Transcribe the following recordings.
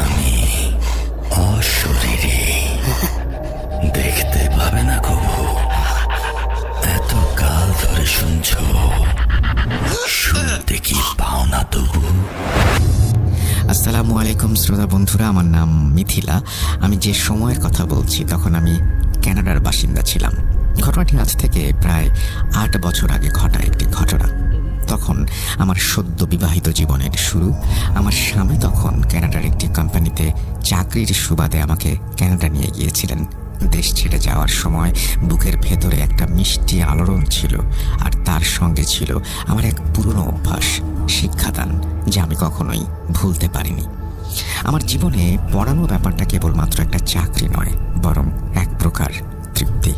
আমি অশরীরী, দেখতে পাবে না কবু। এত কাল ধরে শুনছ, শুনতে কি পাও না তবু? আসসালামু আলাইকুম শ্রোতা বন্ধুরা, আমার নাম মিথিলা। আমি যে সময়ের কথা বলছি তখন আমি কানাডার বাসিন্দা ছিলাম। ঘটনাটি আজ থেকে প্রায় 8 বছর আগে ঘটা একটি ঘটনা। তখন আমার সদ্য বিবাহিত জীবনের শুরু। আমার স্বামী তখন কানাডার একটি কোম্পানিতে চাকরির সুবাদে আমাকে কানাডা নিয়ে গিয়েছিলেন। দেশ ছেড়ে যাওয়ার সময় বুকের ভেতরে একটা মিষ্টি আলোড়ন ছিল, আর তার সঙ্গে ছিল আমার এক পুরনো অভ্যাস, শিক্ষাদান, যা আমি কখনোই ভুলতে পারিনি। আমার জীবনে পড়ানো ব্যাপারটা কেবলমাত্র একটা চাকরি নয়, বরং এক প্রকার তৃপ্তি।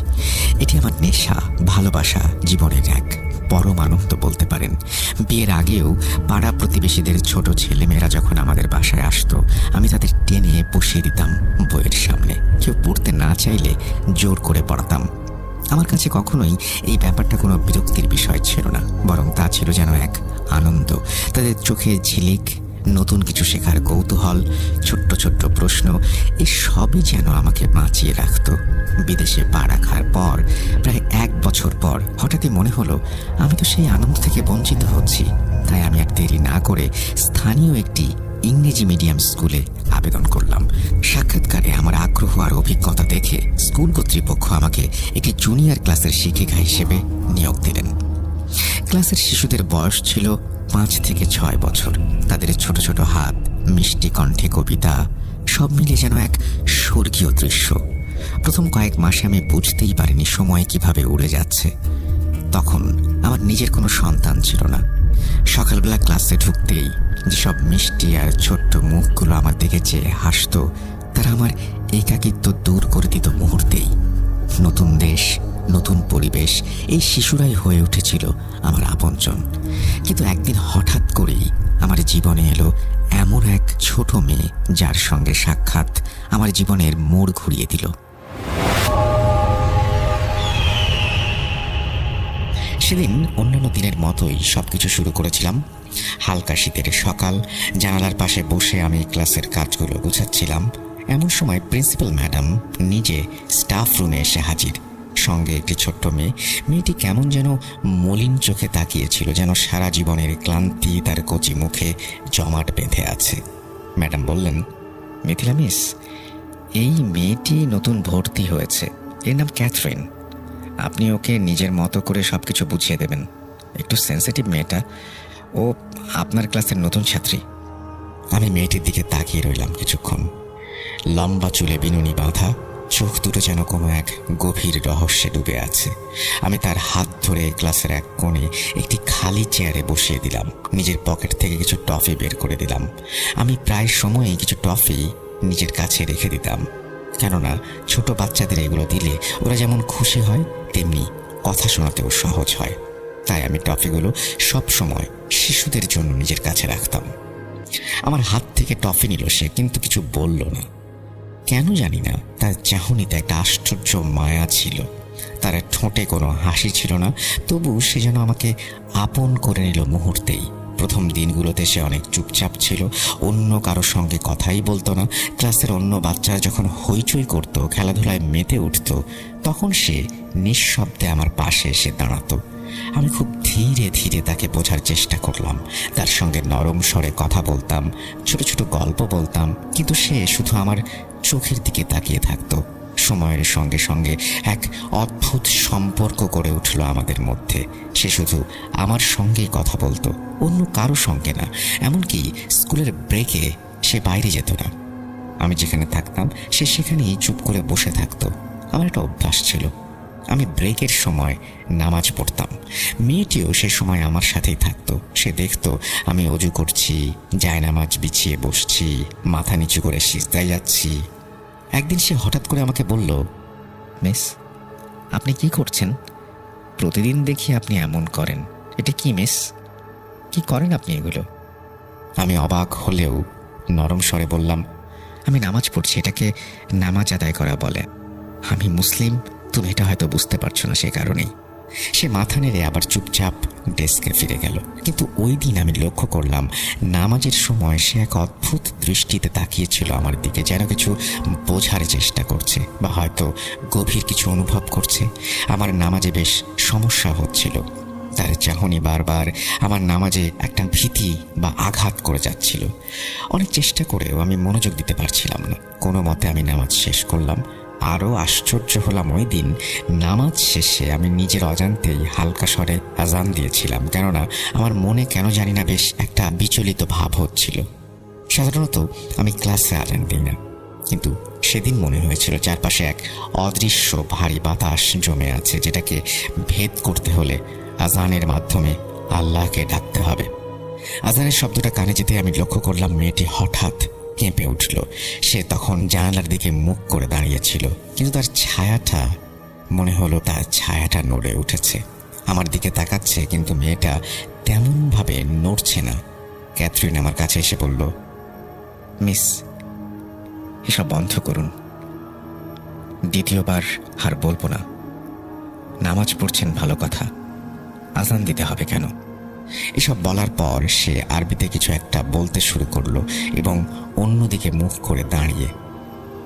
এটি আমার নেশা, ভালোবাসা, জীবনের এক পরম আনন্দ বলতে পারেন। বিয়ের আগেও পাড়া প্রতিবেশীদের ছোট ছেলেমেয়েরা যখন আমাদের বাসায় আসতো, আমি তাদের টেনে বসিয়ে দিতাম বইয়ের সামনে। কেউ পড়তে না চাইলে জোর করে পড়াতাম। আমার কাছে কখনোই এই ব্যাপারটা কোনো বিরক্তির বিষয় ছিল না, বরং তা ছিল যেন এক আনন্দ। তাদের চোখে ঝিলিক, নতুন কিছু শেখার কৌতূহল, ছোট্ট ছোট্ট প্রশ্ন, এই সবই যেন আমাকে বাঁচিয়ে রাখত। বিদেশে পা রাখার পর প্রায় 1 বছর পর হঠাৎই মনে হলো আমি তো সেই আনন্দ থেকে বঞ্চিত হচ্ছি। তাই আমি আর দেরি না করে স্থানীয় একটি ইংরেজি মিডিয়াম স্কুলে আবেদন করলাম। সাক্ষাৎকারে আমার আগ্রহ আর অভিজ্ঞতা দেখে স্কুল কর্তৃপক্ষ আমাকে একটি জুনিয়র ক্লাসের শিক্ষিকা হিসেবে নিয়োগ দিলেন। ক্লাসের শিশুদের বয়স ছিল 5 থেকে 6 বছর। তাদের ছোট ছোট হাত, মিষ্টি কণ্ঠে কবিতা, সব মিলিয়ে যেন এক স্বর্গীয় দৃশ্য। প্রথম কয়েক মাসে আমি বুঝতেই পারিনি সময় কিভাবে উড়ে যাচ্ছে। তখন আমার নিজের কোনো সন্তান ছিল না। সকালবেলা ক্লাসে ঢুকতেই যেসব মিষ্টি আর ছোট্ট মুখগুলো আমার দিকে চেয়ে হাসত, তারা আমার একাকিত্ব দূর করে দিত মুহূর্তেই। নতুন দেশ, নতুন পরিবেশ, এই শিশুরাই হয়ে উঠেছিল আমার আপনজন। কিন্তু একদিন হঠাৎ করেই আমার জীবনে এলো এমন এক ছোট মেয়ে, যার সঙ্গে সাক্ষাৎ আমার জীবনের মোড় ঘুরিয়ে দিল। সেদিন অন্যান্য দিনের মতোই সবকিছু শুরু করেছিলাম। হালকা শীতের সকাল, জানালার পাশে বসে আমি ক্লাসের কাজগুলো গুছাচ্ছিলাম। এমন সময় প্রিন্সিপাল ম্যাডাম নিজে স্টাফ রুমে এসে হাজির, সঙ্গে একটি ছোট্ট মেয়ে। মেয়েটি কেমন যেন মলিন চোখে তাকিয়েছিল, যেন সারা জীবনের ক্লান্তি তার কচি মুখে জমাট বেঁধে আছে। ম্যাডাম বললেন, মিথিলা মিস, এই মেয়েটি নতুন ভর্তি হয়েছে, এর নাম ক্যাথরিন। আপনি ওকে নিজের মতো করে সব কিছু বুঝিয়ে দেবেন। একটু সেন্সিটিভ মেয়েটা, ও আপনার ক্লাসের নতুন ছাত্রী। আমি মেয়েটির দিকে তাকিয়ে রইলাম কিছুক্ষণ। লম্বা চুলে বিনুনি বাঁধা, চোখ দুটো যেন কোনো এক গভীর রহস্যে ডুবে আছে। আমি তার হাত ধরে ক্লাসের এক কোণে একটি খালি চেয়ারে বসিয়ে দিলাম। নিজের পকেট থেকে কিছু টফি বের করে দিলাম। আমি প্রায় সময়ই কিছু টফি নিজের কাছে রেখে দিতাম, কেননা ছোট বাচ্চাদের এগুলো দিলে ওরা যেমন খুশি হয়, তেমনি কথা শোনাতেও সহজ হয়। তাই আমি টফিগুলো সব সময় শিশুদের জন্য নিজের কাছে রাখতাম। আমার হাত থেকে টফি নিল সে, কিন্তু কিছু বলল না। কেন জানি না, তার চাহনিতে একটা আশ্চর্য মায়া ছিল। তার ঠোঁটে কোনো হাসি ছিল না, তবু সে যেন আমাকে আপন করে নিল মুহূর্তেই। প্রথম দিনগুলোতে সে অনেক চুপচাপ ছিল, অন্য কারোর সঙ্গে কথাই বলতো না। ক্লাসের অন্য বাচ্চারা যখন হইচই করত, খেলাধুলায় মেতে উঠত, তখন সে নিঃশব্দে আমার পাশে এসে দাঁড়াতো। আমি খুব ধীরে ধীরে তাকে বোঝার চেষ্টা করলাম। তার সঙ্গে নরম স্বরে কথা বলতাম, ছোট ছোট গল্প বলতাম, কিন্তু সে শুধু আমার চোখের দিকে তাকিয়ে থাকতো। সময়ের সঙ্গে সঙ্গে এক অদ্ভুত সম্পর্ক গড়ে উঠল আমাদের মধ্যে। সে শুধু আমার সঙ্গেই কথা বলতো, অন্য কারো সঙ্গে না। এমনকি স্কুলের ব্রেকে সে বাইরে যেত না। আমি যেখানে থাকতাম সে সেখানেই চুপ করে বসে থাকতো। আমার একটা অভ্যাস ছিল, আমি ব্রেকের সময় নামাজ পড়তাম। মেয়েটিও সে সময় আমার সাথেই থাকতো। সে দেখতো আমি অজু করছি, জায়নামাজ বিছিয়ে বসছি, মাথা নিচু করে সিজদায় যাচ্ছি। একদিন সে হঠাৎ করে আমাকে বলল, মিস, আপনি কি করছেন? প্রতিদিন দেখি আপনি এমন করেন, এটা কি মিস? কি করেন আপনি এগুলো? আমি অবাক হলেও নরম স্বরে বললাম, আমি নামাজ পড়ছি, এটাকে নামাজ আদায় করা বলে। আমি মুসলিম, তুমি এটা হয়তো বুঝতে পারছো না, সে কারণেই। সে মাথা নেড়ে আবার চুপচাপ ডেস্কে ফিরে গেল। কিন্তু ওই দিন আমি লক্ষ্য করলাম নামাজের সময় সে এক অদ্ভুত দৃষ্টিতে তাকিয়েছিল আমার দিকে, যেন কিছু বোঝার চেষ্টা করছে বা হয়তো গভীর কিছু অনুভব করছে। আমার নামাজে বেশ সমস্যা হচ্ছিল। তার চাহনি বারবার আমার নামাজে একটা ভীতি বা আঘাত করে যাচ্ছিল। অনেক চেষ্টা করেও আমি মনোযোগ দিতে পারছিলাম না। কোনো মতে আমি নামাজ শেষ করলাম। আরও আশ্চর্য হলাম, ওই দিন নামাজ শেষে আমি নিজের অজান্তেই হালকা স্বরে আজান দিয়েছিলাম, কেননা আমার মনে কেন জানি না বেশ একটা বিচলিত ভাব হচ্ছিল। সাধারণত আমি ক্লাসে আজান দিই না, কিন্তু সেদিন মনে হয়েছিল চারপাশে এক অদৃশ্য ভারী বাতাস জমে আছে, যেটাকে ভেদ করতে হলে আজানের মাধ্যমে আল্লাহকে ডাকতে হবে। আজানের শব্দটা কানে যেতে আমি লক্ষ্য করলাম মেয়েটি হঠাৎ কেঁপে উঠল। সে তখন জানালার দিকে মুখ করে দাঁড়িয়েছিল, কিন্তু তার ছায়াটা, মনে হলো তার ছায়াটা নড়ে উঠেছে। আমার দিকে তাকাচ্ছে, কিন্তু মেয়েটা তেমনভাবে নড়ছে না। ক্যাথরিন আমার কাছে এসে বলল, মিস, এসব বন্ধ করুন, দ্বিতীয়বার আর বলবো না। নামাজ পড়ছেন ভালো কথা, আজান দিতে হবে কেন? এসব বলার পর সে আরবিতে কিছু একটা বলতে শুরু করলো এবং অন্যদিকে মুখ করে দাঁড়িয়ে।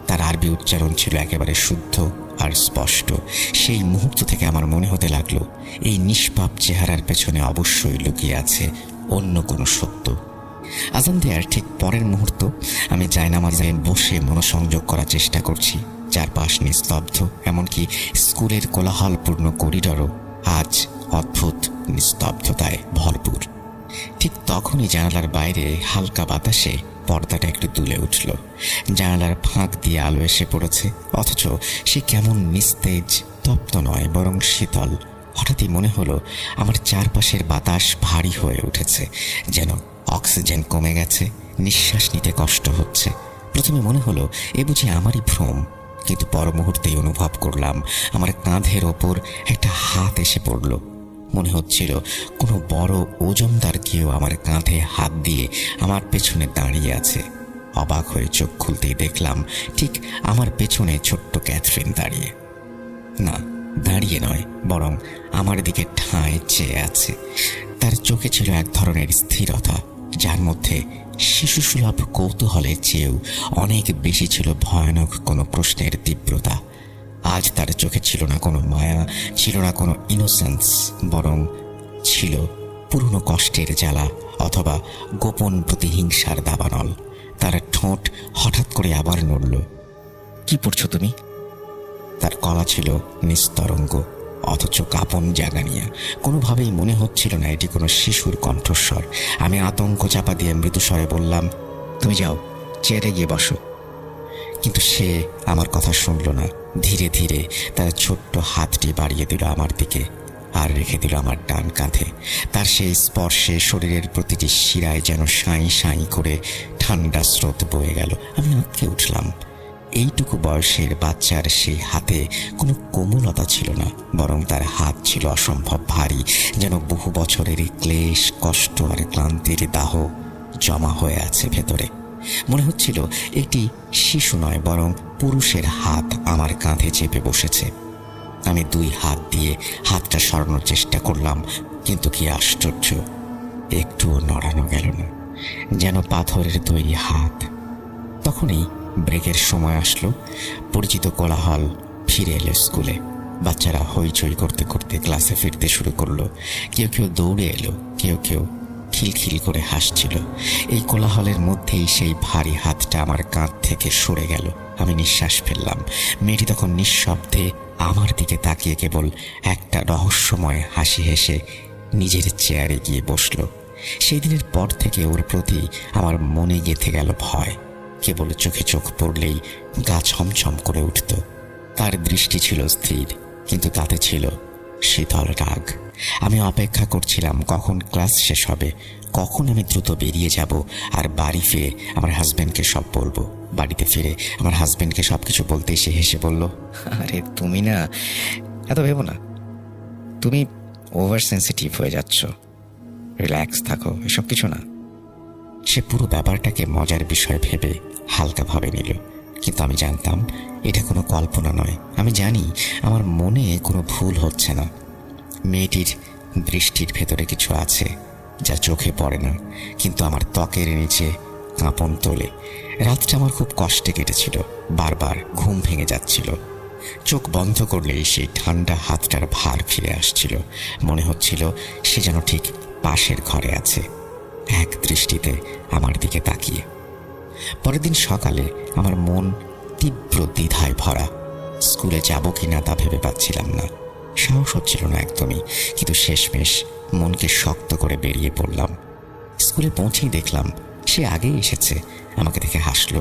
তার আরবি উচ্চারণ ছিল একেবারে শুদ্ধ আর স্পষ্ট। সেই মুহূর্ত থেকে আমার মনে হতে লাগলো এই নিষ্পাপ চেহারার পেছনে অবশ্যই লুকিয়ে আছে অন্য কোনো সত্য। আজান দেওয়ার ঠিক পরের মুহূর্ত আমি জায়নামাজে বসে মনোসংযোগ করার চেষ্টা করছি। চারপাশ নিস্তব্ধ, এমনকি স্কুলের কোলাহলপূর্ণ করিডরও আজ অদ্ভুত নিস্তব্ধতায় ভরপুর। ঠিক তখনই জানালার বাইরে হালকা বাতাসে পর্দাটা একটু দুলে উঠল। জানালার ফাঁক দিয়ে আলো এসে পড়েছে, অথচ সে কেমন নিস্তেজ, তপ্ত নয়, বরং শীতল। হঠাৎই মনে হলো আমার চারপাশের বাতাস ভারী হয়ে উঠেছে, যেন অক্সিজেন কমে গেছে, নিঃশ্বাস নিতে কষ্ট হচ্ছে। প্রথমে মনে হলো এ বুঝি আমারই ভ্রম, কিন্তু পর মুহূর্তেই অনুভব করলাম আমার কাঁধের ওপর একটা হাত এসে পড়ল। মনে হচ্ছিল কোনো বড় ওজনদার কেউ আমার কাঁধে হাত দিয়ে আমার পেছনে দাঁড়িয়ে আছে। অবাক হয়ে চোখ খুলতেই দেখলাম ঠিক আমার পেছনে ছোট্ট ক্যাথরিন দাঁড়িয়ে। না, দাঁড়িয়ে নয়, বরং আমার দিকে ঠাঁই চেয়ে আছে। তার চোখে ছিল এক ধরনের স্থিরতা, যার মধ্যে শিশুসুলভ কৌতূহলের চেয়েও অনেক বেশি ছিল ভয়ানক কোনো প্রশ্নের তীব্রতা। আজ তার চোখে ছিল না কোনো মায়া, ছিল না কোনো ইনোসেন্স, বরং ছিল পুরনো কষ্টের জ্বালা অথবা গোপন প্রতিহিংসার দাবানল। তার ঠোঁট হঠাৎ করে আবার নড়ল। কি পড়ছো তুমি? তার গলা ছিল নিস্তরঙ্গ, অথচ কাঁপন জাগানিয়া। কোনোভাবেই মনে হচ্ছিল না এটি কোনো শিশুর কণ্ঠস্বর। আমি আতঙ্ক চাপা দিয়ে মৃদুস্বরে বললাম, তুমি যাও, চেয়ারে গিয়ে বসো। কিন্তু সে আমার কথা শুনল না। ধীরে ধীরে তার ছোট্ট হাতটি বাড়িয়ে দিল আমার দিকে, আর রেখে দিল আমার ডান কাঁধে। তার সেই স্পর্শে শরীরের প্রতিটি শিরায় যেন সাঁই সাঁই করে ঠান্ডা স্রোত বয়ে গেল। আমি আঁতকে উঠলাম। এইটুকু বয়সের বাচ্চার সেই হাতে কোনো কোমলতা ছিল না, বরং তার হাত ছিল অসম্ভব ভারী, যেন বহু বছরের ক্লেশ, কষ্ট আর ক্লান্তির দাহ জমা হয়ে আছে ভেতরে। মনে হচ্ছিল এটি শিশু নয়, বরং পুরুষের হাত আমার কাঁধে চেপে বসেছে। আমি দুই হাত দিয়ে হাতটা সরানোর চেষ্টা করলাম, কিন্তু কি আশ্চর্য, একটুও নড়ানো গেল না, যেন পাথরের তৈরি হাত। তখনই ব্রেকের সময় আসলো। পরিচিত কোলাহল ফিরে এলো স্কুলে। বাচ্চারা হইচই করতে করতে ক্লাসে ফিরতে শুরু করলো। কেউ কেউ দৌড়ে এলো, কেউ কেউ খিলখিল করে হাসছিল। এই কোলাহলের মধ্যেই সেই ভারী হাতটা আমার কাঁধ থেকে সরে গেল। আমি নিঃশ্বাস ফেললাম। মেয়েটি তখন নিঃশব্দে আমার দিকে তাকিয়ে কেবল একটা রহস্যময় হাসি হেসে নিজের চেয়ারে গিয়ে বসল। সেই দিনের পর থেকে ওর প্রতি আমার মনে গেঁথে গেল ভয়। কেবল চোখে চোখ পড়লেই গা ছমছম করে উঠত। তার দৃষ্টি ছিল স্থির, কিন্তু তাতে ছিল শীতল রাগ। আমি অপেক্ষা করছিলাম কখন ক্লাস শেষ হবে, কখন আমি দ্রুত বেরিয়ে যাব আর বাড়ি ফিরে আমার হাজব্যান্ডকে সব বলবো। বাড়িতে ফিরে আমার হাজব্যান্ডকে সব কিছু বলতেই সে হেসে বলল, আরে তুমি না এত ভেবো না, তুমি ওভার সেন্সিটিভ হয়ে যাচ্ছ, রিল্যাক্স থাকো, এসব কিছু না। সে পুরো ব্যাপারটাকে মজার বিষয় ভেবে হালকাভাবে নিল, কিন্তু আমি জানতাম এটা কোনো কল্পনা নয়। আমি জানি আমার মনে কোনো ভুল হচ্ছে না। মেয়েটির দৃষ্টির ভেতরে কিছু আছে যা চোখে পড়ে না, কিন্তু আমার ত্বকের নিচে কাঁপন তোলে। রাতটা আমার খুব কষ্টে কেটেছিল, বারবার ঘুম ভেঙে যাচ্ছিল। চোখ বন্ধ করলেই সেই ঠান্ডা হাতটার ভার ফিরে আসছিল। মনে হচ্ছিল সে যেন ঠিক পাশের ঘরে আছে, এক দৃষ্টিতে আমার দিকে তাকিয়ে। পরের দিন সকালে আমার মন তীব্র দ্বিধায় ভরা। স্কুলে যাব কিনা তা ভেবে পাচ্ছিলাম না, সাহস হচ্ছিল না একদমই। কিন্তু শেষমেশ মনকে শক্ত করে বেরিয়ে পড়লাম। স্কুলে পৌঁছেই দেখলাম সে আগেই এসেছে। আমাকে দেখে হাসলো,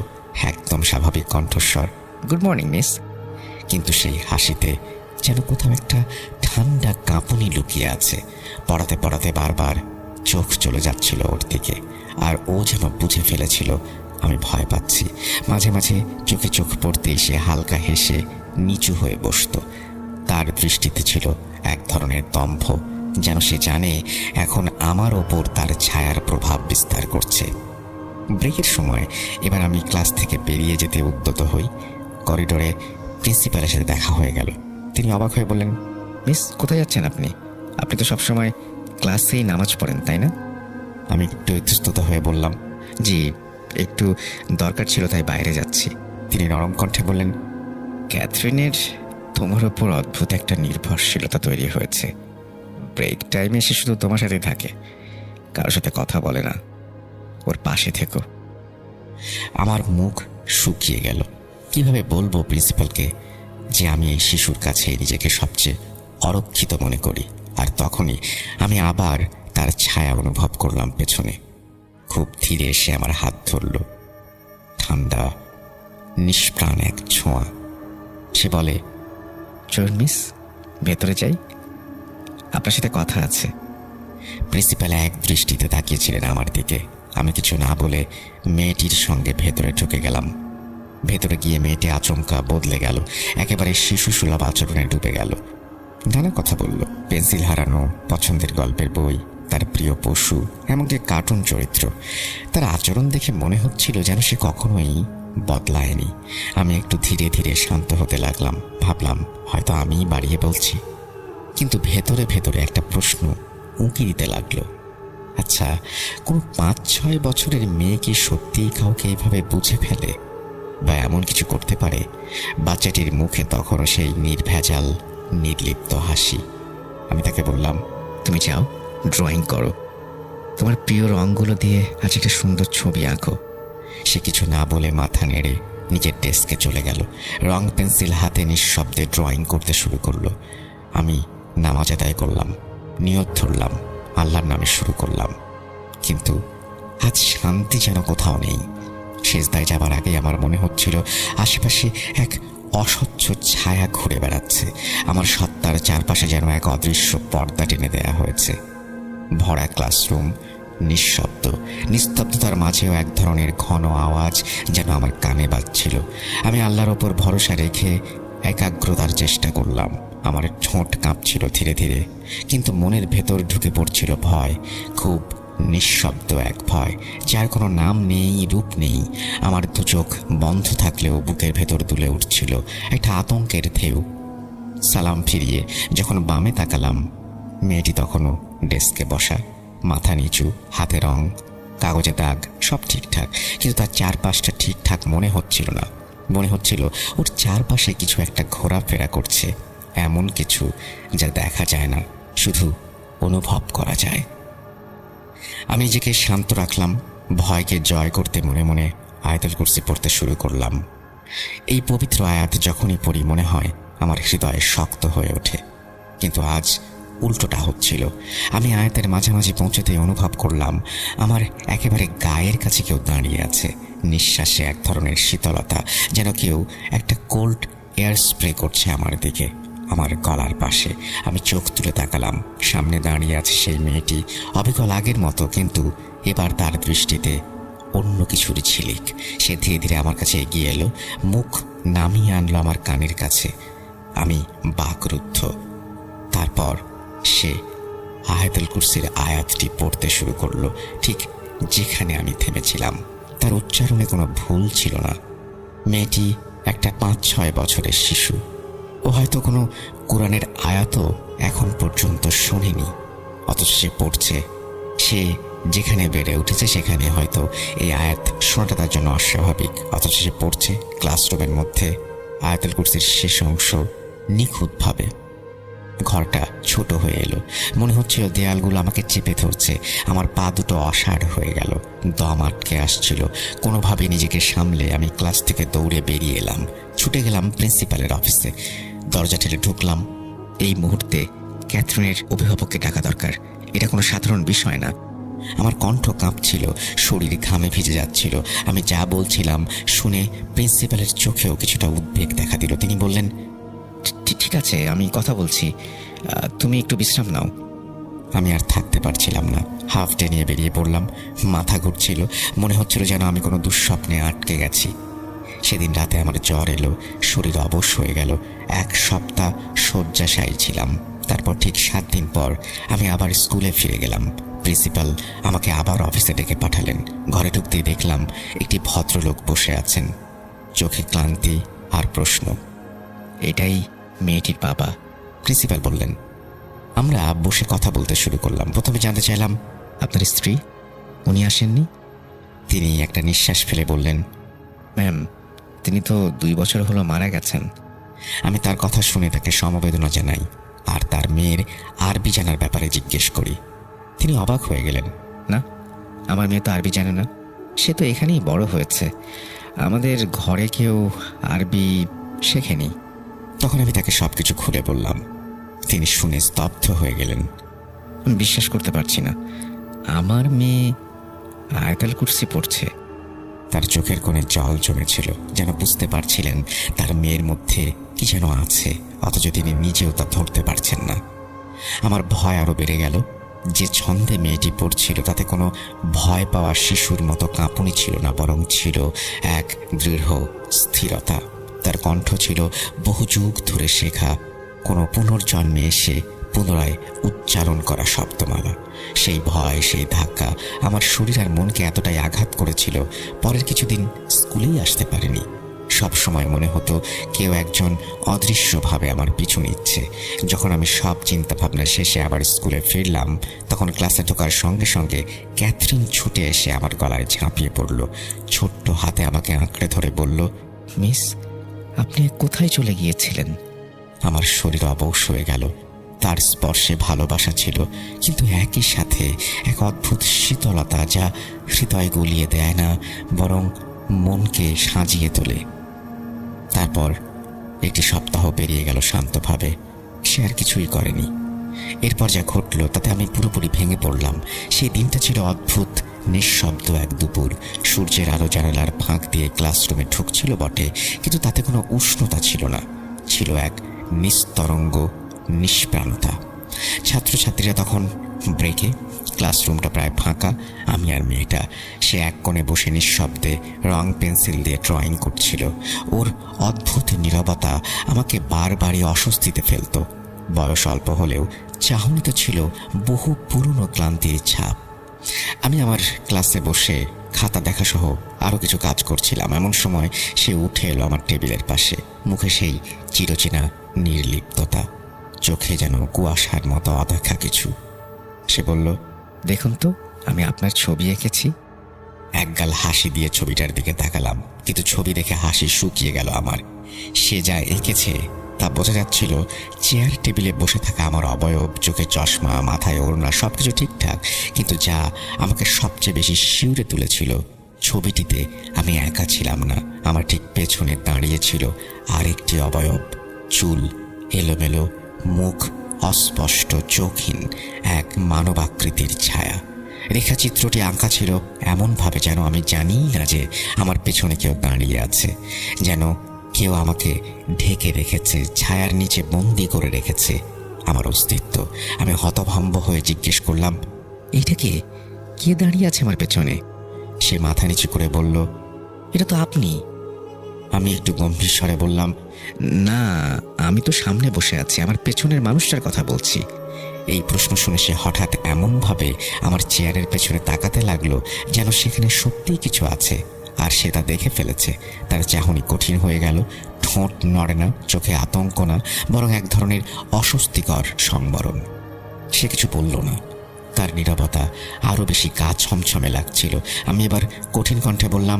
একদম স্বাভাবিক কণ্ঠস্বর, গুড মর্নিং মিস। কিন্তু সেই হাসিতে যেন কোথাও একটা ঠান্ডা কাঁপুনি লুকিয়ে আছে। পড়াতে পড়াতে বারবার চোখ চলে যাচ্ছিল ওর দিকে, আর ও যেন বুঝে ফেলেছিল আমি ভয় পাচ্ছি। মাঝে মাঝে চোখে চোখ পড়তেই সে হালকা হেসে নিচু হয়ে বসত। তার দৃষ্টিতে ছিল এক ধরনের দম্ভ, যেন সে জানে এখন আমার ওপর তার ছায়ার প্রভাব বিস্তার করছে। ব্রেকের সময় এবার আমি ক্লাস থেকে বেরিয়ে যেতে উদ্যত হই। করিডোরে প্রিন্সিপালের সাথে দেখা হয়ে গেল। তিনি অবাক হয়ে বললেন, মিস কোথায় যাচ্ছেন আপনি? আপনি তো সবসময় ক্লাসেই নামাজ পড়েন, তাই না? আমি একটু ইতস্তত হয়ে বললাম, জি একটু দরকার ছিল তাই বাইরে যাচ্ছি। তিনি নরম কণ্ঠে বললেন, ক্যাথরিনের তোমার ওপর অদ্ভুত একটা নির্ভরশীলতা তৈরি হয়েছে। ব্রেক টাইমে সে শুধু তোমার সাথে থাকে, কারোর সাথে কথা বলে না। ওর পাশে থেকো। আমার মুখ শুকিয়ে গেল। কিভাবে বলবো প্রিন্সিপালকে যে আমি এই শিশুর কাছে নিজেকে সবচেয়ে অরক্ষিত মনে করি? আর তখনই আমি আবার তার ছায়া অনুভব করলাম পেছনে। খুব ধীরে এসে আমার হাত ধরল, ঠান্ডা নিষ্প্রাণ এক ছোঁয়া। সে বলে, চলুন মিস, ভেতরে যাই, আপনার সাথে কথা আছে। প্রিন্সিপাল এক দৃষ্টিতে তাকিয়েছিলেন আমার দিকে। আমি কিছু না বলে মেয়েটির সঙ্গে ভেতরে ঢুকে গেলাম। ভেতরে গিয়ে মেয়েটি আচমকা বদলে গেল, একেবারে শিশু সুলভ আচরণে ডুবে গেল। নানা কথা বলল, পেন্সিল হারানো, পছন্দের গল্পের বই, তার প্রিয় পশু, এমনকি কার্টুন চরিত্র। তার আচরণ দেখে মনে হচ্ছিল যেন সে কখনোই বদলায়নি। আমি একটু ধীরে ধীরে শান্ত হতে লাগলাম। ভাবলাম হয়তো আমিই বাড়িয়ে বলছি। কিন্তু ভেতরে ভেতরে একটা প্রশ্ন উঁকি দিতে লাগলো, আচ্ছা কোনো 5-6 বছরের মেয়ে কি সত্যিই কাউকে এভাবে বুঝে ফেলে বা এমন কিছু করতে পারে? বাচ্চাটির মুখে তখনও সেই নির্ভেজাল নির্লিপ্ত হাসি। আমি তাকে বললাম, তুমি যাও ড্রয়িং করো, তোমার প্রিয় রঙগুলো দিয়ে আজ একটা সুন্দর ছবি আঁকো। সে কিছু না বলে মাথা নেড়ে নিজের ডেস্কে চলে গেল। রং পেন্সিল হাতে নিঃশব্দে ড্রয়িং করতে শুরু করলো। আমি নামাজ আদায় করলাম, নিয়ত ধরলাম, আল্লাহর নামে শুরু করলাম। কিন্তু আজ শান্তি যেন কোথাও নেই। সেজদায় যাবার আগে আমার মনে হচ্ছিল আশেপাশে এক অস্বচ্ছ ছায়া ঘুরে বেড়াচ্ছে। আমার সত্তার চারপাশে যেন এক অদৃশ্য পর্দা টেনে দেয়া হয়েছে। ভরা ক্লাসরুম, নিঃশব্দ, নিস্তব্ধতার মাঝেও এক ধরনের ঘন আওয়াজ যেন আমার কানে বাজছিল। আমি আল্লাহর ওপর ভরসা রেখে একাগ্রতার চেষ্টা করলাম। আমার ঠোঁট কাঁপছিল ধীরে ধীরে, কিন্তু মনের ভেতর ঢুকে পড়ছিল ভয়, খুব নিঃশব্দ এক ভয়, যার কোনো নাম নেই, রূপ নেই। আমার দু চোখ বন্ধ থাকলেও বুকের ভেতর দুলে উঠছিল একটা আতঙ্কের ঢেউ। সালাম ফিরিয়ে যখন বামে তাকালাম, মেয়েটি তখনও ডেস্কে বসা, মাথা নিচু, হাতে রং, কাগজে দাগ, সব ঠিকঠাক। কিন্তু তার চারপাশটা ঠিকঠাক মনে হচ্ছিল না। মনে হচ্ছিল ওর চারপাশে কিছু একটা ঘোরাফেরা করছে, এমন কিছু যা দেখা যায় না, শুধু অনুভব করা যায়। আমি নিজেকে শান্ত রাখলাম, ভয়কে জয় করতে মনে মনে আয়াতুল কুরসি পড়তে শুরু করলাম। এই পবিত্র আয়াত যখনই পড়ি মনে হয় আমার হৃদয় শক্ত হয়ে ওঠে। কিন্তু আজ উল্টোটা হচ্ছিল। আমি আয়াতের মাঝামাঝি পৌঁছতেই অনুভব করলাম আমার একেবারে গায়ের কাছে কেউ দাঁড়িয়ে আছে। নিঃশ্বাসে এক ধরনের শীতলতা, যেন কেউ একটা কোল্ড এয়ার স্প্রে করছে আমার দিকে, আমার গলার পাশে। আমি চোখ তুলে তাকালাম, সামনে দাঁড়িয়ে আছে সেই মেয়েটি, অবিকল আগের মতো, কিন্তু এবার তার দৃষ্টিতে অন্য কিছুর ঝিলিক। সে ধীরে ধীরে আমার কাছে এগিয়ে এলো, মুখ নামিয়ে আনলো আমার কানের কাছে। আমি বাকরুদ্ধ। তারপর সে আয়াতুল কুরসির আয়াতটি পড়তে শুরু করলো, ঠিক যেখানে আমি থেমেছিলাম। তার উচ্চারণে কোনো ভুল ছিল না। মেয়েটি একটা 5-6 বছরের শিশু। ও হয়তো কোনো কোরআনের আয়াতও এখন পর্যন্ত শোনেনি, অথচ সে পড়ছে। সে যেখানে বেড়ে উঠেছে সেখানে হয়তো এই আয়াত শোনাটা তার জন্য অস্বাভাবিক, অথচ সে পড়ছে ক্লাসরুমের মধ্যে আয়াতুল কুরসির শেষ অংশ নিখুঁতভাবে। ঘরটা ছোট হয়ে এলো, মনে হচ্ছিল দেয়ালগুলো আমাকে চেপে ধরছে। আমার পা দুটো অসাড় হয়ে গেল, দম আটকে আসছিল। কোনোভাবে নিজেকে সামলে আমি ক্লাস থেকে দৌড়ে বেরিয়ে এলাম, ছুটে গেলাম প্রিন্সিপালের অফিসে। দরজা ঠেলে ঢুকলাম। এই মুহূর্তে ক্যাথরিনের অভিভাবককে ডাকা দরকার, এটা কোনো সাধারণ বিষয় না। আমার কণ্ঠ কাঁপছিল, শরীর ঘামে ভিজে যাচ্ছিল। আমি যা বলছিলাম শুনে প্রিন্সিপালের চোখেও কিছুটা উদ্বেগ দেখা দিল। তিনি বললেন, ঠিক আছে, আমি কথা বলছি, তুমি একটু বিশ্রাম নাও। আমি আর থাকতে পারছিলাম না, হাফ ডে নিয়ে বেরিয়ে পড়লাম। মাথা ঘুরছিল, মনে হচ্ছিল যেন আমি কোনো দুঃস্বপ্নে আটকে গেছি। সেদিন রাতে আমার জ্বর এলো, শরীর অবশ হয়ে গেল। 1 সপ্তাহ শয্যাশায়ী ছিলাম। তারপর ঠিক 7 দিন পর আমি আবার স্কুলে ফিরে গেলাম। প্রিন্সিপাল আমাকে আবার অফিসে ডেকে পাঠালেন। ঘরে ঢুকতেই দেখলাম একটি ভদ্রলোক বসে আছেন, চোখে ক্লান্তি আর প্রশ্ন। এটাই মেয়েটির বাবা, প্রিন্সিপাল বললেন। আমরা বসে কথা বলতে শুরু করলাম। প্রথমে জানতে চাইলাম, আপনার স্ত্রী, উনি আসেননি? তিনি একটা নিঃশ্বাস ফেলে বললেন, ম্যাম, তিনি তো 2 বছর হলো মারা গেছেন। আমি তার কথা শুনে তাকে সমবেদনা জানাই আর তার মেয়ের আরবি জানার ব্যাপারে জিজ্ঞেস করি। তিনি অবাক হয়ে গেলেন, না, আমার মেয়ে তো আরবি জানে না, সে তো এখানেই বড় হয়েছে, আমাদের ঘরে কেউ আরবি শেখেনি। তখন আমি তাকে সবকিছু খুলে বললাম। তিনি শুনে স্তব্ধ হয়ে গেলেন। আমি বিশ্বাস করতে পারছি না, আমার মেয়ে আয়াতুল কুরসি পড়ছে। তার চোখের কোণে জল জমেছিল, যেন বুঝতে পারছিলেন তার মেয়ের মধ্যে কি যেন আছে, অথচ তিনি নিজেও তা ধরতে পারছেন না। আমার ভয় আরো বেড়ে গেল। যে ছন্দে মেয়েটি পড়ছিল তাতে কোনো ভয় পাওয়া শিশুর মতো কাঁপুনি ছিল না, বরং ছিল এক দৃঢ় স্থিরতা। তার কণ্ঠ ছিল বহু যুগ ধরে শেখা কোনো পুনর্জন্মে এসে পুনরায় উচ্চারণ করা শব্দমালা। সেই ভয়, সেই ধাক্কা আমার শরীর আর মনকে এতটাই আঘাত করেছিল, পরের কিছুদিন স্কুলেই আসতে পারিনি। সবসময় মনে হতো কেউ একজন অদৃশ্যভাবে আমার পিছু নিচ্ছে। যখন আমি সব চিন্তা ভাবনা শেষে আবার স্কুলে ফিরলাম, তখন ক্লাসে ঢোকার সঙ্গে সঙ্গে ক্যাথরিন ছুটে এসে আমার গলায় ঝাঁপিয়ে পড়ল। ছোট্ট হাতে আমাকে আঁকড়ে ধরে বলল, মিস, আপনি কোথায় চলে গিয়েছিলেন? আমার শরীর অবশ হয়ে গেল। তার স্পর্শে ভালোবাসা ছিল, কিন্তু একই সাথে এক অদ্ভুত শীতলতা যা হৃদয় গলিয়ে দেয় না, বরং মনকে সাজিয়ে তোলে। তারপর একটি সপ্তাহ পেরিয়ে গেল শান্তভাবে। সে আর কিছুই করেনি। এরপর যা ঘটল তাতে আমি পুরোপুরি ভেঙে পড়লাম। সেই দিনটা ছিল অদ্ভুত, নিঃশব্দ এক দুপুর। সূর্যের আলো জানালার ফাঁক দিয়ে ক্লাসরুমে ঢুকছিল বটে, কিন্তু তাতে কোনো উষ্ণতা ছিল না, ছিল এক নিস্তরঙ্গ নিষ্প্রাণতা। ছাত্রছাত্রীরা তখন ব্রেকে, ক্লাসরুমটা প্রায় ফাঁকা। আমি আর মেয়েটা সে এক কোণে বসে নিঃশব্দে রং পেন্সিল দিয়ে ড্রয়িং করছিল। ওর অদ্ভুত নীরবতা আমাকে বারবারই অস্বস্তিতে ফেলত। বয়স অল্প হলেও চাহনিতে ছিল বহু পুরনো ক্লান্তির ছাপ। আমি আমার ক্লাসে বসে খাতা দেখাসহ আরও কিছু কাজ করছিলাম। এমন সময় সে উঠে এলো আমার টেবিলের পাশে, মুখে সেই চিরচেনা নির্লিপ্ততা, চোখে যেন কুয়াশার মতো অদেখা কিছু। সে বলল, দেখুন তো, আমি আপনার ছবি এঁকেছি। একগাল হাসি দিয়ে ছবিটার দিকে তাকালাম, কিন্তু ছবি দেখে হাসি শুকিয়ে গেল আমার। সে যা এঁকেছে তা বোঝা যাচ্ছিল। চেয়ার টেবিলে বসে থাকা আমার অবয়ব, চোখে চশমা, মাথায় ওড়না, সবকিছু ঠিকঠাক, কিন্তু যা আমাকে সবচেয়ে বেশি শিউরে তুলেছিল, ছবিটিতে আমি একা ছিলাম না। আমার ঠিক পেছনে দাঁড়িয়েছিল আরেকটি অবয়ব, চুল এলোমেলো, মুখ অস্পষ্ট, চোখহীন, এক মানবাকৃতির ছায়া। রেখাচিত্রটি আঁকা ছিল এমনভাবে যেন আমি জানি না যে আমার পেছনে কেউ দাঁড়িয়ে আছে, যেন কেউ আমাকে ঢেকে রেখেছে, ছায়ার নিচে বন্দি করে রেখেছে আমার অস্তিত্ব। আমি হতভম্ব হয়ে জিজ্ঞেস করলাম, এইটা কে দাঁড়িয়ে আছে আমার পেছনে? সে মাথা নিচু করে বলল, এটা তো আপনি। আমি একটু গম্ভীর স্বরে বললাম, না, আমি তো সামনে বসে আছি, আমার পেছনের মানুষটার কথা বলছি। এই প্রশ্ন শুনে সে হঠাৎ এমনভাবে আমার চেয়ারের পেছনে তাকাতে লাগলো যেন সেখানে সত্যিই কিছু আছে, আর সে তা দেখে ফেলেছে। তার চাহনি কঠিন হয়ে গেল, ঠোঁট নড়ে না, চোখে আতঙ্ক না, বরং এক ধরনের অস্বস্তিকর সংবরণ। সে কিছু বলল না। তার নীরবতা আরও বেশি গা ছমছমে লাগছিল। আমি এবার কঠিন কণ্ঠে বললাম,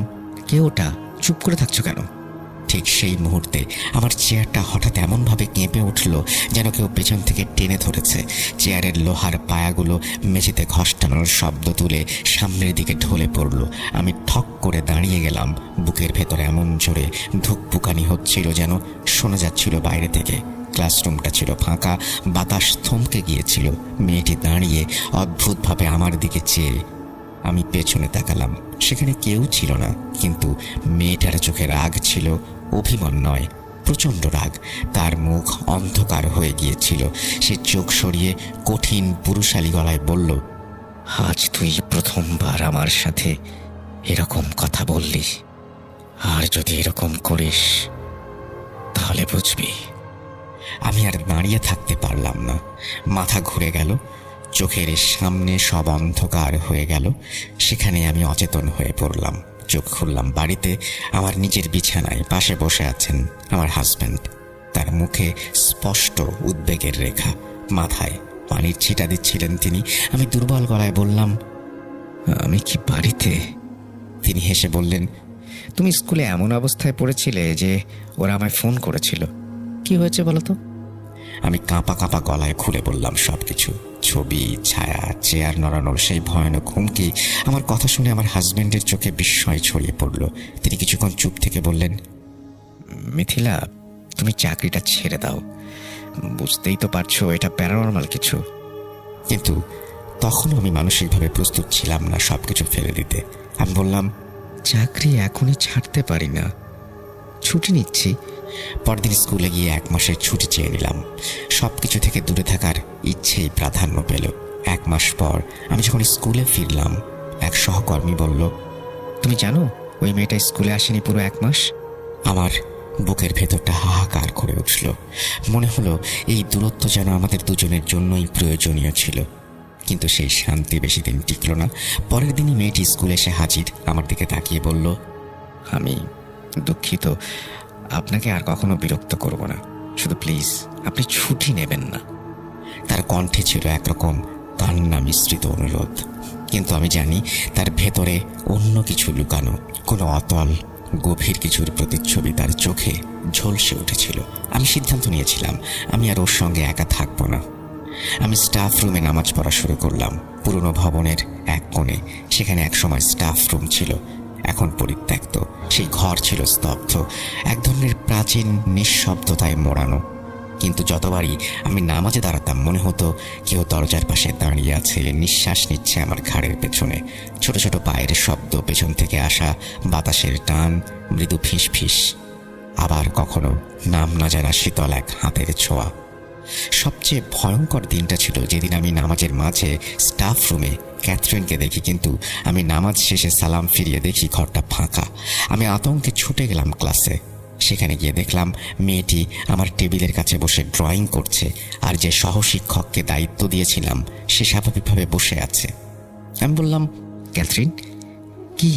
কে ওটা? চুপ করে থাকছো কেন? ঠিক সেই মুহূর্তে আমার চেয়ারটা হঠাৎ এমনভাবে কেঁপে উঠল যেন কেউ পেছন থেকে টেনে ধরেছে। চেয়ারের লোহার পায়াগুলো মেঝেতে ঘষ্টানোর শব্দ তুলে সামনের দিকে ঢলে পড়ল। আমি ঠক করে দাঁড়িয়ে গেলাম। বুকের ভেতরে এমন জোরে ধুকপুকানি হচ্ছিল যেন শোনা যাচ্ছিল বাইরে থেকে। ক্লাসরুমটা ছিল ফাঁকা, বাতাস থমকে গিয়েছিল। মেয়েটি দাঁড়িয়ে অদ্ভুতভাবে আমার দিকে চেয়ে। আমি পেছনে তাকালাম, সেখানে কেউ ছিল না, কিন্তু মেয়েটার চোখে রাগ ছিল, অভিমান নয়, প্রচণ্ড রাগ। তার মুখ অন্ধকার হয়ে গিয়েছিল। সে চোখ সরিয়ে কঠিন পুরুষালী গলায় বলল, আজ তুই প্রথমবার আমার সাথে এরকম কথা বললি, আর যদি এরকম করিস তাহলে বুঝবি। আমি আর দাঁড়িয়ে থাকতে পারলাম না। মাথা ঘুরে গেল, চোখের সামনে সব অন্ধকার হয়ে গেল। সেখানে আমি অচেতন হয়ে পড়লাম। চোখ খুললাম বাড়িতে। আমার নিজের বিছানায় পাশে বসে আছেন আমার হাজব্যান্ড। তার মুখে স্পষ্ট উদ্বেগের রেখা, মাথায় পানির ছিটা দিচ্ছিলেন তিনি। আমি দুর্বল গলায় বললাম, আমি কি বাড়িতে? তিনি হেসে বললেন, তুমি স্কুলে এমন অবস্থায় পড়েছিলে যে ওরা আমায় ফোন করেছিল। কি হয়েছে বলো তো? আমি কাঁপা কাঁপা গলায় খুলে বললাম সবকিছু। ছবি, ছায়া, চেয়ার নড়ানোর সেই ভয়ানক হুমকি। আমার কথা শুনে আমার হাজব্যান্ডের চোখে বিস্ময় ছড়িয়ে পড়ল। তিনি কিছুক্ষণ চুপ থেকে বললেন, মিথিলা, তুমি চাকরিটা ছেড়ে দাও। বুঝতেই তো পারছো এটা প্যারানর্মাল কিছু। কিন্তু তখনও আমি মানসিকভাবে প্রস্তুত ছিলাম না সবকিছু ফেলে দিতে। আমি বললাম, চাকরি এখনই ছাড়তে পারি না, ছুটি নিচ্ছি। পরদিন স্কুলে গিয়ে 1 মাসের ছুটি চেয়ে নিলাম। সবকিছু থেকে দূরে থাকার ইচ্ছেই প্রাধান্য পেল। 1 মাস পর আমি যখন স্কুলে ফিরলাম, এক সহকর্মী বলল, তুমি জানো ওই মেয়েটা স্কুলে আসেনি পুরো 1 মাস। আমার বুকের ভেতরটা হাহাকার করে উঠল। মনে হলো এই দূরত্ব যেন আমাদের দুজনের জন্যই প্রয়োজনীয় ছিল। কিন্তু সেই শান্তি বেশি দিন টিকল না। পরের দিনই মেয়েটি স্কুলে এসে হাজির। আমার দিকে তাকিয়ে বলল, আমি দুঃখিত, আপনাকে আর কখনো বিরক্ত করব না, শুধু প্লিজ আপনি ছুটি নেবেন না। তার কণ্ঠে ছিল একরকম কান্না মিশ্রিত অনুরোধ, কিন্তু আমি জানি তার ভেতরে অন্য কিছু লুকানো, কোনো অতল গভীর কিছুর প্রতিচ্ছবি তার চোখে ঝলসে উঠেছিল। আমি সিদ্ধান্ত নিয়েছিলাম আমি আর ওর সঙ্গে একা থাকবো না। আমি স্টাফ রুমে নামাজ পড়া শুরু করলাম। পুরনো ভবনের এক কোণে, সেখানে একসময় স্টাফ রুম ছিল, এখন পরিত্যক্ত। সেই ঘর ছিল স্তব্ধ, এক ধরনের প্রাচীন নিঃশব্দতায় মোড়ানো। কিন্তু যতবারই আমি নামাজে দাঁড়াতাম মনে হতো কেউ দরজার পাশে দাঁড়িয়ে আছে, নিঃশ্বাস নিচ্ছে আমার ঘাড়ের পেছনে। ছোট ছোট পায়ের শব্দ, পেছন থেকে আসা বাতাসের টান, মৃদু ফিস ফিস, আবার কখনো নাম না জানা শীতল এক হাতের ছোঁয়া। সবচেয়ে ভয়ঙ্কর দিনটা ছিল যেদিন আমি নামাজের মাঝে স্টাফ রুমে ক্যাথরিনকে দেখি, কিন্তু আমি নামাজ শেষে সালাম ফিরিয়ে দেখি ঘরটা ফাঁকা। আমি আতঙ্কে ছুটে গেলাম ক্লাসে। সেখানে গিয়ে দেখলাম মেয়েটি আমার টেবিলের কাছে বসে ড্রয়িং করছে, আর যে সহশিক্ষককে দায়িত্ব দিয়েছিলাম সে স্বাভাবিকভাবে বসে আছে। আমি বললাম, ক্যাথরিন, কি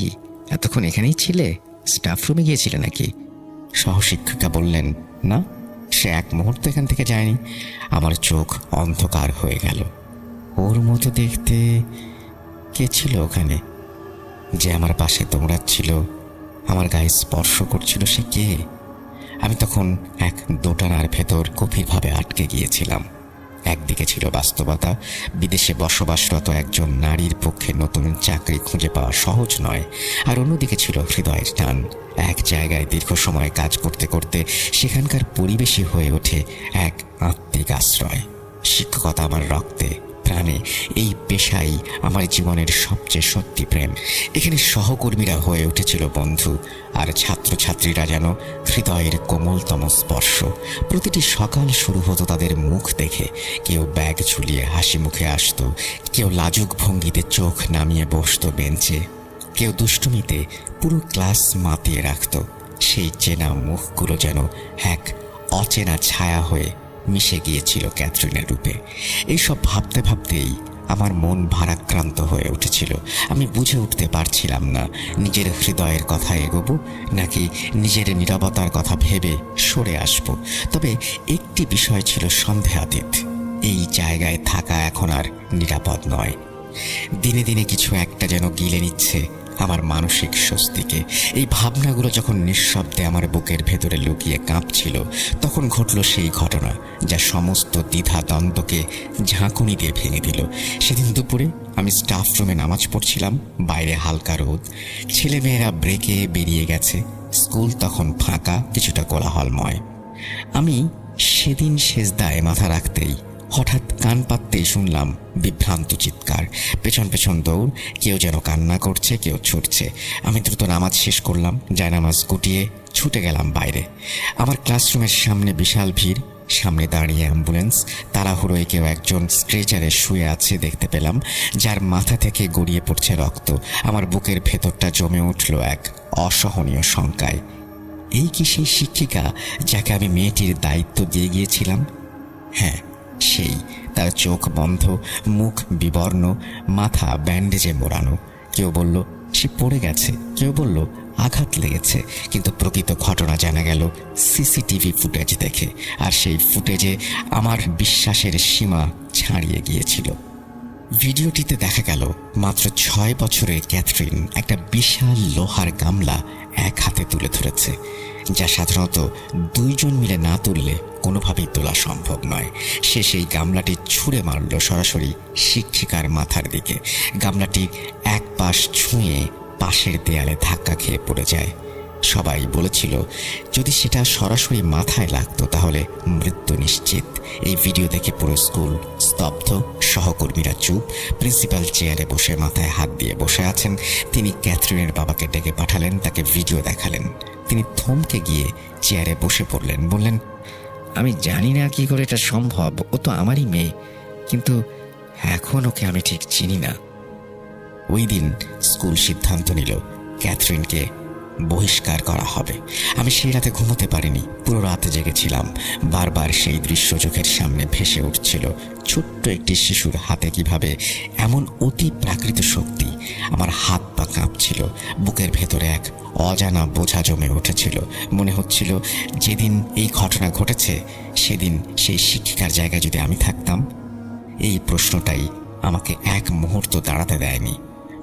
এতক্ষণ এখানেই ছিলে? স্টাফ রুমে গিয়েছিলে নাকি? সহশিক্ষিকা বললেন, না, সে 1 মুহূর্ত এখান থেকে যায়নি। আমার চোখ অন্ধকার হয়ে গেল। ওর মতো দেখতে কে ছিল ওখানে? যে আমার পাশে দৌড়াচ্ছিল, আমার গায়ে স্পর্শ করছিল, সে কে? আমি তখন এক দোটানার ভেতর গভীরভাবে আটকে গিয়েছিলাম। একদিকে ছিল বাস্তবতা, বিদেশে বসবাসরত একজন নারীর পক্ষে নতুন চাকরি খুঁজে পাওয়া সহজ নয়, আর অন্যদিকে ছিল হৃদয়ের টান। এক জায়গায় দীর্ঘ সময় কাজ করতে করতে সেখানকার পরিবেশই হয়ে ওঠে এক আত্মিক আশ্রয়। শিক্ষকতা আমার রক্তে প্রাণে, এই পেশাই আমার জীবনের সবচেয়ে সত্যি প্রেম। এখানে সহকর্মীরা হয়ে উঠেছিল বন্ধু, আর ছাত্রছাত্রীরা যেন হৃদয়ের কোমলতম স্পর্শ। প্রতিটি সকাল শুরু হতো তাদের মুখ দেখে। কেউ ব্যাগ ঝুলিয়ে হাসি মুখে আসতো, কেউ লাজুক ভঙ্গিতে চোখ নামিয়ে বসতো বেঞ্চে, কেউ দুষ্টুমিতে পুরো ক্লাস মাতিয়ে রাখত। সেই চেনা মুখগুলো যেন এক অচেনা ছায়া হয়ে মিশে গিয়েছিল ক্যাথরিনের রূপে। এইসব ভাবতে ভাবতেই আমার মন ভারাক্রান্ত হয়ে উঠেছিল। আমি বুঝে উঠতে পারছিলাম না নিজের হৃদয়ের কথা এগোবো নাকি নিজের নীরবতার কথা ভেবে সরে আসব। তবে একটি বিষয় ছিল সন্দেহাতীত, এই জায়গায় থাকা এখন আর নিরাপদ নয়। দিনে দিনে কিছু একটা যেন গিলে নিচ্ছে আমার মানসিক স্বস্তিকে। এই ভাবনাগুলো যখন নিঃশব্দে আমার বুকের ভেতরে লুকিয়ে কাঁপছিল, তখন ঘটল সেই ঘটনা যা সমস্ত দ্বিধা দ্বন্দ্বকে ঝাঁকুনি দিয়ে ভেঙে দিল। সেদিন দুপুরে আমি স্টাফ রুমে নামাজ পড়ছিলাম। বাইরে হালকা রোদ, ছেলেমেয়েরা ব্রেকে বেরিয়ে গেছে। স্কুল তখন ফাঁকা, কিছুটা কোলাহলময়। আমি সেদিন সেজদায় মাথা রাখতেই হঠাৎ কান পাততেই শুনলাম বিভ্রান্ত চিৎকার, পেছন পেছন দৌড়, কেউ যেন কান্না করছে, কেউ ছুটছে। আমি দ্রুত নামাজ শেষ করলাম, জায়নামাজ গুটিয়ে ছুটে গেলাম বাইরে। আমার ক্লাসরুমের সামনে বিশাল ভিড়, সামনে দাঁড়িয়ে অ্যাম্বুলেন্স। তাড়াহুড়োয় কেউ একজন স্ট্রেচারে শুয়ে আছে দেখতে পেলাম, যার মাথা থেকে গড়িয়ে পড়ছে রক্ত। আমার বুকের ভেতরটা জমে উঠল এক অসহনীয় শঙ্কায়। এই কি সেই শিক্ষিকা যাকে আমি মেয়েটির দায়িত্ব দিয়ে গিয়েছিলাম? হ্যাঁ, সেই। তার চোখ বন্ধ, মুখ বিবর্ণ, মাথা ব্যান্ডেজে মোড়ানো। কেউ বলল সে পড়ে গেছে, কেউ বলল আঘাত লেগেছে, কিন্তু প্রকৃত ঘটনা জানা গেল সিসিটিভি ফুটেজ দেখে। আর সেই ফুটেজে আমার বিশ্বাসের সীমা ছাড়িয়ে গিয়েছিল। ভিডিওটিতে দেখা গেল মাত্র 6 বছরের ক্যাথরিন একটা বিশাল লোহার গামলা এক হাতে তুলে ধরেছে, যা সাধারণত 2 জন মিলে না তুললে কোনোভাবেই তোলা সম্ভব নয়। সে সেই গামলাটি ছুঁড়ে মারল সরাসরি শিক্ষিকার মাথার দিকে। গামলাটি এক পাশ ছুঁয়ে পাশের দেয়ালে ধাক্কা খেয়ে পড়ে যায়। সবাই বলেছিল যদি সেটা সরাসরি মাথায় লাগতো তাহলে মৃত্যু নিশ্চিত। এই ভিডিও দেখে পুরো স্কুল স্তব্ধ, সহকর্মীরা চুপ। প্রিন্সিপাল চেয়ারে বসে মাথায় হাত দিয়ে বসে আছেন। তিনি ক্যাথরিনের বাবাকে ডেকে পাঠালেন, তাকে ভিডিও দেখালেন। তিনি থমকে গিয়ে চেয়ারে বসে পড়লেন, বললেন, আমি জানি না কি করে এটা সম্ভব, ও তো আমারই মেয়ে, কিন্তু এখন ওকে আমি ঠিক চিনি না। ওই দিন স্কুল সিদ্ধান্ত নিল ক্যাথরিনকে বহিষ্কার করা হবে। আমি সেই রাতে ঘুমোতে পারিনি, পুরো রাতে জেগেছিলাম। বারবার সেই দৃশ্য চোখের সামনে ভেসে উঠছিল। ছোট্ট একটি শিশুর হাতে কিভাবে এমন অতি প্রাকৃত শক্তি। আমার হাত পা কাঁপছিল, বুকের ভেতরে এক অজানা বোঝা জমে উঠেছিল। মনে হচ্ছিল যেদিন এই ঘটনা ঘটেছে সেদিন সেই শিক্ষিকার জায়গায় যদি আমি থাকতাম। এই প্রশ্নটাই আমাকে এক মুহূর্ত দাঁড়াতে দেয়নি।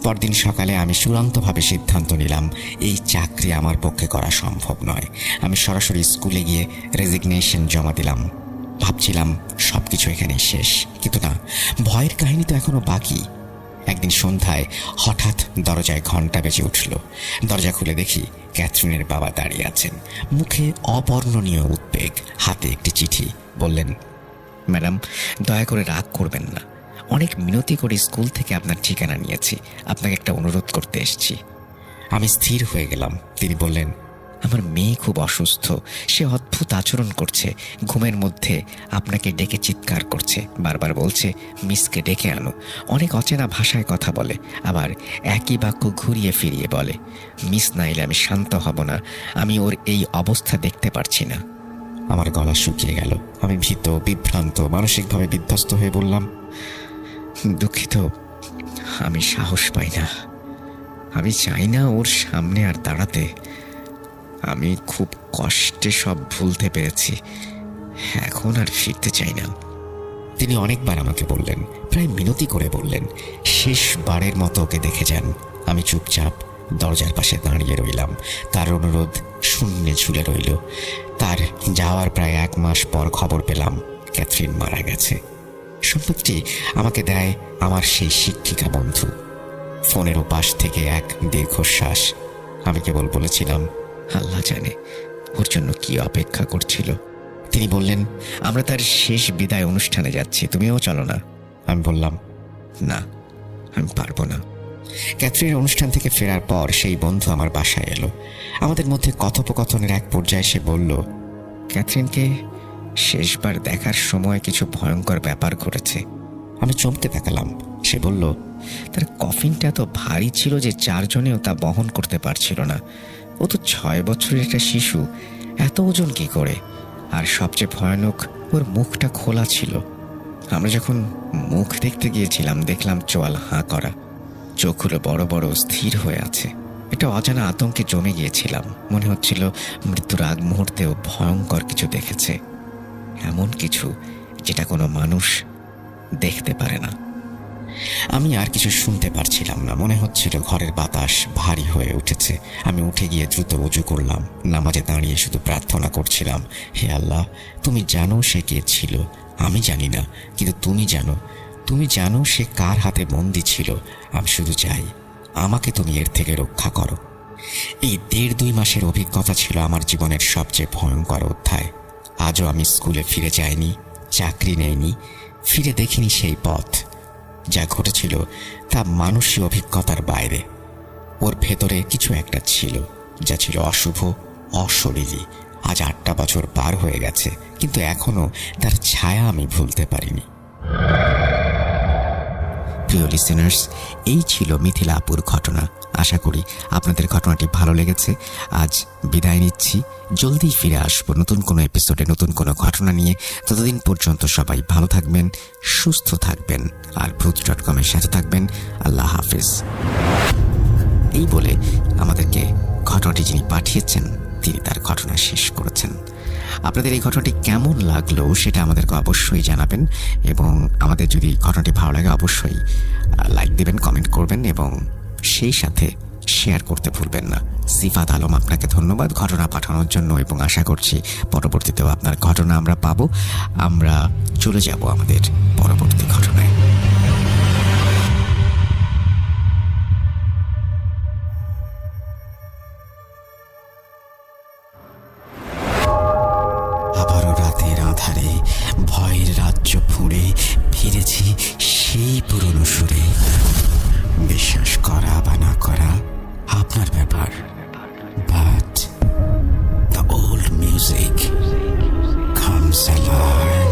পরদিন সকালে আমি চূড়ান্তভাবে সিদ্ধান্ত নিলাম এই চাকরি আমার পক্ষে করা সম্ভব নয়। আমি সরাসরি স্কুলে গিয়ে রেজিগনেশন জমা দিলাম। ভাবছিলাম সবকিছু এখানেই শেষ, কিন্তু না, ভয়ের কাহিনী তো এখনো বাকি। একদিন সন্ধ্যায় হঠাৎ দরজায় ঘন্টা বেজে উঠল। দরজা খুলে দেখি ক্যাথরিনের বাবা দাঁড়িয়ে আছেন, মুখে অবর্ণনীয় উদ্বেগ, হাতে একটি চিঠি। বললেন, ম্যাডাম, দয়া করে রাগ করবেন না, অনেক মিনতি করে স্কুল থেকে আপনার ঠিকানা নিয়েছি, আপনাকে একটা অনুরোধ করতে এসেছি। আমি স্থির হয়ে গেলাম। তিনি বললেন, আমার মেয়ে খুব অসুস্থ, সে অদ্ভুত আচরণ করছে, ঘুমের মধ্যে আপনাকে ডেকে চিৎকার করছে, বারবার বলছে মিসকে ডেকে আনো। অনেক অচেনা ভাষায় কথা বলে, আবার একই বাক্য ঘুরিয়ে ফিরিয়ে বলে। মিস না এলে আমি শান্ত হব না, আমি ওর এই অবস্থা দেখতে পারছি না। আমার গলা শুকিয়ে গেল। আমি ভীত, বিভ্রান্ত, মানসিকভাবে বিধ্বস্ত হয়ে বললাম, দুঃখিত, আমি সাহস পাই না, আমি চাই না ওর সামনে আর দাঁড়াতে। আমি খুব কষ্টে সব ভুলতে পেরেছি, এখন আর ফিরতে চাই না। তিনি অনেকবার আমাকে বললেন, প্রায় মিনতি করে বললেন, শেষবারের মতো ওকে দেখে যান। আমি চুপচাপ দরজার পাশে দাঁড়িয়ে রইলাম। তার অনুরোধ শূন্যে ঝুলে রইল। তার যাওয়ার প্রায় 1 মাস পর খবর পেলাম ক্যাথরিন মারা গেছে। সম্পদটি আমাকে দেয় আমার সেই শিক্ষিকা বন্ধু। ফোনের ওপাশ থেকে এক দীর্ঘশ্বাস। আমি কেবল বলেছিলাম, আল্লাহ জানে ওর জন্য কি অপেক্ষা করছিল। তিনি বললেন, আমরা তার শেষ বিদায় অনুষ্ঠানে যাচ্ছি, তুমিও চলো না। আমি বললাম, না, আমি পারবো না। ক্যাথরিনের অনুষ্ঠান থেকে ফেরার পর সেই বন্ধু আমার বাসায় এলো। আমাদের মধ্যে কথোপকথনের এক পর্যায়ে সে বলল, ক্যাথরিনকে শেষবার দেখার সময় কিছু ভয়ঙ্কর ব্যাপার ঘটেছে। আমি চমকে তাকালাম। সে বলল, তার কফিনটা এত ভারী ছিল যে 4 জনেও তা বহন করতে পারছিল না। ও তো 6 বছরের একটা শিশু, এত ওজন কি করে? আর সবচেয়ে ভয়ানক, ওর মুখটা খোলা ছিল। আমরা যখন মুখ দেখতে গিয়েছিলাম দেখলাম চোয়াল হাঁ করা, চোখগুলো বড় বড় স্থির হয়ে আছে। এটা অজানা আতঙ্কে জমে গিয়েছিলাম। মনে হচ্ছিল মৃত্যুর আগ মুহূর্তেও ভয়ঙ্কর কিছু দেখেছে, এমন কিছু যেটা কোনো মানুষ দেখতে পারে না। আমি আর কিছু শুনতে পারছিলাম না। মনে হচ্ছিল ঘরের বাতাস ভারী হয়ে উঠেছে। আমি উঠে গিয়ে দ্রুত উজু করলাম। নামাজে দাঁড়িয়ে শুধু প্রার্থনা করছিলাম, হে আল্লাহ, তুমি জানো সে কে ছিল, আমি জানি না, কিন্তু তুমি জানো। তুমি জানো সে কার হাতে বন্দী ছিল। আমি শুধু চাই আমাকে তুমি এর থেকে রক্ষা করো। এই 1.5-2 মাসের অভিজ্ঞতা ছিল আমার জীবনের সবচেয়ে ভয়ঙ্কর অধ্যায়। আজও আমি স্কুলে ফিরে যাইনি, চাকরি নেইনি, ফিরে দেখিনি সেই পথ। যা ঘটেছিল তা মানুষই অভিজ্ঞতার বাইরে। ওর ভেতরে কিছু একটা ছিল যা ছিল অশুভ, অশরীরী। আজ 8টা বছর পার হয়ে গেছে, কিন্তু এখনো তার ছায়া আমি ভুলতে পারিনি। প্রিয় লিসেনার্স, এই ছিল মিথিলা আপুর ঘটনা। আশা করি আপনাদের ঘটনাটি ভালো লেগেছে। আজ বিদায় নিচ্ছি, জলদি ফিরে আসবো নতুন কোনো এপিসোডে নতুন কোনো ঘটনা নিয়ে। ততদিন পর্যন্ত সবাই ভালো থাকবেন, সুস্থ থাকবেন, আর ভূত.com-এর সাথে থাকবেন। আল্লাহ হাফিজ। এই বলে আমাদেরকে ঘটনাটি যিনি পাঠিয়েছেন তিনি তার ঘটনা শেষ করেছেন। আপনাদের এই ঘটনাটি কেমন লাগলো সেটা আমাদেরকে অবশ্যই জানাবেন, এবং আমাদের যদি ঘটনাটি ভালো লাগে অবশ্যই লাইক দেবেন, কমেন্ট করবেন, এবং সেই সাথে শেয়ার করতে ভুলবেন না। সিফাত আলম, আপনাকে ধন্যবাদ ঘটনা পাঠানোর জন্য, এবং আশা করছি পরবর্তীতেও আপনার ঘটনা আমরা পাবো। আমরা চলে যাব আমাদের পরবর্তী ঘটনায়। আবারও রাতের আধারে ভয়ের রাজ্য ফুঁড়ে ফিরেছি সেই পুরনো সুরে। বিশ্বাস করা বা না করা আপনার ব্যাপার, but the old music comes alive.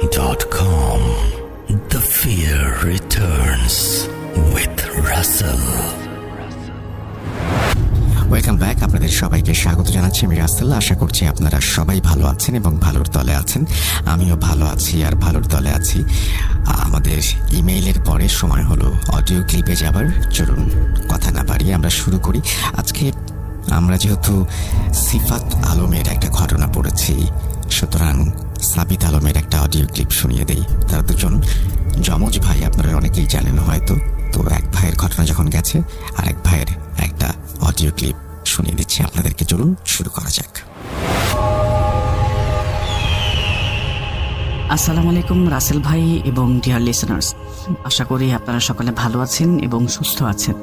Bhoot.com. The fear returns with Russell. Welcome back. আপনাদের সবাইকে স্বাগত জানাচ্ছি, আমি রাসেল। আশা করছি আপনারা সবাই ভালো আছেন এবং ভালোর দলে আছেন। আমিও ভালো আছি আর ভালোর দলে আছি। আমাদের ইমেইলের পরে সময় হলো অডিও ক্লিপে যাবার। চলুন কথা না বাড়িয়ে আমরা শুরু করি। আজকে আমরা যেহেতু সিফাত আলমের একটা ঘটনা পড়েছি, সুতরাং সাবিত আলমের একটা অডিও ক্লিপ শুনিয়ে দেই। তারা দুজন যমজ ভাই, আপনারা অনেকেই জানেন হয়তো। তো এক ভাইয়ের ঘটনা যখন গেছে, আর এক ভাইয়ের একটা অডিও ক্লিপ শুনিয়ে দিচ্ছি আপনাদেরকে। চলুন শুরু করা যাক। আসসালামু আলাইকুম রাসেল ভাই এবং ডিয়ার লিসেনার্স, আশা করি আপনারা সকলে ভালো আছেন এবং সুস্থ আছেন।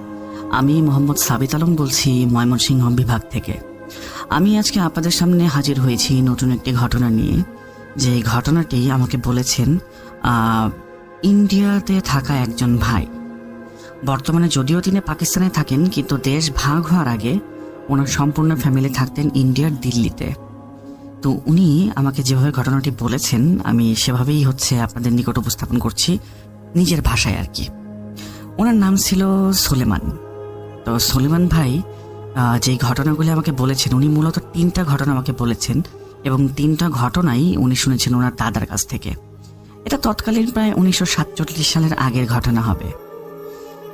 আমি মোহাম্মদ সাবিত আলম বলছি ময়মনসিংহ বিভাগ থেকে। আমি আজকে আপনাদের সামনে হাজির হয়েছি নতুন একটি ঘটনা নিয়ে। যে ঘটনাটি আমাকে বলেছেন ইন্ডিয়াতে থাকা একজন ভাই। বর্তমানে যদিও তিনি পাকিস্তানে থাকেন, কিন্তু দেশ ভাগ হওয়ার আগে ওনার সম্পূর্ণ ফ্যামিলি থাকতেন ইন্ডিয়ার দিল্লিতে। তো উনি আমাকে যেভাবে ঘটনাটি বলেছেন আমি সেভাবেই আপনাদের নিকট উপস্থাপন করছি, নিজের ভাষায় আর কি। ওনার নাম ছিল সুলেমান। তো সুলেমান ভাই যেই ঘটনাগুলি আমাকে বলেছেন, উনি মূলত 3টা ঘটনা আমাকে বলেছেন, এবং 3টা ঘটনাই উনি শুনেছেন ওনার দাদার কাছ থেকে। এটা তৎকালীন প্রায় 1947 সালের আগের ঘটনা হবে।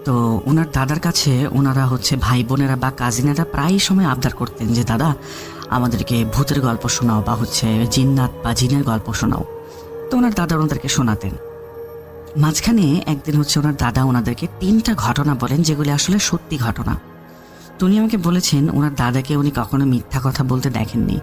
তো ওনার দাদার কাছে ওনারা ভাই বোনেরা বা কাজিনেরা প্রায় সময় আবদার করতেন যে দাদা আমাদেরকে ভূতের গল্প শোনাও, বা জিন্নাত বা জিনের গল্প শোনাও। তো ওনার দাদা ওনাদেরকে শোনাতেন। মাঝখানে একদিন ওনার দাদা ওনাদেরকে 3টা ঘটনা বলেন যেগুলি আসলে সত্যি ঘটনা। তো উনি আমাকে বলেছেন ওনার দাদাকে উনি কখনো মিথ্যা কথা বলতে দেখেননি।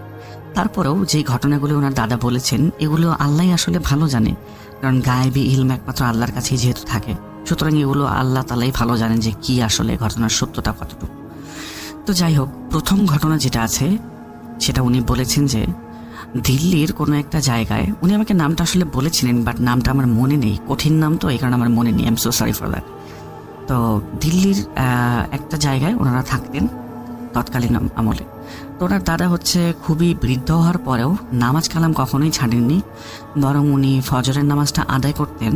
তারপরেও যে ঘটনাগুলো ওনার দাদা বলেছেন এগুলো আল্লাহ আসলে ভালো জানে, কারণ গায়েবী ইলম একমাত্র আল্লাহর কাছেই যেহেতু থাকে, সুতরাং এগুলো আল্লাহ তাআলাই ভালো জানেন যে কি আসলে ঘটনার সত্যতা কতটুকু। তো যাই হোক, প্রথম ঘটনা যেটা আছে সেটা উনি বলেছেন যে দিল্লির কোনো একটা জায়গায়, উনি আমাকে নামটা আসলে বলেছিলেন বাট নামটা আমার মনে নেই, কঠিন নাম তো এই কারণে আমার মনে নেই, I am so sorry for that. তো দিল্লির একটা জায়গায় ওনারা থাকতেন তৎকালীন আমলে। তো ওনার দাদা খুবই বৃদ্ধ হওয়ার পরেও নামাজ কালাম কখনোই ছাড়েননি, বরং উনি ফজরের নামাজটা আদায় করতেন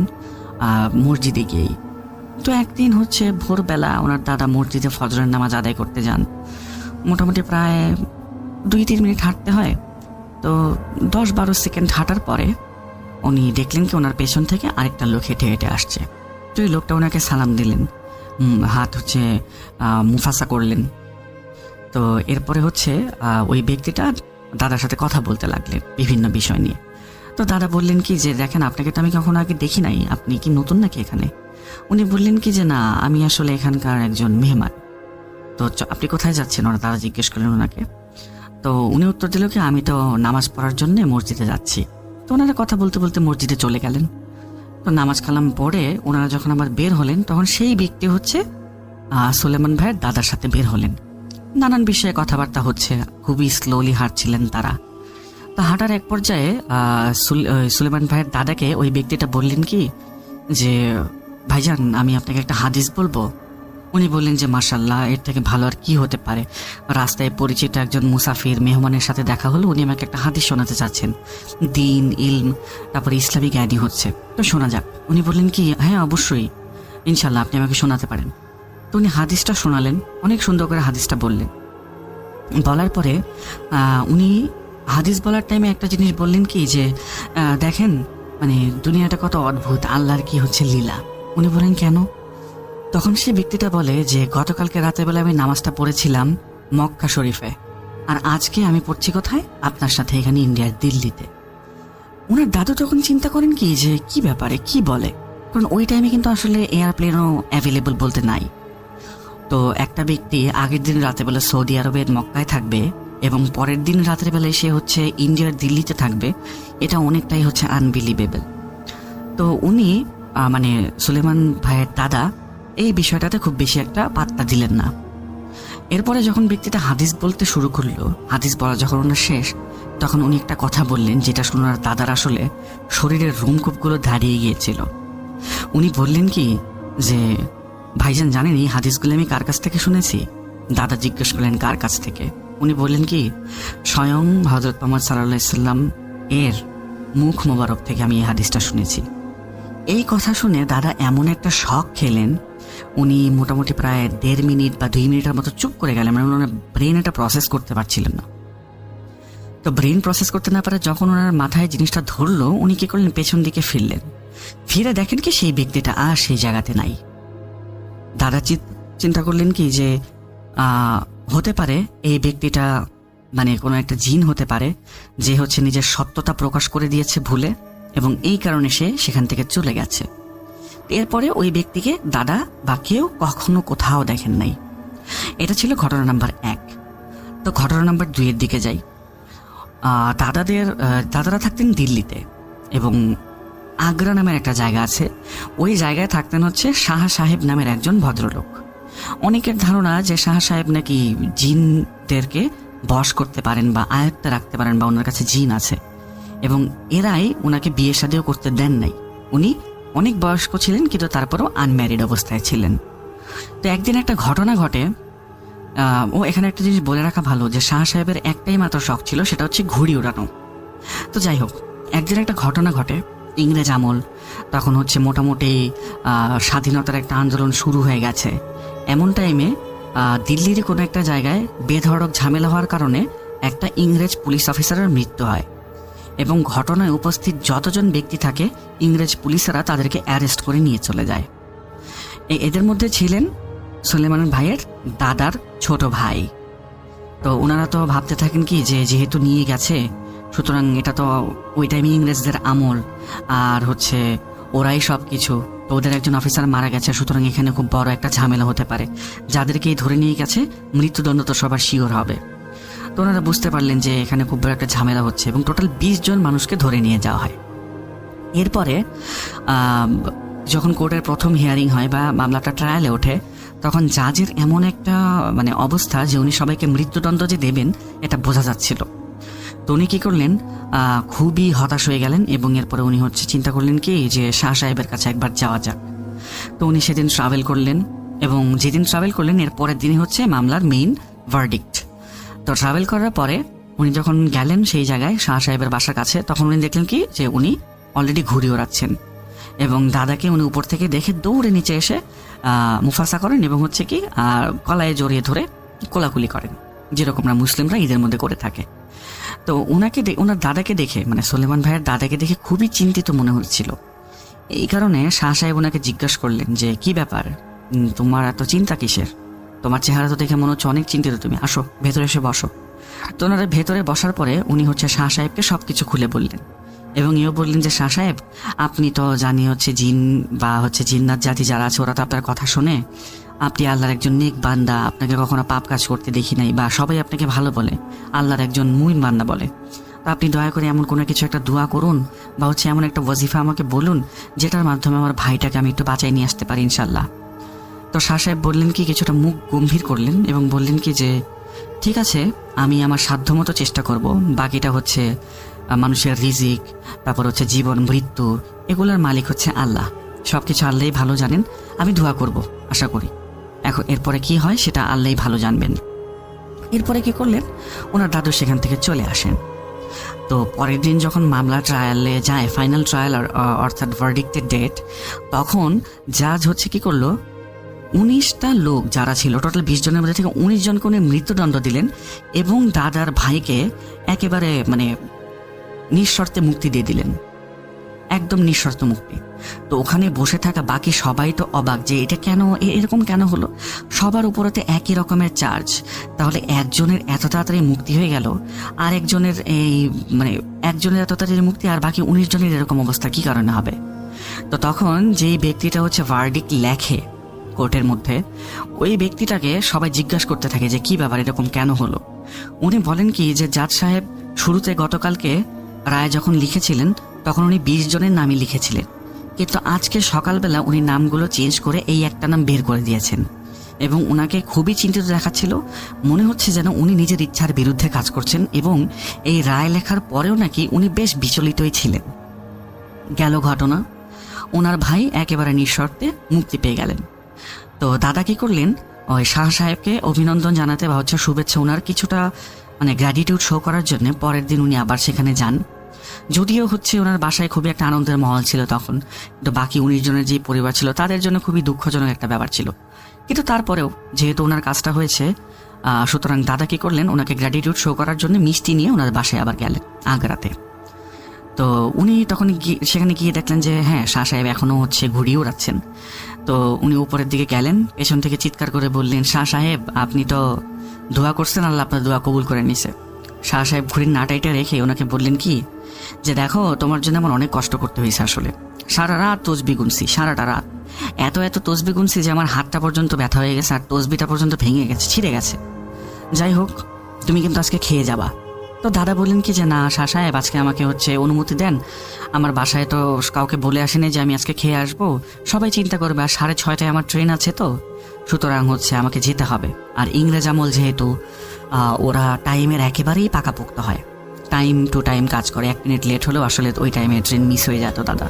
মসজিদে গিয়েই। তো একদিন ভোরবেলা ওনার দাদা মসজিদে ফজরের নামাজ আদায় করতে যান। মোটামুটি প্রায় 2-3 মিনিট হাঁটতে হয়। তো 10-12 সেকেন্ড হাঁটার পরে উনি দেখলেন কি ওনার পেছন থেকে আরেকটা লোক হেঁটে হেঁটে আসছে। তো এই লোকটা ওনাকে সালাম দিলেন, হাত হচ্ছে মুফাসা করলেন। তো এরপরে হচ্ছে ওই ব্যক্তিটা দাদার সাথে কথা বলতে লাগলেন বিভিন্ন বিষয় নিয়ে। তো দাদা বললেন কি যে দেখেন, আপনাকে তো আমি কখনো আগে দেখি নাই, আপনি কি নতুন নাকি এখানে? উনি বললেন কি যে না, আমি আসলে এখানকার একজন মেহমান। তো আপনি কোথায় যাচ্ছেন, ওরা দাদা জিজ্ঞেস করলেন ওনাকে। তো উনি উত্তর দিল কি আমি তো নামাজ পড়ার জন্য মসজিদে যাচ্ছি। তো ওনারা কথা বলতে বলতে মসজিদে চলে গেলেন। তো নামাজ কালাম পড়ে ওনারা যখন আবার বের হলেন, তখন সেই ব্যক্তি হচ্ছে সুলেমান ভাইয়ের দাদার সাথে বের হলেন। নানান বিষয়ে কথাবার্তা হচ্ছে, খুবই স্লোলি হাঁটছিলেন তারা। তো হাঁটার এক পর্যায়ে সুলেমান ভাইয়ের দাদাকে ওই ব্যক্তিটা বললেন কি যে ভাইজান, আমি আপনাকে একটা হাদিস বলবো। উনি বললেন যে মাশাল্লাহ, এর থেকে ভালো আর কি হতে পারে। রাস্তায় পরিচিত একজন মুসাফির মেহমানের সাথে দেখা হলো, উনি আমাকে একটা হাদিস শোনাতে চাচ্ছেন, দিন ইলম তারপরে ইসলামিক জ্ঞানী হচ্ছে, তো শোনা যাক। উনি বললেন কি হ্যাঁ অবশ্যই, ইনশাল্লাহ আপনি আমাকে শোনাতে পারেন। তো উনি হাদিসটা শোনালেন, অনেক সুন্দর করে হাদিসটা বললেন। বলার পরে উনি হাদিস বলার টাইমে একটা জিনিস বললেন কি যে দেখেন, মানে দুনিয়াটা কত অদ্ভুত, আল্লাহর কি হচ্ছে লীলা। উনি বলেন কেন? তখন সে ব্যক্তিটা বলে যে গতকালকে রাতের বেলা আমি নামাজটা পড়েছিলাম মক্কা শরীফে, আর আজকে আমি পড়ছি কোথায়, আপনার সাথে এখানে ইন্ডিয়ার দিল্লিতে। ওনার দাদু তখন চিন্তা করেন কি যে কি ব্যাপারে, কি বলে, কারণ ওই টাইমে কিন্তু আসলে এয়ারপ্লেনও অ্যাভেলেবল বলতে নাই। তো একটা ব্যক্তি আগের দিন রাতের বেলা সৌদি আরবের মক্কায় থাকবে এবং পরের দিন রাতের বেলায় সে হচ্ছে ইন্ডিয়ার দিল্লিতে থাকবে, এটা অনেকটাই হচ্ছে আনবিলিভেবল। তো উনি মানে সুলেমান ভাইয়ের দাদা এই বিষয়টাতে খুব বেশি একটা পাত্তা দিলেন না। এরপরে যখন ব্যক্তিটা হাদিস বলতে শুরু করলো, হাদিস বলা যখন ওনার শেষ, তখন উনি একটা কথা বললেন যেটা শোনার দাদার আসলে শরীরের রোমকূপগুলো দাঁড়িয়ে গিয়েছিল। উনি বললেন কি যে ভাইজান জানেন এই হাদিসগুলো আমি কার কাছ থেকে শুনেছি? দাদা জিজ্ঞেস করলেন কার কাছ থেকে? উনি বললেন কি স্বয়ং হযরত মুহাম্মদ সাল্লাল্লাহু আলাইহি সাল্লাম এর মুখ মোবারক থেকে আমি এই হাদিসটা শুনেছি। এই কথা শুনে দাদা এমন একটা শক খেলেন, উনি মোটামুটি প্রায় 1.5 মিনিট বা 2 মিনিটের মতো চুপ করে গেলেন, মানে ওনার ব্রেন এটা প্রসেস করতে পারছিলেন না। তো ব্রেন প্রসেস করতে না পারে যখন ওনার মাথায় জিনিসটা ধরলো, উনি কি করলেন, পেছন দিকে ফিরলেন। ফিরে দেখেন কি সেই ব্যক্তিটা আর সেই জায়গাতে নাই। দাদা চিন্তা করলেন কি যে হতে পারে এই ব্যক্তিটা মানে কোনো একটা জিন হতে পারে, যে হচ্ছে নিজের সত্যতা প্রকাশ করে দিয়েছে ভুলে, এবং এই কারণে সে সেখান থেকে চলে গেছে। এরপরে ওই ব্যক্তিকে দাদা বা কেউ কখনো কোথাও দেখেন নাই। এটা ছিল ঘটনা নাম্বার 1। তো ঘটনা নাম্বার 2 এর দিকে যাই। দাদারা থাকতেন দিল্লিতে, এবং আগ্রা নামের একটা জায়গা আছে, ওই জায়গায় থাকতেন হচ্ছে শাহ সাহেব নামের একজন ভদ্রলোক। অনেকের ধারণা যে শাহ সাহেব নাকি জিনদেরকে বশ করতে পারেন বা আয়ত্তে রাখতে পারেন, বা ওনার কাছে জিন আছে, এবং এরাই ওনাকে বিয়ে শাদিও করতে দেন নাই। উনি অনেক বয়স্ক ছিলেন কিন্তু তারপরেও আনম্যারিড অবস্থায় ছিলেন। তো একদিন একটা ঘটনা ঘটে। এখানে একটা জিনিস বলে রাখা ভালো যে শাহ সাহেবের একটাই মাত্র শখ ছিল, সেটা হচ্ছে ঘুড়ি ওড়ানো। তো যাই হোক, একদিন একটা ঘটনা ঘটে, ইংরেজ আমল, তখন হচ্ছে মোটামুটি স্বাধীনতার একটা আন্দোলন শুরু হয়ে গেছে। এমন টাইমে দিল্লির কোনো একটা জায়গায় বেধড়ক ঝামেলা হওয়ার কারণে একটা ইংরেজ পুলিশ অফিসারের মৃত্যু হয়, এবং ঘটনায় উপস্থিত যতজন ব্যক্তি থাকে ইংরেজ পুলিশেরা তাদেরকে অ্যারেস্ট করে নিয়ে চলে যায়। এদের মধ্যে ছিলেন সুলেমান ভাইয়ের দাদার ছোট ভাই। তো ওনারা তো ভাবতে থাকেন কি যে যেহেতু নিয়ে গেছে, সুতরাং এটা তো ওই টাইমে ইংরেজদের আমল, আর হচ্ছে ওরাই সব কিছু, তো ওদের একজন অফিসার মারা গেছে, সুতরাং এখানে খুব বড় একটা ঝামেলা হতে পারে, যাদেরকেই ধরে নিয়ে গেছে মৃত্যুদণ্ড তো সবার শিওর হবে। তো ওনারা বুঝতে পারলেন যে এখানে খুব বড় একটা ঝামেলা হচ্ছে, এবং টোটাল 20 জন মানুষকে ধরে নিয়ে যাওয়া হয়। এরপরে যখন কোর্টের প্রথম হিয়ারিং হয় বা মামলাটা ট্রায়ালে ওঠে, তখন জাজের এমন একটা মানে অবস্থা যে উনি সবাইকে মৃত্যুদণ্ড যে দেবেন এটা বোঝা যাচ্ছিল। তো উনি কী করলেন, খুবই হতাশ হয়ে গেলেন, এবং এরপরে উনি হচ্ছে চিন্তা করলেন কি যে শাহ সাহেবের কাছে একবার যাওয়া যাক। তো উনি সেদিন ট্রাভেল করলেন, এবং যেদিন ট্রাভেল করলেন এর পরের দিনই হচ্ছে মামলার মেইন ভার্ডিক্ট। তো ট্রাভেল করার পরে উনি যখন গেলেন সেই জায়গায় শাহ সাহেবের বাসার কাছে, তখন উনি দেখলেন কি যে উনি অলরেডি ঘুড়ি ওড়াচ্ছেন, এবং দাদাকে উনি উপর থেকে দেখে দৌড়ে নিচে এসে মুফাসা করেন, এবং হচ্ছে কি গলায় জড়িয়ে ধরে কোলাকুলি করেন, যেরকম আমরা মুসলিমরা ঈদের মধ্যে করে থাকে। তো ওনার দাদাকে দেখে, মানে সুলেমান ভাইয়ের দাদাকে দেখে খুবই চিন্তিত মনে হচ্ছিল। এই কারণে শাহ সাহেব ওনাকে জিজ্ঞাসা করলেন যে কি ব্যাপার, তোমার এত চিন্তা কিসের? তোমার চেহারা তো দেখে মনে হচ্ছে অনেক চিন্তিত, তুমি আসো ভেতরে এসে বসো। তো ওনারা ভেতরে বসার পরে উনি শাহ সাহেবকে সবকিছু খুলে বললেন এবং এও বললেন যে শাহ সাহেব, আপনি তো জানি জিন বা জিন্নাত জাতি যারা আছে ওরা তো আপনার কথা শোনে, আপনি আল্লাহর একজন নেক বান্দা, আপনাকে কখনো পাপ কাজ করতে দেখি নাই, বা সবাই আপনাকে ভালো বলে, আল্লাহর একজন মুমিন বান্দা বলে। তো আপনি দয়া করে এমন কোনো কিছু একটা দোয়া করুন বা এমন একটা ওয়াজিফা আমাকে বলুন যেটার মাধ্যমে আমার ভাইটাকে আমি একটু বাঁচাই নিয়ে আসতে পারি ইনশাল্লাহ। তো শাহ সাহেব বললেন কি, কিছুটা মুখ গম্ভীর করলেন এবং বললেন কি যে ঠিক আছে, আমি আমার সাধ্যমতো চেষ্টা করব, বাকিটা মানুষের রিজিক, তারপর জীবন মৃত্যু, এগুলোর মালিক আল্লাহ, সবকিছু আল্লাহই ভালো জানেন, আমি দোয়া করব, আশা করি। এখন এরপরে কি হয় সেটা আল্লাহই ভালো জানবেন। এরপরে কি করলেন, ওনার দাদু সেখান থেকে চলে আসেন। তো পরের দিন যখন মামলা ট্রায়ালে যায়, ফাইনাল ট্রায়াল অর্থাৎ ভার্ডিক্টের ডেট, তখন জাজ কি করলো, 19টা লোক যারা ছিল, টোটাল 20 জনের মধ্যে থেকে 19 জনকে উনি মৃত্যুদণ্ড দিলেন এবং দাদার ভাইকে একেবারে নিঃশর্তে মুক্তি দিয়ে দিলেন, একদম নিঃশর্ত মুক্তি। তো ওখানে বসে থাকা বাকি সবাই তো অবাক যে এটা কেন, এরকম কেন হলো, সবার উপরেতে একই রকমের চার্জ, তাহলে একজনের এত তাড়াতাড়ি মুক্তি হয়ে গেল আর একজনের একজনের এত তাড়াতাড়ি মুক্তি আর বাকি 19 জনের এরকম অবস্থা কি কারণে হবে? তো তখন যেই ব্যক্তিটা ভার্ডিক্ট লেখে কোর্টের মধ্যে, ওই ব্যক্তিটাকে সবাই জিজ্ঞাসা করতে থাকে যে কি ব্যাপার, এরকম কেন হলো। উনি বলেন কি যে জাজ সাহেব শুরুতে গতকালকে রায় যখন লিখেছিলেন তখন উনি 20 জনের নামই লিখেছিলেন, কিন্তু আজকে সকালবেলা উনি নামগুলো চেঞ্জ করে এই একটা নাম বের করে দিয়েছেন এবং ওনাকে খুবই চিন্তিত দেখাচ্ছিল। মনে হচ্ছে যেন উনি নিজের ইচ্ছার বিরুদ্ধে কাজ করছেন এবং এই রায় লেখার পরেও নাকি উনি বেশ বিচলিতই ছিলেন। গেল ঘটনা, ওনার ভাই একেবারে নিঃশর্তে মুক্তি পেয়ে গেলেন। তো দাদা কি করলেন, ওই শাহ সাহেবকে অভিনন্দন জানাতে বা শুভেচ্ছা, ওনার কিছুটা গ্র্যাটিটিউড শো করার জন্য পরের দিন উনি আবার সেখানে যান। যদিও ওনার বাসায় খুবই একটা আনন্দের মহল ছিল তখন, কিন্তু বাকি 19 জনের যে পরিবার ছিল তাদের জন্য খুবই দুঃখজনক একটা ব্যাপার ছিল। কিন্তু তারপরেও যেহেতু ওনার কাজটা হয়েছে, সুতরাং দাদা কি করলেন, ওনাকে গ্র্যাটিটিউড শো করার জন্য মিষ্টি নিয়ে ওনার বাসায় আবার গেলেন আগ্রাতে। তো উনি তখন সেখানে গিয়ে দেখলেন যে হ্যাঁ, শাহ সাহেব এখনো ঘুড়ি উড়াচ্ছেন। তো উনি উপরের দিকে গেলেন, পেছন থেকে চিৎকার করে বললেন, শাহ সাহেব আপনি তো দোয়া করছেন, আল্লাহ আপনার দোয়া কবুল করে নিছে। শাহ সাহেব ঘুড়ির নাটাইটা রেখে ওনাকে বললেন কি যে দেখো, তোমার জন্য আমার অনেক কষ্ট করতে হয়েছে, আসলে সারা রাত তসবি গুনছি, সারাটা রাত এত তসবি গুনছি যে আমার হাতটা পর্যন্ত ব্যথা হয়ে গেছে আর তসবিটা পর্যন্ত ভেঙে গেছে, ছিঁড়ে গেছে। যাই হোক, তুমি কিন্তু আজকে খেয়ে যাবা। তো দাদা বললেন কি যে না শাহ সাহেব, আজকে আমাকে অনুমতি দেন, আমার বাসায় তো কাউকে বলে আসেনি যে আমি আজকে খেয়ে আসবো, সবাই চিন্তা করবে, আর 6:30টায় আমার ট্রেন আছে, তো সুতরাং আমাকে যেতে হবে। আর ইংরেজ আমল যেহেতু, ওরা টাইমের একেবারেই পাকাপোক্ত হয়, টাইম টু টাইম কাজ করে, 1 মিনিট লেট হলেও আসলে ওই টাইমে ট্রেন মিস হয়ে যেত দাদা।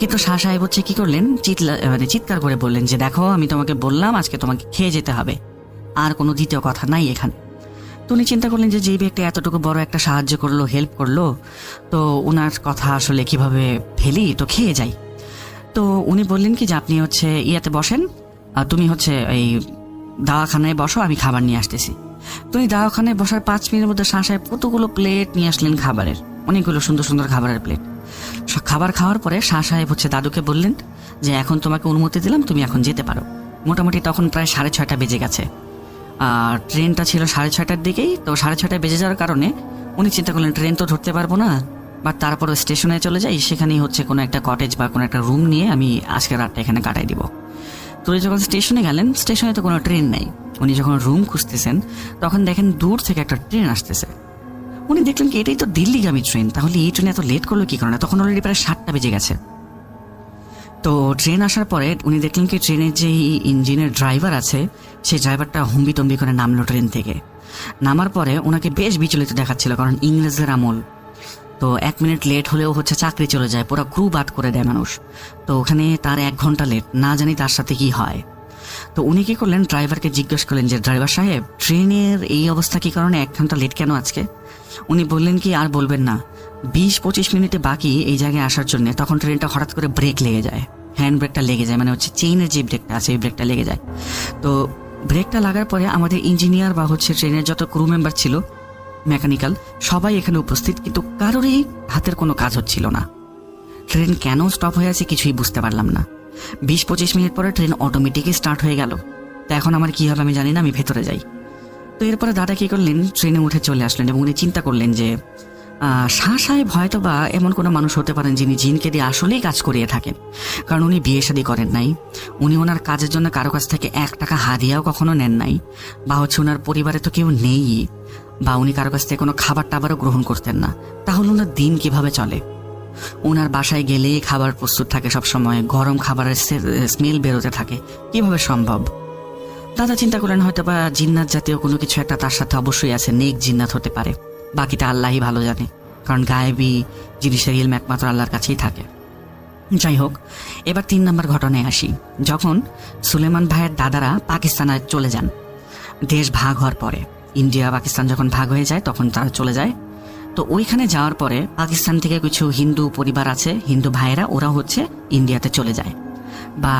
কিন্তু শাহ সাহেব কি করলেন, চিৎকার করে বললেন যে দেখো, আমি তোমাকে বললাম আজকে তোমাকে খেয়ে যেতে হবে, আর কোনো দ্বিতীয় কথা নাই এখানে। তো উনি চিন্তা করলেন যে যেই ব্যক্তি এতটুকু বড় একটা সাহায্য করলো, হেল্প করলো, তো ওনার কথা আসলে কিভাবে ফেলি, তো খেয়ে যাই। তো উনি বললেন কি যে আপনি ইয়াতে বসেন, তুমি এই দাওয়াখানায় বসো, আমি খাবার নিয়ে আসতেছি। তো উনি দাওয়াখানায় বসার 5 মিনিটের মধ্যে শাহ সাহেব কতগুলো প্লেট নিয়ে আসলেন খাবারের, অনেকগুলো সুন্দর সুন্দর খাবারের প্লেট। খাবার খাওয়ার পরে শাহ সাহেব দাদুকে বললেন যে এখন তোমাকে অনুমতি দিলাম, তুমি এখন যেতে পারো। মোটামুটি তখন প্রায় 6:30 বেজে গেছে, আর ট্রেনটা ছিল 6:30টার দিকেই। তো 6:30 বেজে যাওয়ার কারণে উনি চিন্তা করলেন ট্রেন তো ধরতে পারবো না, বাট তারপরও স্টেশনে চলে যাই, সেখানেই কোনো একটা কটেজ বা কোনো একটা রুম নিয়ে আমি আজকে রাতটা এখানে কাটাই দিব। তো উনি যখন স্টেশনে গেলেন, স্টেশনে তো কোনো ট্রেন নেই। উনি যখন রুম খুঁজতেছেন তখন দেখেন দূর থেকে একটা ট্রেন আসতেছে। উনি দেখলেন কি এটাই তো দিল্লিগামী ট্রেন, তাহলে এই ট্রেনে এত লেট করলো কি কারণে? তখন অলরেডি প্রায় 7টা বেজে গেছে। তো ট্রেন আসার পরে উনি দেখলেন কি ট্রেনের যে ইঞ্জিনের ড্রাইভার আছে, সেই ড্রাইভারটা হুম্বিতম্বি করে নামলো ট্রেন থেকে। নামার পরে ওনাকে বেশ বিচলিত দেখাচ্ছিল, কারণ ইংরেজদের আমল, তো 1 মিনিট লেট হলেও চাকরি চলে যায়, পুরো ক্রু বাদ করে দেয় মানুষ। তো ওখানে তার 1 ঘন্টা লেট, না জানি তার সাথে কি হয়। তো উনি কি করলেন, ড্রাইভারকে জিজ্ঞেস করলেন যে ড্রাইভার সাহেব, ট্রেনের এই অবস্থা কি কারণে, 1 ঘন্টা লেট কেন আজকে? উনি বললেন কি আর বলবেন না, 20-25 মিনিটে বাকি এই জায়গায় আসার জন্য। তখন ট্রেনটা হঠাৎ করে ব্রেক লেগে যায়, হ্যান্ড ব্রেকটা লেগে যায়, চেইনের যে ব্রেকটা আছে এই ব্রেকটা লেগে যায়। তো ব্রেকটা লাগার পরে আমাদের ইঞ্জিনিয়ার বা ট্রেনের যত ক্রু মেম্বার ছিল মেকানিক্যাল সবাই এখানে উপস্থিত, কিন্তু কারোরই হাতের কোনো কাজ হচ্ছিল না। ট্রেন কেন স্টপ হয়ে আছে কিছুই বুঝতে পারলাম না। 20-25 মিনিট পরে ট্রেন অটোমেটিকই স্টার্ট হয়ে গেল। তো এখন আমার কী হবে আমি জানি না, আমি ভেতরে যাই। তো এরপরে দাদা কী করলেন, ট্রেনে উঠে চলে আসলেন এবং উনি চিন্তা করলেন যে শাহ সাহেব হয়তো বা এমন কোনো মানুষ হতে পারেন যিনি জিনকে দিয়ে আসলেই কাজ করিয়ে থাকেন, কারণ উনি বিয়ে শাদী করেন নাই, উনি ওনার কাজের জন্য কারো কাছ থেকে 1 টাকা হাদিয়াও কখনো নেন নাই, বা হচ্ছে ওনার পরিবারে তো কেউ নেই, বা উনি কারো কাছ থেকে কোনো খাবার টাবারও গ্রহণ করতেন না। তাহলে ওনার দিন কিভাবে চলে? ওনার বাসায় গেলেই খাবার প্রস্তুত থাকে, সবসময় গরম খাবারের স্মেল বেরোতে থাকে, কিভাবে সম্ভব? দাদা চিন্তা করেন হয়তো বা জিন্নাত জাতীয় কোনো কিছু একটা তার সাথে অবশ্যই আছে, নেক জিন্নাত হতে পারে, বাকিটা আল্লাহই ভালো জানে, কারণ গায়েবী জিনিসের ইলম একমাত্র আল্লাহর কাছেই থাকে। যাই হোক, এবার 3 নম্বর ঘটনায় আসি। যখন সুলেমান ভাইয়ের দাদারা পাকিস্তানে চলে যান, দেশ ভাগ হওয়ার পরে, ইন্ডিয়া পাকিস্তান যখন ভাগ হয়ে যায় তখন তারা চলে যায়। তো ওইখানে যাওয়ার পরে পাকিস্তান থেকে কিছু হিন্দু পরিবার আছে, হিন্দু ভাইয়েরা, ওরা হচ্ছে ইন্ডিয়াতে চলে যায়, বা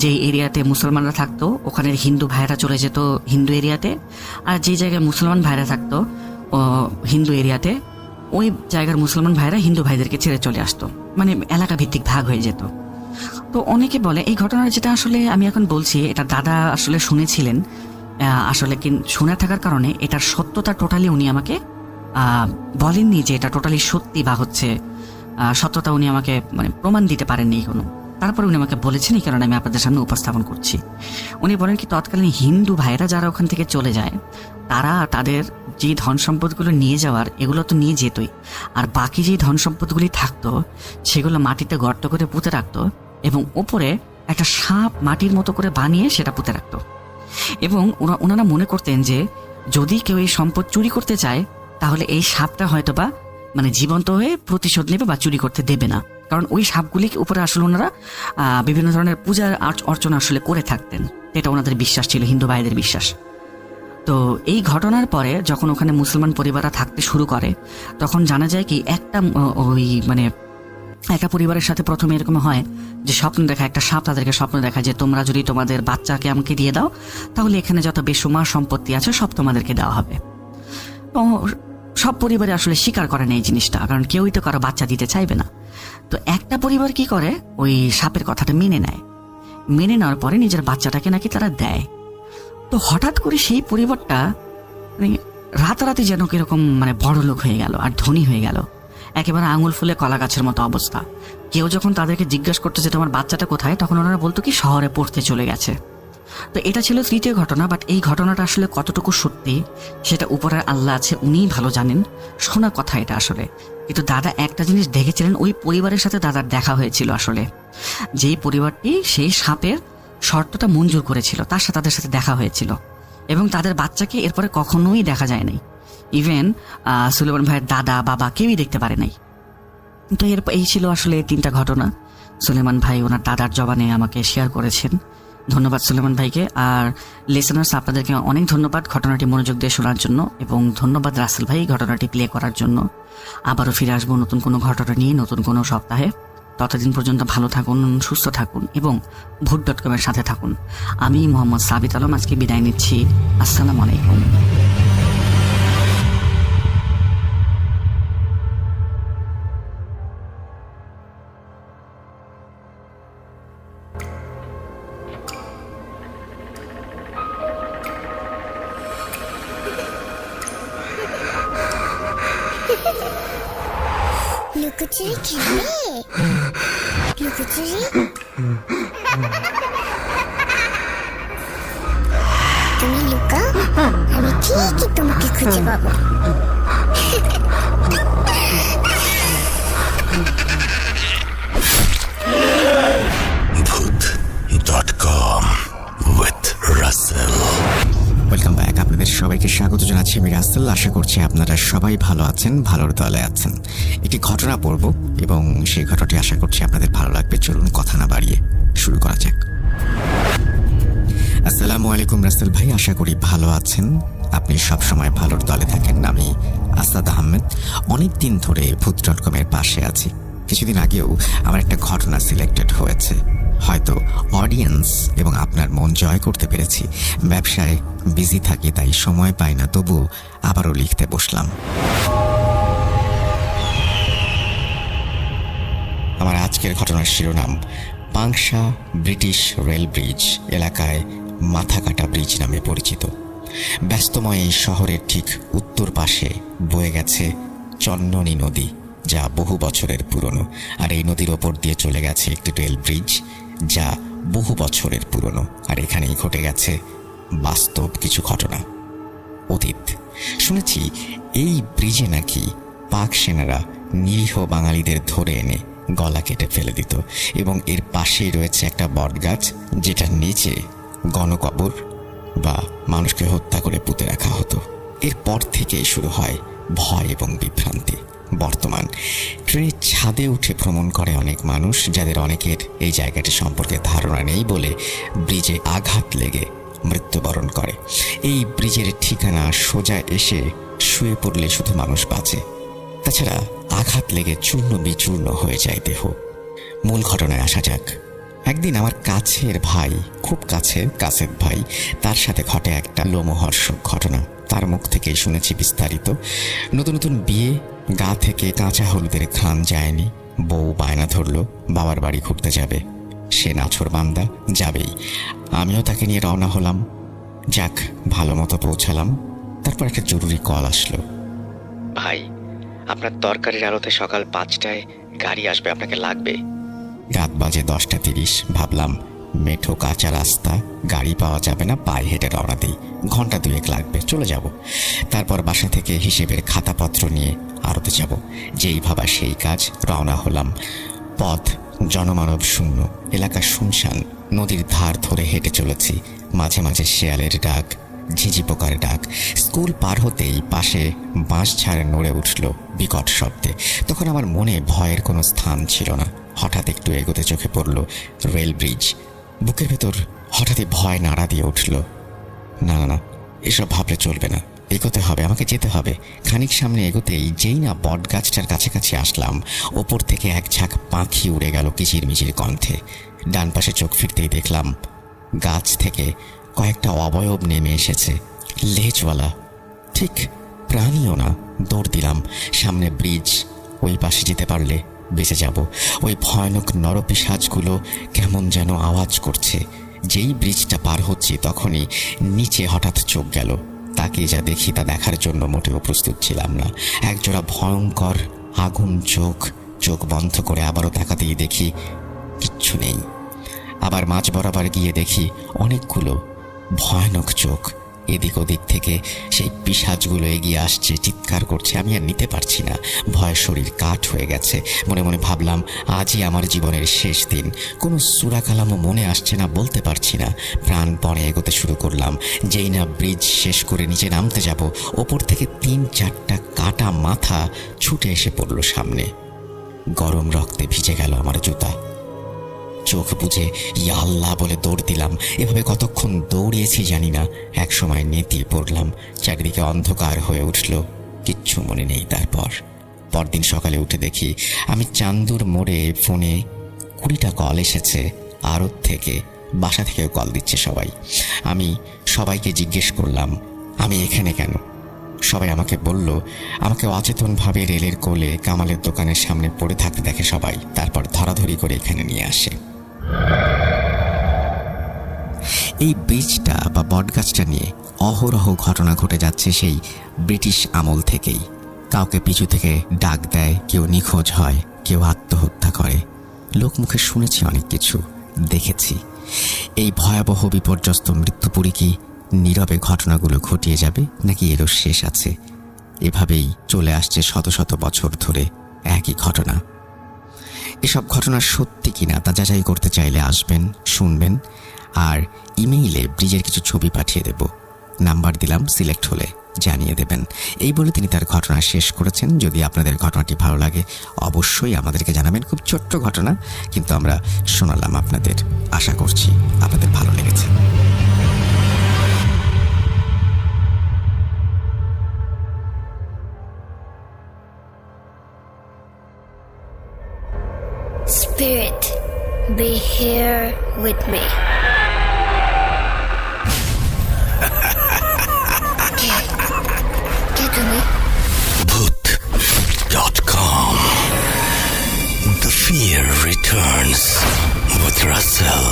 যে এরিয়াতে মুসলমানরা থাকতো ওখানের হিন্দু ভাইয়েরা চলে যেত হিন্দু এরিয়াতে, আর যে জায়গায় মুসলমান ভাইয়েরা থাকতো হিন্দু এরিয়াতে, ওই জায়গার মুসলমান ভাইয়েরা হিন্দু ভাইদেরকে ছেড়ে চলে আসতো, মানে এলাকা ভিত্তিক ভাগ হয়ে যেত। তো অনেকে বলে এই ঘটনাটা, যেটা আসলে আমি এখন বলছি এটা দাদা আসলে শুনেছিলেন, আসলে শুনে থাকার কারণে এটার সত্যতা টোটালি উনি আমাকে বলেননি যে এটা টোটালি সত্যি বা হচ্ছে সত্যতা উনি আমাকে মানে প্রমাণ দিতে পারেননি কোনো। তারপরে উনি আমাকে বলেছেন, এই কারণে আমি আপনাদের সামনে উপস্থাপন করছি। উনি বলেন কি তৎকালীন হিন্দু ভাইরা যারা ওখান থেকে চলে যায়, তারা তাদের যে ধন সম্পদগুলো নিয়ে যাওয়ার এগুলো তো নিয়ে যেতই, আর বাকি যে ধন সম্পদগুলি থাকতো সেগুলো মাটিতে গর্ত করে পুঁতে রাখতো, এবং উপরে একটা সাপ মাটির মতো করে বানিয়ে সেটা পুঁতে রাখতো। এবং ওনারা মনে করতেন যে যদি কেউ এই সম্পদ চুরি করতে চায় তাহলে এই সাপটা হয়তো বা মানে জীবন্ত হয়ে প্রতিশোধ নেবে বা চুরি করতে দেবে না, কারণ ওই সাপগুলি উপরে আসলে ওনারা বিভিন্ন ধরনের পূজার অর্চনা আসলে করে থাকতেন, এটা ওনাদের বিশ্বাস ছিল, হিন্দু ভাইদের বিশ্বাস। তো এই ঘটনার পরে যখন ওখানে মুসলমান পরিবাররা থাকতে শুরু করে, তখন জানা যায় কি একটা পরিবারের সাথে প্রথমে এরকম হয় যে স্বপ্ন দেখা, একটা সাপ তাদেরকে স্বপ্ন দেখা যে তোমরা যদি তোমাদের বাচ্চাকে আমাকে দিয়ে দাও তাহলে এখানে যত বেসুমার সম্পত্তি আছে সব তোমাদেরকে দেওয়া হবে। তো সব পরিবারে আসলে স্বীকার করে না এই জিনিসটা, কারণ কেউই তো কারো বাচ্চা দিতে চাইবে না। তো একটা পরিবার কি করে, ওই সাপের কথাটা মেনে নেয়, মেনে নেওয়ার পরে নিজের বাচ্চাটাকে নাকি তারা দেয়। তো হঠাৎ করে সেই পরিবারটা রাতারাতি যেন কিরকম বড় লোক হয়ে গেল আর ধনী হয়ে গেল, একেবারে আঙুল ফুলে কলা গাছের মতো অবস্থা। কেউ যখন তাদেরকে জিজ্ঞাসা করতে যে তোমার বাচ্চাটা কোথায়, তখন ওনারা বলতো কি শহরে পড়তে চলে গেছে। তো এটা ছিল 3য় ঘটনা, বাট এই ঘটনাটা আসলে কতটুকু সত্যি সেটা উপরের আল্লাহ আছে, উনিই ভালো জানেন, শোনা কথা এটা আসলে। কিন্তু দাদা একটা জিনিস দেখেছিলেন, ওই পরিবারের সাথে দাদার দেখা হয়েছিল আসলে, যেই পরিবারটি সেই সাপের শর্তটা মঞ্জুর করেছিল তার সাথে তাদের সাথে দেখা হয়েছিল, এবং তাদের বাচ্চাকে এরপরে কখনোই দেখা যায় নাই। ইভেন সুলেমান ভাইয়ের দাদা বাবা কেউই দেখতে পারে নাই। তো এই ছিল আসলে 3টা ঘটনা সুলেমান ভাই ওনার দাদার জবানে আমাকে শেয়ার করেছেন। ধন্যবাদ সুলেমান ভাইকে, আর লিসেনার্স আপনাদেরকে অনেক ধন্যবাদ ঘটনাটি মনোযোগ দিয়ে শোনার জন্য, এবং ধন্যবাদ রাসেল ভাই ঘটনাটি প্লে করার জন্য। আবারও ফিরে আসবো নতুন কোনো ঘটনা নিয়ে নতুন কোনো সপ্তাহে। ততদিন পর্যন্ত ভালো থাকুন, সুস্থ থাকুন এবং ভূত.com এর সাথে থাকুন। আমি মোহাম্মদ সাবিত আলম আজকে বিদায় নিচ্ছি। আসসালামু আলাইকুম। লুকোচুরি খেলবে? লুকোচুরি তুমি লুকাও, আমি ঠিকই তোমাকে খুঁজে পাবো। Bhoot.com with Russell. Welcome back. আপনাদের সবাইকে স্বাগত জানাচ্ছি, আমি রাসেল। আশা করছি আপনারা সবাই ভালো আছেন, ভালোর দলে আছেন। একটি ঘটনা পড়ব এবং সেই ঘটনাটি আশা করছি আপনাদের ভালো লাগবে। চলুন কথা না বাড়িয়ে শুরু করা যাক। আসসালামু আলাইকুম রাসেল ভাই, আশা করি ভালো আছেন, আপনি সবসময় ভালোর দলে থাকেন। আমি আসাদ আহমেদ, অনেক দিন ধরে ভূত.com এর পাশে আছি। কিছুদিন আগেও আমার একটা ঘটনা সিলেক্টেড হয়েছে। হয়তো অডিয়েন্স এবং আপনার মন জয় করতে পেরেছি। ব্যবসায় বিজি থাকি, তাই সময় পাই না, তবু আবারও লিখতে বসলাম। আমার আজকের ঘটনার শিরোনাম পাংশা ব্রিটিশ রেল ব্রিজ, এলাকায় মাথাকাটা ব্রিজ নামে পরিচিত। ব্যস্তময় এই শহরের ঠিক উত্তর পাশে বয়ে গেছে চন্ননী নদী, যা বহু বছরের পুরনো। আর এই নদীর ওপর দিয়ে চলে গেছে একটি রেল ব্রিজ, যা বহু বছরের পুরনো। আর এখানেই ঘটে গেছে বাস্তব কিছু ঘটনা। অতীত শুনেছি এই ব্রিজে নাকি পাক সেনারা নিরীহ বাঙালিদের ধরে এনে গলা কেটে ফেলে দিত, এবং এর পাশেই রয়েছে একটা বটগাছ, যেটার নিচে গণকবর বা মানুষকে হত্যা করে পুঁতে রাখা হতো। এরপর থেকেই শুরু হয় ভয় এবং বিভ্রান্তি। বর্তমান ট্রেনের ছাদে উঠে ভ্রমণ করে অনেক মানুষ, যাদের অনেকের এই জায়গাটি সম্পর্কে ধারণা নেই বলে ব্রিজে আঘাত লেগে মৃত্যুবরণ করে। এই ব্রিজের ঠিকানা সোজা এসে শুয়ে পড়লে শুধু মানুষ বাঁচে, তাছাড়া আঘাত লেগে চূর্ণ বিচূর্ণ হয়ে যায় দেহ। মূল ঘটনায় আসা যাক। একদিন আমার কাছের ভাই, খুব কাছের ভাই, তার সাথে ঘটে একটা লোমহর্ষক ঘটনা। তার মুখ থেকেই শুনেছি বিস্তারিত। নতুন নতুন বিয়ে, গা থেকে কাঁচা হলুদের ঘ্রাণ যায়নি। বউ বায়না ধরল বাবার বাড়ি ঘুরতে যাবে। সে নাছোড় বান্দা, যাবেই। আমিও তাকে নিয়ে রওনা হলাম। যাক, ভালো মতো পৌঁছালাম। তারপর একটা জরুরি কল আসলো। ভাই, আপনার তরকারির আড়তে সকাল 5টায় গাড়ি আসবে, আপনাকে লাগবে। রাত বাজে 10:30। ভাবলাম মেঠো কাঁচা রাস্তা, গাড়ি পাওয়া যাবে না, পায়ে হেঁটে রওনা দিই। ঘন্টা 2 লাগবে, চলে যাব। তারপর বাসা থেকে হিসেবের খাতাপত্র নিয়ে আড়তে যাব। যেই ভাবা সেই কাজ, রওনা হলাম। পথ জনমানব শূন্য, এলাকা শুনশান। নদীর ধার ধরে হেঁটে চলেছি। মাঝে মাঝে শেয়ালের ডাক, ঝিঝি পোকার ডাক। স্কুল পার হতেই পাশে বাঁশঝাড় নড়ে উঠল বিকট শব্দে। তখন আমার মনে ভয়ের কোনো স্থান ছিল না। হঠাৎ একটু এগোতে চোখে পড়ল রেল ব্রিজ। বুকের ভেতর হঠাৎই ভয় নাড়া দিয়ে উঠল। না না না, এসব ভাবলে চলবে না, এগোতে হবে, আমাকে যেতে হবে। খানিক সামনে এগোতেই যেই না বট গাছটার কাছাকাছি আসলাম, ওপর থেকে এক ঝাঁক পাখি উড়ে গেল কিচিরমিচির কণ্ঠে। ডান পাশে চোখ ফিরতেই দেখলাম গাছ থেকে কয়েকটা অবয়ব নেমে এসেছে, লেজওয়ালা। ঠিক প্রাণীও না। দৌড় দিলাম। সামনে ব্রিজ, ওই পাশে যেতে পারলে বেঁচে যাব। ওই ভয়ানক নরপিশাচগুলো কেমন যেন আওয়াজ করছে। যেই ব্রিজটা পার হচ্ছি তখনই নিচে হঠাৎ চোখ গেল। তাকে যা দেখি তা দেখার জন্য মোটেও প্রস্তুত ছিলাম না। একজোড়া ভয়ঙ্কর আগুন চোখ বন্ধ করে আবারও তাকাতেই দেখি কিচ্ছু নেই। আবার মাঝ বরাবর গিয়ে দেখি অনেকগুলো ভয়ানক চোখ। এদিক ওদিক থেকে সেই পিশাচগুলো এগিয়ে আসছে, চিৎকার করছে। আমি আর নিতে পারছি না। ভয় শরীর কাঠ হয়ে গেছে। মনে মনে ভাবলাম আজই আমার জীবনের শেষ দিন। কোনো সূরা কালামও মনে আসছে না, বলতে পারছি না। প্রাণপণে এগোতে শুরু করলাম। যেই না ব্রিজ শেষ করে নিচে নামতে যাব, ওপর থেকে 3-4টা কাটা মাথা ছুটে এসে পড়ল সামনে। গরম রক্তে ভিজে গেল আমার জুতা। চোখ বুঝে ইয়া আল্লাহ বলে দৌড় দিলাম। এভাবে কতক্ষণ দৌড়িয়েছি জানি না। একসময় নেতিয়ে পড়লাম। চারিদিকে অন্ধকার হয়ে উঠল, কিচ্ছু মনে নেই। পরদিন সকালে উঠে দেখি আমি চান্দুর মোড়ে ফোনে 20টা কল এসেছে আড়ত থেকে, বাসা থেকেও কল দিচ্ছে সবাই। আমি সবাইকে জিজ্ঞেস করলাম আমি এখানে কেন। সবাই আমাকে বলল আমাকে অচেতনভাবে রেলের কোলে কামালের দোকানের সামনে পড়ে থাকতে দেখে সবাই, তারপর ধরাধরি করে এখানে নিয়ে আসে। এই ব্রিজটা বা বটগাছটা নিয়ে অহরহ ঘটনা ঘটে যাচ্ছে সেই ব্রিটিশ আমল থেকেই। কাউকে পিছু থেকে ডাক দেয়, কেউ নিখোঁজ হয়, কেউ আত্মহত্যা করে। লোকমুখে শুনেছি অনেক কিছু, দেখেছি। এই ভয়াবহ বিপর্যস্ত মৃত্যুপুরী কি নীরবে ঘটনাগুলো ঘটিয়ে যাবে, নাকি এরও শেষ আছে? এভাবেই চলে আসছে শত শত বছর ধরে একই ঘটনা। এসব ঘটনা সত্যি কিনা তা যাচাই করতে চাইলে আসবেন, শুনবেন, আর ইমেইলে ব্রিজের কিছু ছবি পাঠিয়ে দেব। নাম্বার দিলাম, সিলেক্ট হলে জানিয়ে দেবেন। এই বলে তিনি তার ঘটনা শেষ করেছেন। যদি আপনাদের ঘটনাটি ভালো লাগে অবশ্যই আমাদেরকে জানাবেন। খুব ছোট্ট ঘটনা, কিন্তু আমরা শোনালাম আপনাদের। আশা করছি আপনাদের ভালো লেগেছে। Spirit, be here with me. কে তুমি? Bhoot.com. The fear returns with Russell.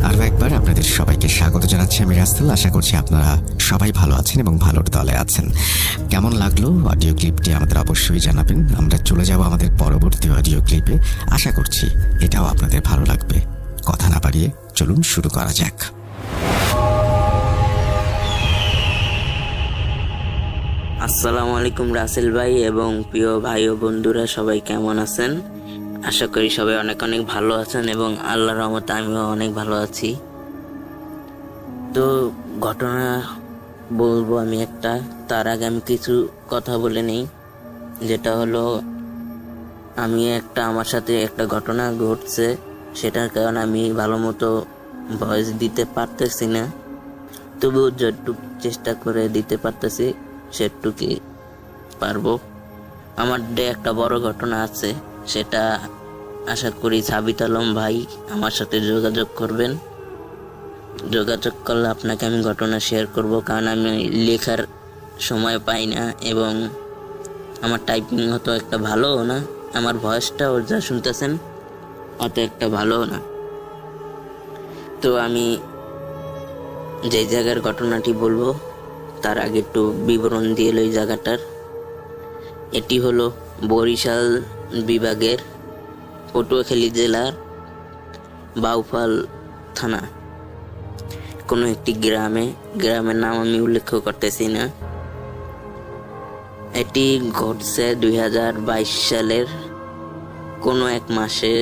আরও একবার আপনাদের সবাইকে স্বাগত জানাচ্ছি আমি রাসেল। আশা করছি আপনারা সবাই ভালো আছেন এবং ভালোর দলে আছেন। কেমন লাগলো অডিও ক্লিপটি আমাদের অবশ্যই জানাবেন। আমরা চলে যাব আমাদের পরবর্তী অডিও ক্লিপে। আশা করছি এটাও আপনাদের ভালো লাগবে। কথা না বাড়িয়ে চলুন শুরু করা যাক। আসসালামু আলাইকুম রাসেল ভাই এবং প্রিয় ভাই ও বন্ধুরা, সবাই কেমন আছেন? আশা করি সবাই অনেক অনেক ভালো আছেন এবং আল্লাহর রহমতে আমিও অনেক ভালো আছি। তো ঘটনা বলবো আমি একটা, তার আগে আমি কিছু কথা বলে নেই। যেটা হলো, আমার সাথে একটা ঘটনা ঘটছে, সেটার কারণে আমি ভালো মতো ভয়েস দিতে পারতেছি না, তবুও যতটুকু চেষ্টা করে দিতে পারতেছি সেটুকুই পারবো। আমার একটা বড় ঘটনা আছে, সেটা আশা করি সাবিত আলম ভাই আমার সাথে যোগাযোগ করবেন। যোগাযোগ করলে আপনাকে আমি ঘটনা শেয়ার করব, কারণ আমি লেখার সময় পাই না এবং আমার টাইপিং অত একটা ভালোও না, আমার ভয়েসটাও যা শুনতেছেন অত একটা ভালোও না। তো আমি যে জায়গার ঘটনাটি বলবো তার আগে একটু বিবরণ দিয়ে লই জায়গাটার। এটি হলো বরিশাল বিভাগের পটুয়াখালী জেলার বাউফল থানা কোনো একটি গ্রামের নাম আমি উল্লেখ করতেছি না। এটি ঘটছে 2022 সালের কোনো এক মাসে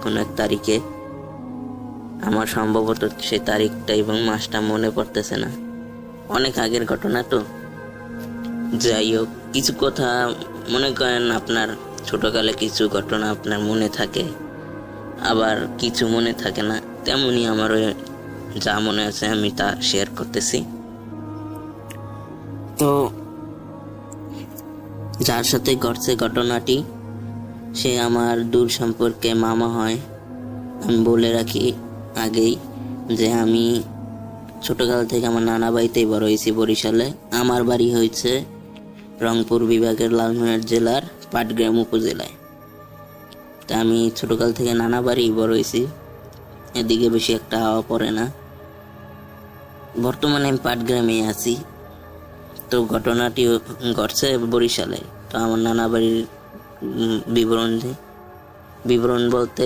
কোনো এক তারিখে। আমার সম্ভবত সে তারিখটা এবং মাসটা মনে পড়তেছে না, অনেক আগের ঘটনা তো। যাই হোক, কিছু কথা মনে করেন আপনার ছোটকালে কিছু ঘটনা আপনার মনে থাকে, আবার কিছু মনে থাকে না, তেমনই আমারও যা মনে আছে আমি তা শেয়ার করতেছি। তো যার সাথে ঘটছে ঘটনাটি, সে আমার দূর সম্পর্কে মামা হয়। আমি বলে রাখি আগেই যে আমি ছোটকাল থেকে আমার নানা বাড়িতেই বড় হয়েছি বরিশালে। আমার বাড়ি হয়েছে রংপুর বিভাগের লালমনিরহাট জেলার পাটগ্রাম উপজেলায়। তা আমি ছোটকাল থেকে নানা বাড়ি বড় হয়েছি, এদিকে বেশি একটা হাওয়া পড়ে না। বর্তমানে আমি পাটগ্রামে আছি। তো ঘটনাটি ঘটছে বরিশালে। তো আমার নানা বাড়ির বিবরণ বলতে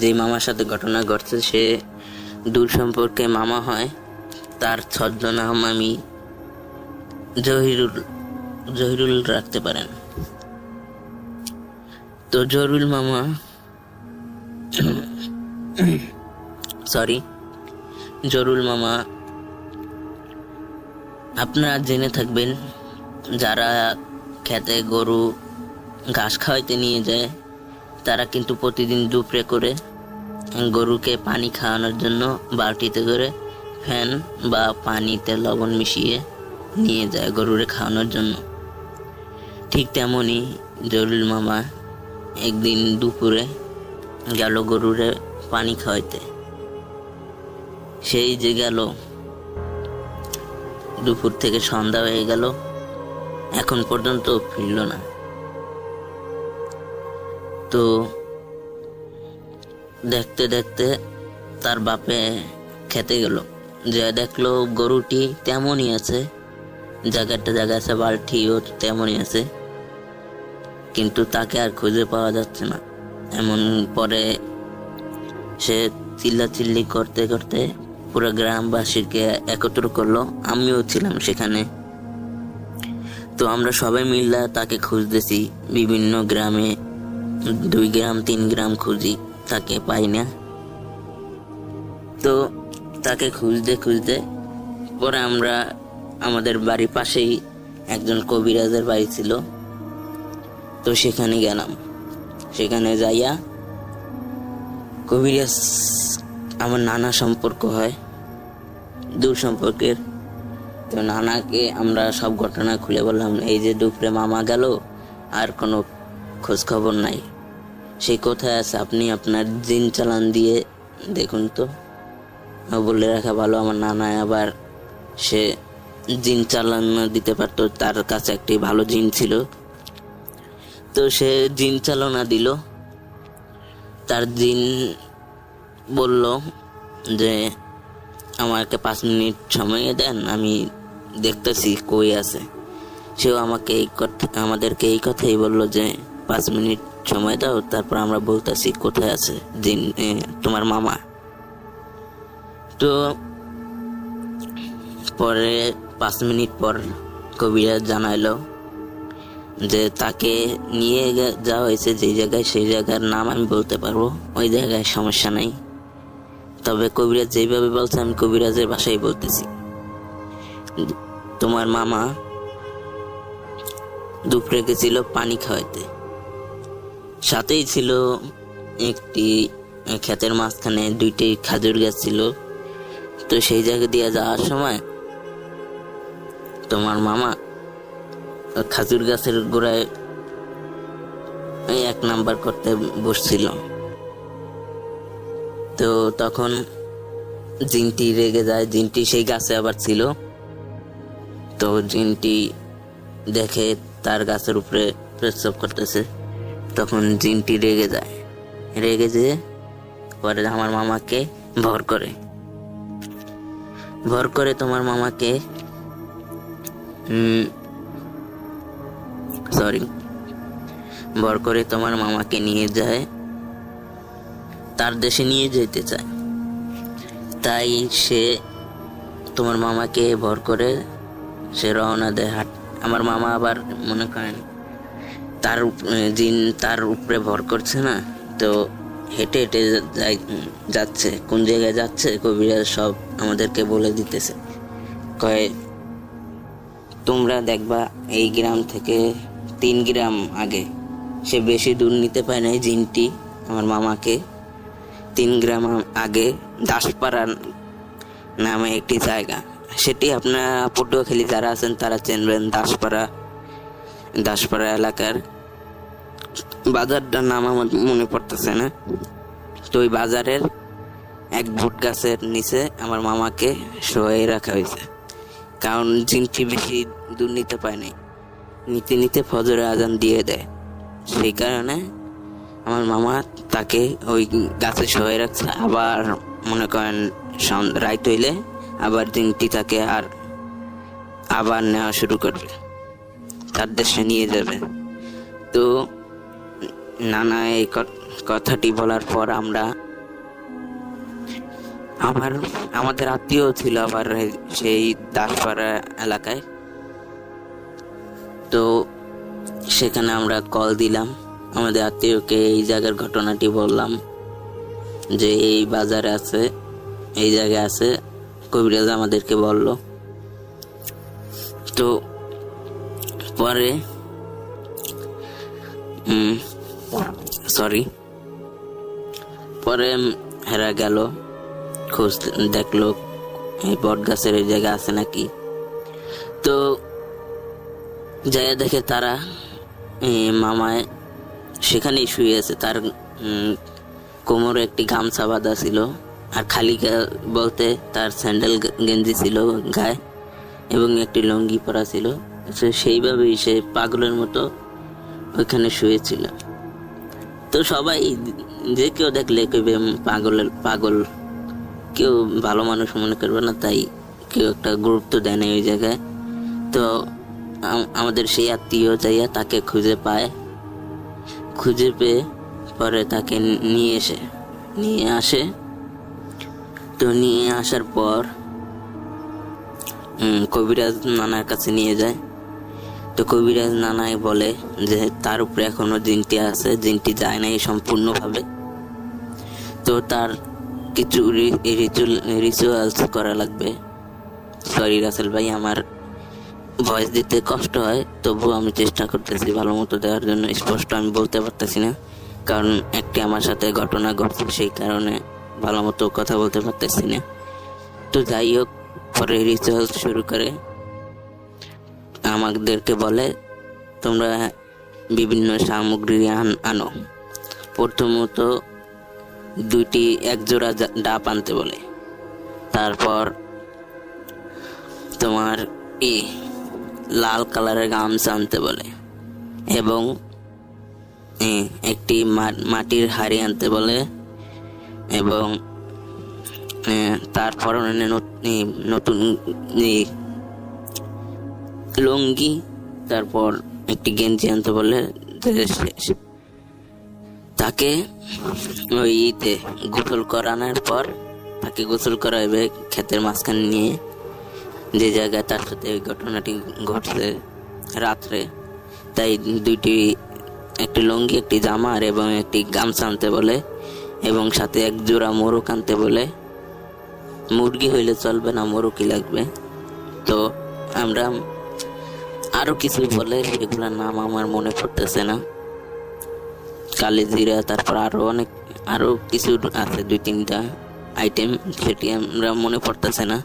যে মামার সাথে ঘটনা ঘটছে সে দূর সম্পর্কে মামা হয়। তার ছদ্মনাম আমি জহিরুল রাখতে পারেন। তো জহিরুল মামা আপনারা জেনে থাকবেন, যারা খেতে গরু ঘাস খাওয়াইতে নিয়ে যায় তারা কিন্তু প্রতিদিন দুপুরে করে গরুকে পানি খাওয়ানোর জন্য বালতিতে করে ফ্যান বা পানিতে লবণ মিশিয়ে নিয়ে যায় গরুরে খাওয়ানোর জন্য। ঠিক তেমনই জহিরুল মামা একদিন দুপুরে গেল গরুরে পানি খাওয়াইতে। সেই যে গেল, দুপুর থেকে সন্ধ্যা হয়ে গেল, এখন পর্যন্ত ফিরল না। তো দেখতে দেখতে তার বাপে খেতে গেল, যে দেখলো গরুটি তেমনই আছে, জায়গা আছে, বালতিও তেমনই আছে, কিন্তু তাকে আর খুঁজে পাওয়া যাচ্ছে না। এমন পরে সে চিল্লাচিল্লি করতে করতে পুরো গ্রামবাসীকে একত্র করলো, আমিও ছিলাম সেখানে। তো আমরা সবাই মিলে তাকে খুঁজতেছি, বিভিন্ন গ্রামে 2 গ্রাম 3 গ্রাম খুঁজি, তাকে পাই না। তো তাকে খুঁজতে পরে আমরা আমাদের বাড়ির পাশেই একজন কবিরাজের বাড়ি ছিল, তো সেখানে গেলাম। সেখানে যাইয়া কবিরাজ আমার নানা সম্পর্ক হয়, দূর সম্পর্কের। তো নানাকে আমরা সব ঘটনা খুলে বললাম, এই যে দুপুরে মামা গেল, আর কোনো খোঁজ খবর নাই। সে কোথায় আছে আপনি আপনার জিন চালান দিয়ে দেখুন তো। বলে রাখা ভালো, আমার নানা আবার সে জিন চালানো দিতে পারতো, তার কাছে একটি ভালো জিন ছিল। তো সে জিন চালনা দিল। তার জিন বলল যে আমাকে 5 মিনিট সময় দেন, আমি দেখতেছি কই আছে। সেও আমাদেরকে এই কথাই বলল যে 5 মিনিট সময় দাও, তারপর আমরা বলতেছি কোথায় আছে জিন তোমার মামা। তো পরে 5 মিনিট পর কবিরাজ জানাইলো যে তাকে নিয়ে যাওয়া হয়েছে যে জায়গায়, সেই জায়গার নাম আমি বলতে পারবো, ওই জায়গায় সমস্যা নাই। তবে কবিরাজ যেইভাবে বলছে আমি কবিরাজের ভাষায় বলতেছি। তোমার মামা দুপুরে গেছিল পানি খাওয়াইতে, সাথেই ছিল একটি ক্ষেতের মাঝখানে 2টি খেজুর গাছ ছিল। তো সেই জায়গা দিয়ে যাওয়ার সময় তোমার মামা খেজুর গাছের গোড়ায় 1 নাম্বার করতে বসছিল। তো তখন জিনটি রেগে যায়, জিনটি সেই গাছে আবার ছিল। তো জিনটি দেখে তার গাছের উপরে প্রস্রাব করতেছে, তখন জিনটি রেগে যায়। রেগে যেয়ে পরে আমার মামাকে ভর করে তোমার মামাকে ভর করে তোমার মামাকে নিয়ে যায়, তার দেশে নিয়ে যেতে চায়। তাই সে তোমার মামাকে ভর করে সে রওনা দেয় আমার মামা আবার মনে করেন তার জিন তার উপরে ভর করছে না, তো হেঁটে হেঁটে যাচ্ছে। কোন জায়গায় যাচ্ছে কবিরাজ সব আমাদেরকে বলে দিতেছে। কয় তোমরা দেখবা এই গ্রাম থেকে 3 গ্রাম আগে, সে বেশি দূর নিতে পারে নাই জিনটি আমার মামাকে। 3 গ্রাম আগে দাসপাড়া নামে একটি জায়গা, সেটি আপনার পটুয়াখালী যারা আছেন তারা চেনবেন। দাসপাড়া এলাকার বাজারটার নাম আমার মনে পড়তেছে না। তো ওই বাজারের এক ভুট গাছের নিচে আমার মামাকে শোয়াই রাখা হয়েছে, কারণ জিনটি বেশি দূর নিতে পায় নাই, নিতে ফজরের আজান দিয়ে দেয়। সেই কারণে আমার মামা তাকে ওই গাছে শোয়াই রাখছে। আবার মনে করেন রাত হইলে আবার জিনটি তাকে আবার নেওয়া শুরু করবে, তার দেশে নিয়ে যাবে। তো নানা এই কথাটি বলার পর আমাদের আত্মীয় ছিল আবার সেই দাসপাড়া এলাকায়। তো সেখানে আমরা কল দিলাম, আমাদের আত্মীয়কে এই জায়গার ঘটনাটি বললাম যে এই বাজারে আছে, এই জায়গায় আছে। কবিরাজ আমাদেরকে বলল। তো পরে হেরা গেল, খোঁজ দেখলো এই বট গাছের এই জায়গা আছে নাকি। তো যাই দেখে তারা মামায় সেখানেই শুয়ে আছে, তার কোমরে একটি গামছা বাঁধা ছিল, আর খালি বলতে তার স্যান্ডেল গেঞ্জি ছিল গায়ে এবং একটি লুঙ্গি পরা ছিল। সেইভাবেই সে পাগলের মতো ওইখানে শুয়েছিল। তো সবাই যে কেউ দেখলে কইবে পাগল, কেউ ভালো মানুষ মনে করবে না, তাই কেউ একটা গুরুত্ব দেয় না ওই জায়গায়। তো আমাদের সেই আত্মীয় যাইয়া তাকে খুঁজে পেয়ে পরে তাকে নিয়ে আসে। তো নিয়ে আসার পর কবিরাজ নানার কাছে নিয়ে যায়। তো কবিরাজ নানাই বলে যে তার উপরে এখনো জিনটি আছে, জিনটি যায় নাই সম্পূর্ণভাবে। তো তার কিছু রিচুয়ালস করা লাগবে। সরি রাসেল ভাই, আমার ভয়েস দিতে কষ্ট হয়, তবুও আমি চেষ্টা করতেছি ভালো মতো দেওয়ার জন্য। স্পষ্ট আমি বলতে পারতেছি না, কারণ একটি আমার সাথে ঘটনা ঘটছে, সেই কারণে ভালো মতো কথা বলতে পারতেছি না। তো যাই হোক, পরে রিচুয়ালস শুরু করে আমাদেরকে বলে তোমরা বিভিন্ন সামগ্রী আনো। প্রথমত 2টি একজোড়া ডাব আনতে বলে। তারপর তোমার লাল কালারের গামছা আনতে বলে এবং একটি মাটির হাঁড়ি আনতে বলে এবং তারপর নতুন লুঙ্গি, তারপর একটি গেঞ্জি আনতে বলে। তাকে ওই গোসল করানোর পর তাকে গোসল করাবে ক্ষেতের মাঝখানে নিয়ে, যে জায়গায় তার সাথে ওই ঘটনাটি ঘটছে রাত্রে। তাই 2টি, একটি লুঙ্গি, একটি জামা এবং একটি গামছা আনতে বলে এবং সাথে 1 জোড়া মোরগ আনতে বলে। মুরগি হইলে চলবে না, মোরগই লাগবে। তো আমরা আরো কিছু বলে, সেগুলোর নাম আমার মনে পড়তেছে না, কালিজিরা, তারপর আরো কিছু আছে 2-3টা আইটেম, সেটি আমরা মনে পড়তেছে না।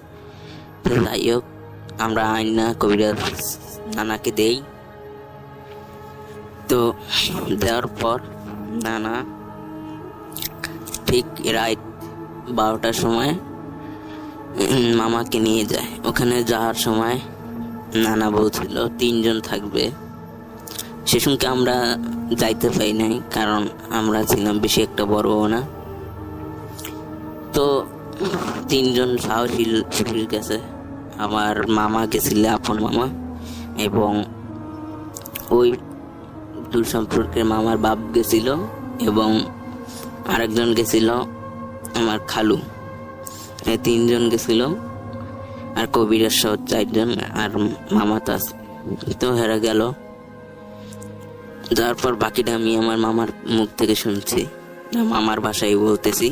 যাই হোক, আমরা আইনা কবিরাজ নানাকে দেই। তো দেওয়ার পর নানা ঠিক রাত 12টার সময় মামাকে নিয়ে যায়। ওখানে যাওয়ার সময় নানা বলছিল 3 জন থাকবে। সে সঙ্গে আমরা যাইতে পাই নাই, কারণ আমরা ছিলাম বেশি একটা বড়ও না। তো 3 জন সাহসী পুলিশ গেছে। আমার মামা গেছিল, আপন মামা, এবং ওই দূর সম্পর্কের মামার বাপ গেছিল এবং আরেকজন গেছিল আমার খালু। এই 3 জন গেছিল, আর কবিরাজ সহ 4 জন, আর মামা তো হেরা গেল। যাওয়ার পর বাকিটা আমি আমার মামার মুখ থেকে শুনছি, মামার ভাষায় বলতেছি।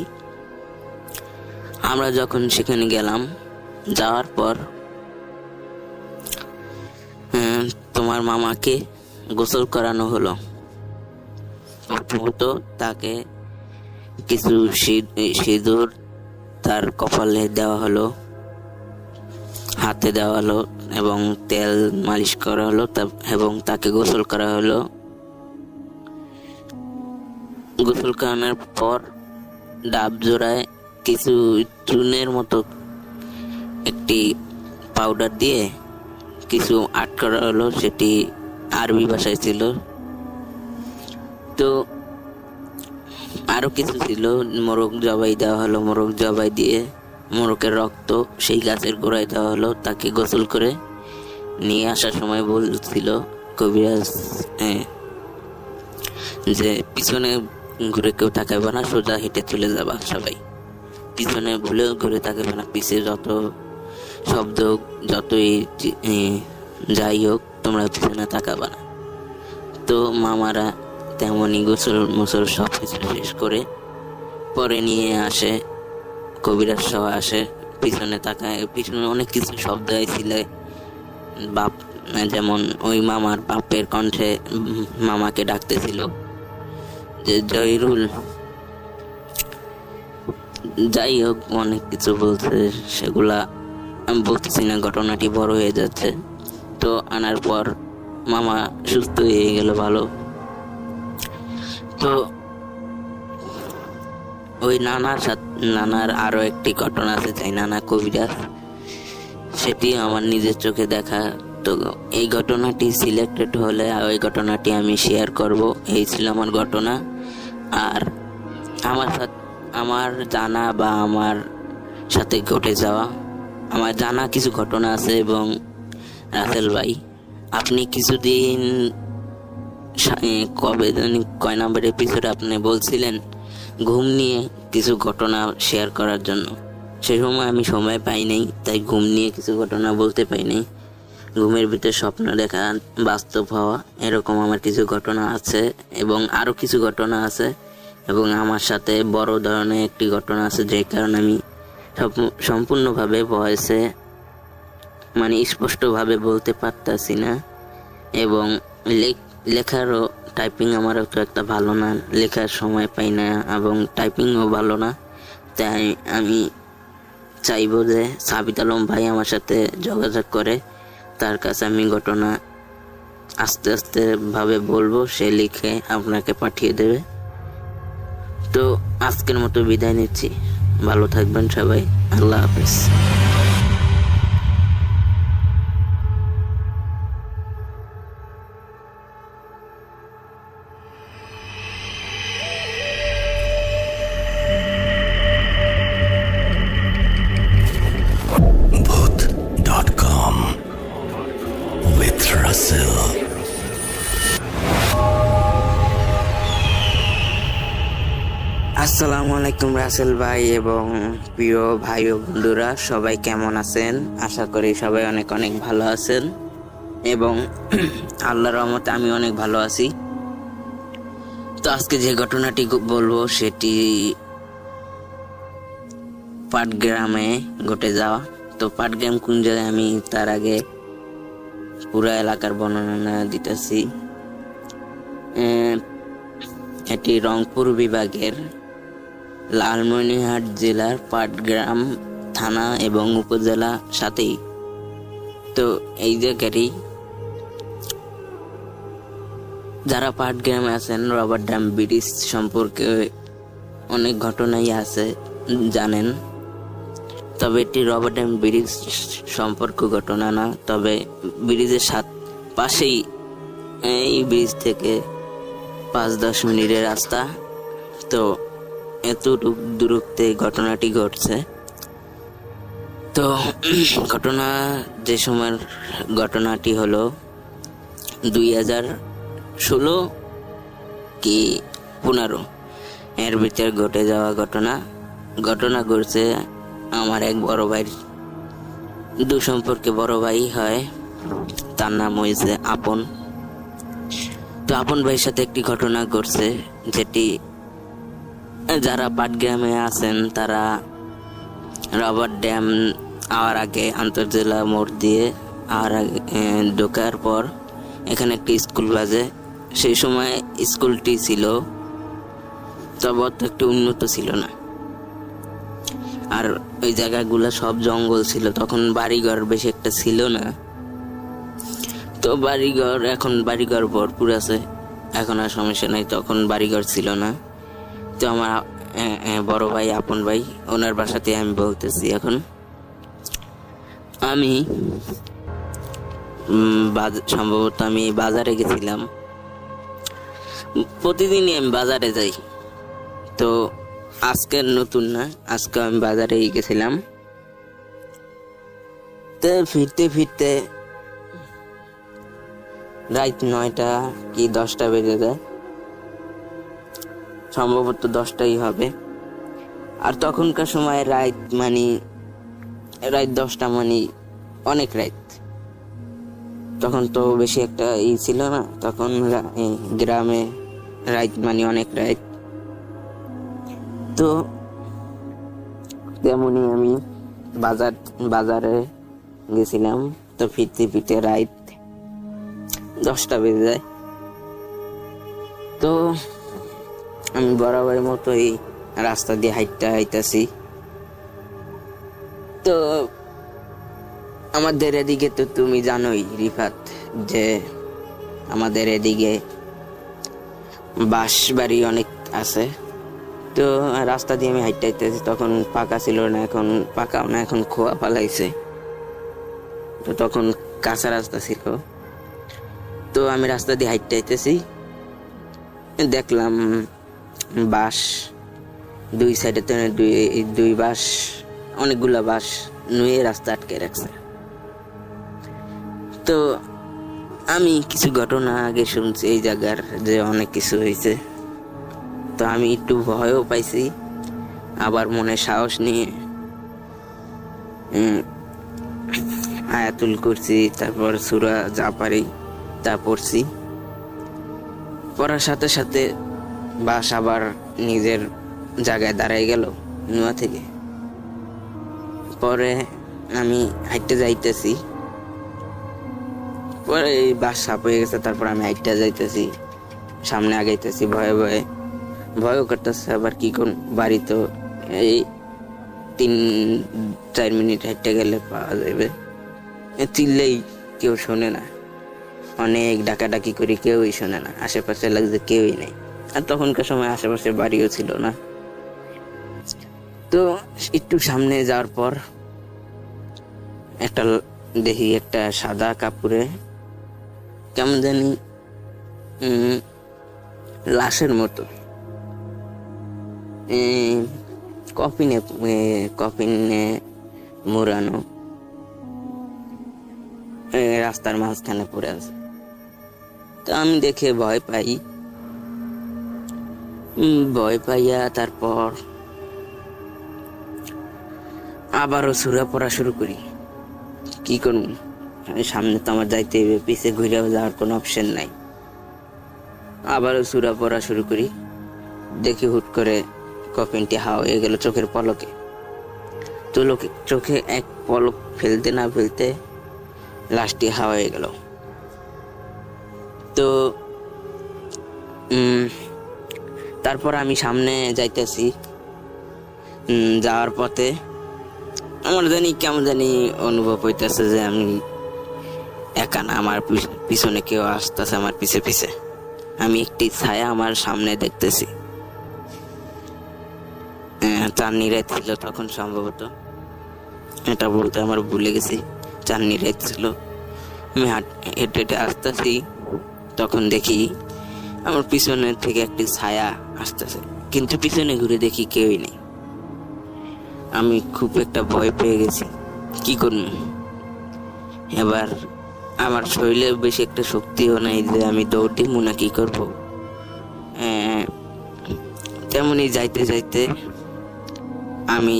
আমরা যখন সেখানে গেলাম, যাওয়ার পর তোমার মামাকে গোসল করানো হলো। প্রথমত তাকে কিছু সিঁদুর তার কপালে দেওয়া হলো, হাতে দেওয়া হলো এবং তেল মালিশ করা হলো এবং তাকে গোসল করা হলো। গোসল করানোর পর ডাব জোড়ায় কিছু চুনের মতো একটি পাউডার দিয়ে কিছু আর্ট করা হলো, সেটি আরবি ভাষায় ছিল। তো আরো কিছু ছিল, মোরগ জবাই দেওয়া হলো, মোরগ জবাই দিয়ে মোরগের রক্ত সেই গাছের গোড়ায় দেওয়া হলো। তাকে গোসল করে নিয়ে আসার সময় বলছিল কবিরাজ যে পিছনে ঘুরে কেউ তাকাবে না, সোজা হেঁটে চলে যাবা সবাই, পিছনে ভুলেও ঘুরে তাকাবে না, পিছে যত শব্দ যতই যাই হোক তোমরা পিছনে তাকাবা না। তো মামারা তেমনই গোসল সব কিছু শেষ করে পরে নিয়ে আসে, কবিরাজ সহ আসে, পিছনে তাকায়। পিছনে অনেক কিছু শব্দ আইছিল, বাপ, যেমন ওই মামার বাপের কণ্ঠে মামাকে ডাকতেছিল যে জয়রুল। যাই হোক, অনেক কিছু বলছে, সেগুলা আমি বলতেছি না, ঘটনাটি বড় হয়ে যাচ্ছে। তো আনার পর মামা সুস্থ হয়ে গেল, ভালো। তো ওই নানার আরো একটি ঘটনা আছে, তাই নানা কবিরাজ, সেটি আমার নিজের চোখে দেখা। তো এই ঘটনাটি সিলেক্টেড হলে ওই ঘটনাটি আমি শেয়ার করব। এই ছিল আমার ঘটনা। আর আমার জানা বা আমার সাথে ঘটে যাওয়া আমার জানা কিছু ঘটনা আছে। এবং রাসেল ভাই, আপনি কিছুদিন কয় নাম্বার এপিসোডে আপনি বলছিলেন ঘুম নিয়ে কিছু ঘটনা শেয়ার করার জন্য। সেই সময় আমি সময় পাই নাই, তাই ঘুম নিয়ে কিছু ঘটনা বলতে পাই নাই। ঘুমের ভিতরে স্বপ্ন দেখা, বাস্তব হওয়া, এরকম আমার কিছু ঘটনা আছে এবং আরো কিছু ঘটনা আছে। এবং আমার সাথে বড় ধরনের একটি ঘটনা আছে, যে কারণে আমি সম্পূর্ণভাবে ভয়েসে স্পষ্টভাবে বলতে পারতাছি না। এবং লেখারও টাইপিং আমার একটা ভালো না, লেখার সময় পাই না এবং টাইপিংও ভালো না। তাই আমি চাইবো যে সাবিত আলম ভাই আমার সাথে যোগাযোগ করে তার কাছে আমি ঘটনা আস্তে আস্তে ভাবে বলবো, সে লিখে আপনাকে পাঠিয়ে দেবে। তো আজকের মতো বিদায় নিচ্ছি, ভালো থাকবেন সবাই, আল্লাহ হাফেজ। Bhoot.com with Russell. আসসালামু আলাইকুম রাসেল ভাই এবং প্রিয় ভাই ও বন্ধুরা, সবাই কেমন আছেন? আশা করি সবাই অনেক অনেক ভালো আছেন এবং আল্লাহর রহমতে আমি অনেক ভালো আছি। তো আজকে যে ঘটনাটি বলবো সেটি পাটগ্রামে ঘটে যাওয়া। তো পাটগ্রাম কোন জায়গায়, আমি তার আগে পুরো এলাকার বর্ণনা দিতেছি। এটি রংপুর বিভাগের লালমনিরহাট জেলার পাটগ্রাম থানা এবং উপজেলা সাথেই। তো এই জায়গারই যারা পাটগ্রামে আছেন, রবার্ট ড্যাম ব্রিজ সম্পর্কে অনেক ঘটনাই আছে, জানেন। তবে এটি রবার্ট ড্যাম ব্রিজ সম্পর্কে ঘটনা না, তবে ব্রিজের পাশেই, এই ব্রিজ থেকে 5-10 মিনিটের রাস্তা। তো এতটুক দূরত্বে ঘটনাটি ঘটছে। তো ঘটনা, যে সময়ের ঘটনাটি হলো 2016 কি 15 এর ভিতরে ঘটে যাওয়া ঘটনা ঘটছে আমার এক বড় ভাইয়ের, সম্পর্কে বড় ভাই হয়, তার নাম হয়েছে আপন। তো আপন ভাইয়ের সাথে একটি ঘটনা ঘটছে, যেটি যারা পাটগ্রামে আছেন তারা রবার্ট ড্যাম আওয়ার আগে, আন্তর্জেলা মোড় দিয়ে আওয়ার আগে ঢোকার পর এখানে একটি স্কুল বাজে। সেই সময় স্কুলটি ছিল, তবে অত একটু উন্নত ছিল না, আর ওই জায়গাগুলো সব জঙ্গল ছিল, তখন বাড়িঘর বেশি একটা ছিল না। তো এখন বাড়িঘর ভরপুর আছে, এখন আর সমস্যা নাই, তখন বাড়িঘর ছিল না। তো আমার বড় ভাই, আপন ভাই, ওনার বাসাতে আমি বলতেছি। এখন আমি সম্ভবত আমি বাজারে গেছিলাম, প্রতিদিনই আমি বাজারে যাই। তো আজকে নতুন না, আজকে আমি বাজারে গেছিলাম। তো ফিরতে ফিরতে রাত 9টা কি 10টা বেজে যায়, সম্ভবত 10টাই হবে। আর তখনকার সময় রাত 10টা অনেক রাত, তখন তো বেশি একটা ছিল না, তখন গ্রামে রাত অনেক রাত। তো তেমনি আমি বাজারে গেছিলাম। তো ফিরতে ফিরতে রাত 10টা বেজে যায়। তো আমি বরাবরের মতোই রাস্তা দিয়ে হাইটাছি। তো আমাদের এদিকে তো তুমি জানোই রিফাত, যে আমাদের এদিকে বাঁশ বাড়ি অনেক আছে। তো রাস্তা দিয়ে আমি হাইটাইতেছি, তখন পাকা ছিল না, এখন পাকাও না, এখন খোয়া পালাইছে। তো তখন কাঁচা রাস্তা ছিল। তো আমি রাস্তা দিয়ে হাইটাইতেছি, দেখলাম বাঁশ দুই সাইডে, দুই বাঁশ, অনেকগুলা বাঁশ নুয়ে রাস্তা আটকে রাখছে। তো আমি কিছু ঘটনা আগে শুনছি এই জায়গার, যে অনেক কিছু হয়েছে। তো আমি একটু ভয়ও পাইছি, আবার মনে সাহস নিয়ে আয়াতুল করছি, তারপর সূরা যা পারি তা পড়ছি। পড়ার সাথে সাথে বাস আবার নিজের জায়গায় দাঁড়াই গেল নুয়া থেকে। পরে আমি হাইটে যাইতেছি, পরে এই বাস সাপ হয়ে গেছে। তারপর আমি হাইটে যাইতেছি, সামনে আগাইতেছি, ভয়ও করতেছে। আবার কি কোন বাড়ি তো এই 3-4 মিনিট হাইটে গেলে পাওয়া যাবে, চিল্লেই কেউ শোনে না। অনেক ডাকাডাকি করি, কেউই শোনে না, আশেপাশে লাগছে কেউই নেই। আর তখনকার সময় আশেপাশে বাড়িও ছিল না। তো একটু সামনে যাওয়ার পর দেখি একটা সাদা কাপড়ে কেমন জানি লাশের মতো কফিনে মোড়ানো রাস্তার মাঝখানে পড়ে আছে। তো আমি দেখে ভয় পাইয়া তারপর আবারও সুরা পড়া শুরু করি। কি করব, সামনে তো আমার যাইতে হবে, পিছে ঘুরে যাওয়ার কোনো অপশন নাই। আবারও সুরা পড়া শুরু করি, দেখি হুট করে কফিনটি হাওয়া হয়ে গেল চোখের পলকে। তো চোখে এক পলক ফেলতে না ফেলতে লাশটি হাওয়া হয়ে গেল। তো তারপর আমি সামনে যাইতেছি, যাওয়ার পথে আমার কেমন জানি অনুভব হইতেছে যে আমি একা না, আমার পিছনে কেউ আসতেছে আমার পিছে পিছে। আমি একটি ছায়া আমার সামনে দেখতেছি। চাঁদনি রাত ছিল তখন, সম্ভবত, এটা বলতে আমার ভুলে গেছি। চাঁদনি রাত ছিল, আমি হেঁটে হেঁটে আসতেছি, তখন দেখি আমার পিছনের থেকে একটি ছায়া আসতেছে, কিন্তু পিছনে ঘুরে দেখি কেউই নেই। আমি খুব একটা ভয় পেয়ে গেছি, কি করব। এবার আমার শরীরে বেশি একটা শক্তিও নাই যে আমি দৌড় দিব না কি করব। তেমনি যাইতে যাইতে আমি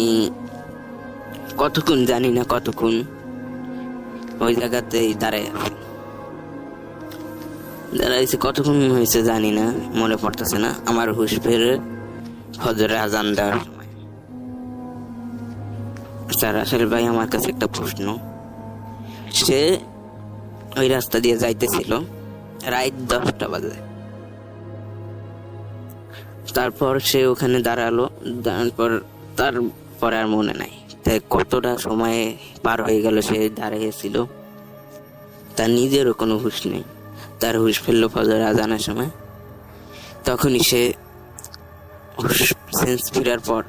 কতক্ষণ জানি না, কতক্ষণ ওই জায়গাতেই দাঁড়াইছি। কতক্ষণ হয়েছে জানি না, মনে পড়তেছে না। আমার হুশ ফেরে ফজরে আজান দেওয়ার সময়। স্যার রাসেল ভাই, আমার কাছে একটা প্রশ্ন। সে ওই রাস্তা দিয়ে যাইতেছিল রাত 10টা বাজে। তারপর সে ওখানে দাঁড়ালো, তারপর আর মনে নাই তাই কতটা সময় পার হয়ে গেল সে দাঁড়িয়েছিল, তার নিজেরও কোনো হুঁশ নেই। তার হুঁশ ফেললো ফজর আজানের সময়। তখনই সে সেন্স ফেরার পর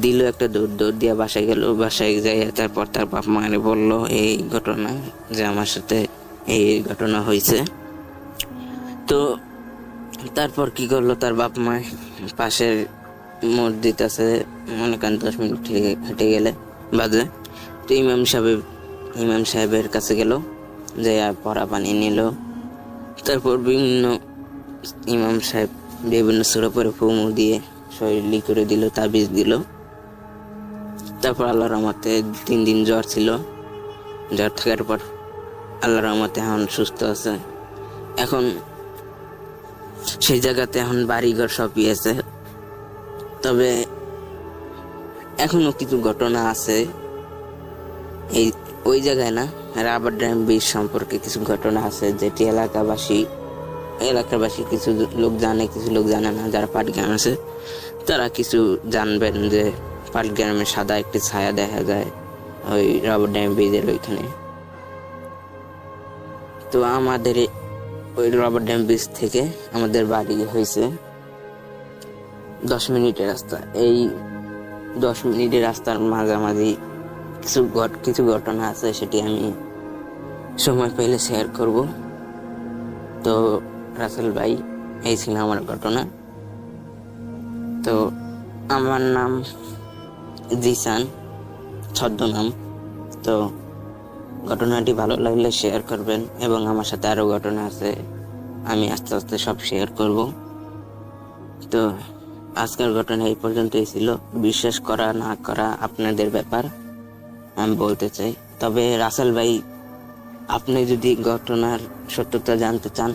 দিল একটা দৌড় দিয়ে বাসায় গেল। বাসায় যাই তারপর তার বাপ মায়ের বললো এই ঘটনা, যে আমার সাথে এই ঘটনা হয়েছে। তো তারপর কি করলো, তার বাপ মা পাশের মসজিদ আছে, মনে করেন 10 মিনিট হেঁটে গেলে বাজে। তো ইমাম সাহেবের কাছে গেল, যে পড়া পানি নিল। তারপর ইমাম সাহেব বিভিন্ন সূরা পড়ে ফুমু দিয়ে শরীর করে দিল, তাবিজ দিল। তারপর আল্লাহর রহমতে 3 দিন জ্বর ছিল। জ্বর থাকার পর আল্লাহর রহমতে এখন সুস্থ আছে। এখন সেই জায়গাতে এখন বাড়িঘর সবই আছে, তবে এখনো কিছু ঘটনা আছে এই ওই জায়গায় না, রাবার ড্যাম ব্রিজ সম্পর্কে কিছু ঘটনা আছে, যেটি এলাকাবাসী কিছু লোক জানে, কিছু লোক জানে না। যারা পাটগ্রাম আছে তারা কিছু জানবেন যে পাটগ্রামে সাদা একটি ছায়া দেখা যায় ওই রাবার ড্যাম ব্রিজের ওইখানে। তো আমাদের ওই রাবার ড্যাম ব্রিজ থেকে আমাদের বাড়ি হয়েছে 10 মিনিটের রাস্তা। এই 10 মিনিটের রাস্তার মাঝামাঝি কিছু ঘটনা আছে, সেটি আমি সময় পেলে শেয়ার করব। তো রাসেল ভাই, এই ছিল আমার ঘটনা। তো আমার নাম জিসান, ছদ্মনাম। তো ঘটনাটি ভালো লাগলে শেয়ার করবেন, এবং আমার সাথে আরও ঘটনা আছে, আমি আস্তে আস্তে সব শেয়ার করব। তো আজকের ঘটনা এই পর্যন্তই ছিল। বিশ্বাস করা না করা আপনাদের ব্যাপার, আমি বলতে চাই। তবে রাসেল ভাই, আপনি যদি ঘটনার সত্যতা জানতে চান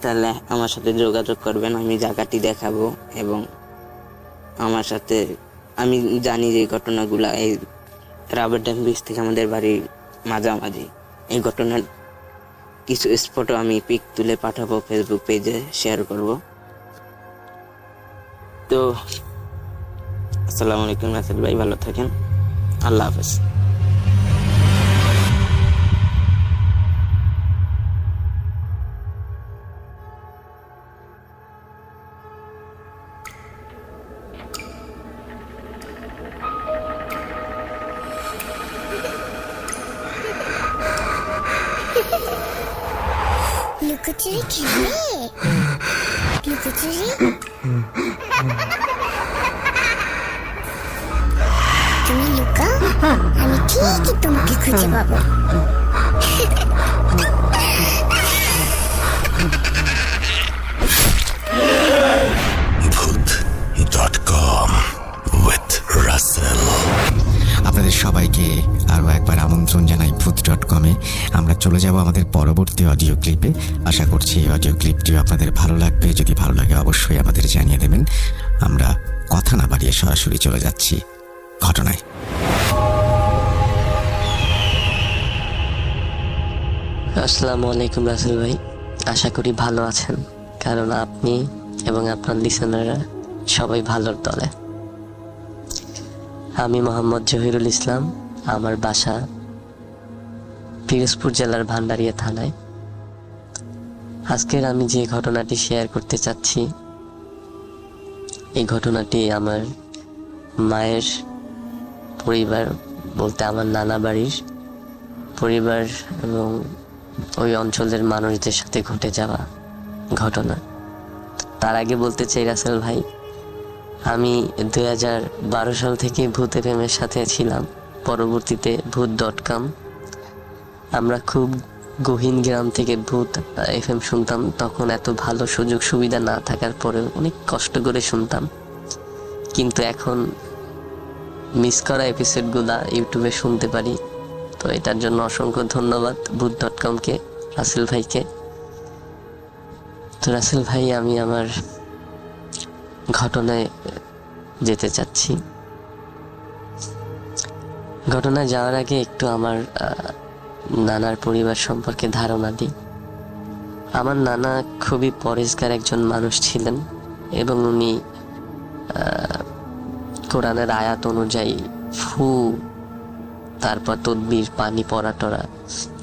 তাহলে আমার সাথে যোগাযোগ করবেন, আমি জায়গাটি দেখাবো। এবং আমার সাথে, আমি জানি যে ঘটনাগুলা এই রাবার ড্যাম ব্রিজ থেকে আমাদের বাড়ির মাঝামাঝি, এই ঘটনার কিছু স্পটও আমি পিক তুলে পাঠাবো, ফেসবুক পেজে শেয়ার করব। তো আসসালামু আলাইকুম রাসেল ভাই, ভালো থাকেন, আল্লাহ হাফেজ। লুকোচুরি খেলবে? লুকোচুরি? তুমি লুকাও, আমি ঠিকই তোমাকে খুঁজে পাবো। Voot.com with Russell. আপনাদের সবাইকে আরও একবার আমন্ত্রণ জানাই ভূত.com-এ। আমরা চলে যাব আমাদের পরবর্তী অডিও ক্লিপে। আশা করছি এই অডিও ক্লিপটিও আপনাদের ভালো লাগবে। যদি ভালো লাগে অবশ্যই আমাদের জানিয়ে দেবেন। আমরা কথা না বাড়িয়ে সরাসরি চলে যাচ্ছি ঘটনায়। আসসালামু আলাইকুম রাসেল ভাই, আশা করি ভালো আছেন, কারণ আপনি এবং আপনার লিসেনাররা সবাই ভালোর দলে। আমি মোহাম্মদ জহিরুল ইসলাম, আমার বাসা পিরোজপুর জেলার ভান্ডারিয়া থানায়। আজকের আমি যে ঘটনাটি শেয়ার করতে চাচ্ছি, এই ঘটনাটি আমার মায়ের পরিবার বলতে আমার নানা বাড়ির পরিবার এবং ওই অঞ্চলের মানুষদের সাথে ঘটে যাওয়া ঘটনা। তার আগে বলতে চাই রাসেল ভাই, আমি 2012 সাল থেকে ভূত এফএমের সাথে ছিলাম, পরবর্তীতে ভূত.com। আমরা খুব গহীন গ্রাম থেকে ভূত এফএম শুনতাম। তখন এত ভালো সুযোগ সুবিধা না থাকার পরেও অনেক কষ্ট করে শুনতাম, কিন্তু এখন মিস করা এপিসোডগুলা ইউটিউবে শুনতে পারি। তো এটার জন্য অসংখ্য ধন্যবাদ ভূত.com-কে, রাসেল ভাইকে। তো রাসেল ভাই, আমি আমার ঘটনায় যেতে চাচ্ছি। ঘটনায় যাওয়ার আগে একটু আমার নানার পরিবার সম্পর্কে ধারণা দিই। আমার নানা খুবই পরেশগার একজন মানুষ ছিলেন এবং উনি কোরআনের আয়াত অনুযায়ী ফু, তারপর তদবির, পানি পড়া টরা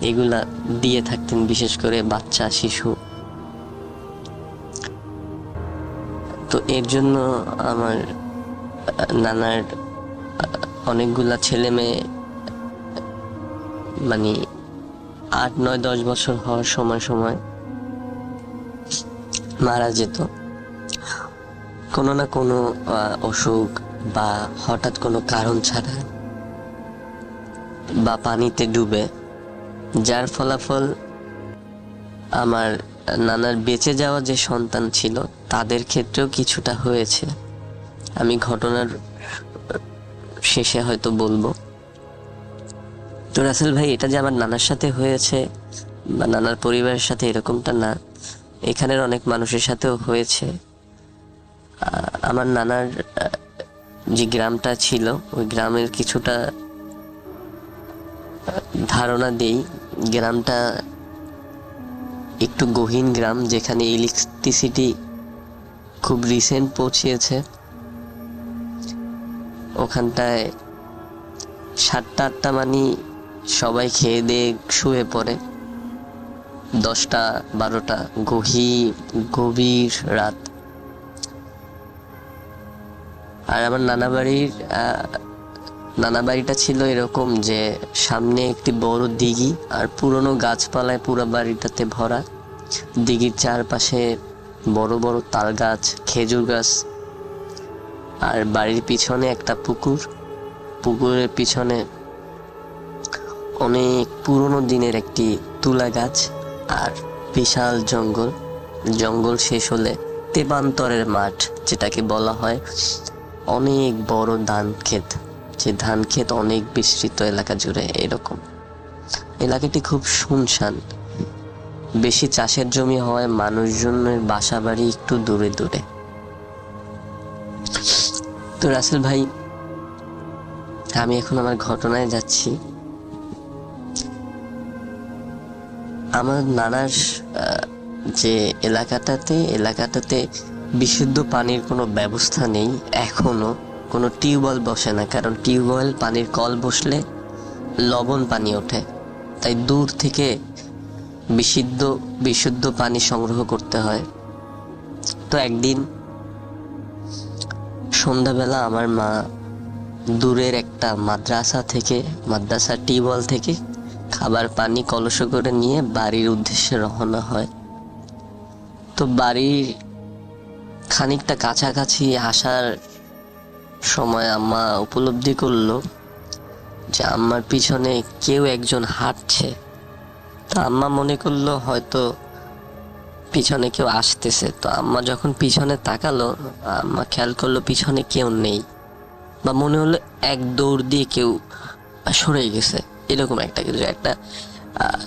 এগুলা দিয়ে থাকতেন, বিশেষ করে বাচ্চা শিশু। তো এর জন্য আমার নানার অনেকগুলা ছেলে মেয়ে, মানে 8, 9, 10 বছর হওয়ার সময় সময় মারা যেত। কোনো না কোনো অসুখ বা হঠাৎ কোনো কারণ ছাড়া বা পানিতে ডুবে, যার ফলাফল আমার নানার বেঁচে যাওয়া যে সন্তান ছিল তাদের ক্ষেত্রেও কিছুটা হয়েছে। আমি ঘটনার শেষে হয়তো বলবো। তো রাসেল ভাই, এটা যে আমার নানার সাথে হয়েছে বা নানার পরিবারের সাথে এরকমটা না, এখানের অনেক মানুষের সাথেও হয়েছে। আমার নানার যে গ্রামটা ছিল, ওই গ্রামের কিছুটা ধারণা দেই। গ্রামটা একটু গহীন গ্রাম, যেখানে ইলেকট্রিসিটি খুব রিসেন্ট পৌঁছিয়েছে। ওখানটায় 7টা 8টা মানে সবাই খেয়ে দিয়ে শুয়ে পড়ে। 10টা 12টা গভীর রাত। আর আমার নানা বাড়িটা ছিল এরকম যে সামনে একটি বড় দিঘি আর পুরনো গাছপালায় পুরো বাড়িটাতে ভরা। দিঘির চারপাশে বড় বড় তাল গাছ, খেজুর গাছ, আর বাড়ির পিছনে একটা পুকুর। পুকুরের পিছনে অনেক পুরনো দিনের একটি তুলা গাছ আর বিশাল জঙ্গল শেষ হলে তেপান্তরের মাঠ, যেটাকে বলা হয়। অনেক বড় ধান ক্ষেত, যে ধান ক্ষেত অনেক বিস্তৃত এলাকা জুড়ে। এরকম এলাকাটি খুব শুনশান, বেশি চাষের জমি হওয়ায় মানুষজনের বাসা বাড়ি একটু দূরে দূরে। তো রাসেল ভাই, আমি এখন আমার ঘটনায় যাচ্ছি। আমার নানার যে এলাকাটাতে বিশুদ্ধ পানির কোনো ব্যবস্থা নেই এখনো। কোনো টিউবওয়েল বসে না, কারণ টিউবওয়েল পানির কল বসলে লবণ পানি ওঠে, তাই দূর থেকে বিশুদ্ধ পানি সংগ্রহ করতে হয়। তো একদিন সন্ধ্যাবেলা আমার মা দূরের একটা মাদ্রাসা টিউবওয়েল থেকে খাবার পানি কলস করে নিয়ে বাড়ির উদ্দেশ্যে রওনা হয়। তো বাড়ির খানিকটা কাছাকাছি আসার সময় আম্মা উপলব্ধি করলো যে আম্মার পিছনে কেউ একজন হাঁটছে। তো আম্মা মনে করলো হয়তো পিছনে কেউ আসতেছে। তো আম্মা যখন পিছনে তাকালো, আম্মা খেয়াল করলো পিছনে কেউ নেই, বা মনে হলো এক দৌড় দিয়ে কেউ সরে গেছে, এরকম একটা কিছু,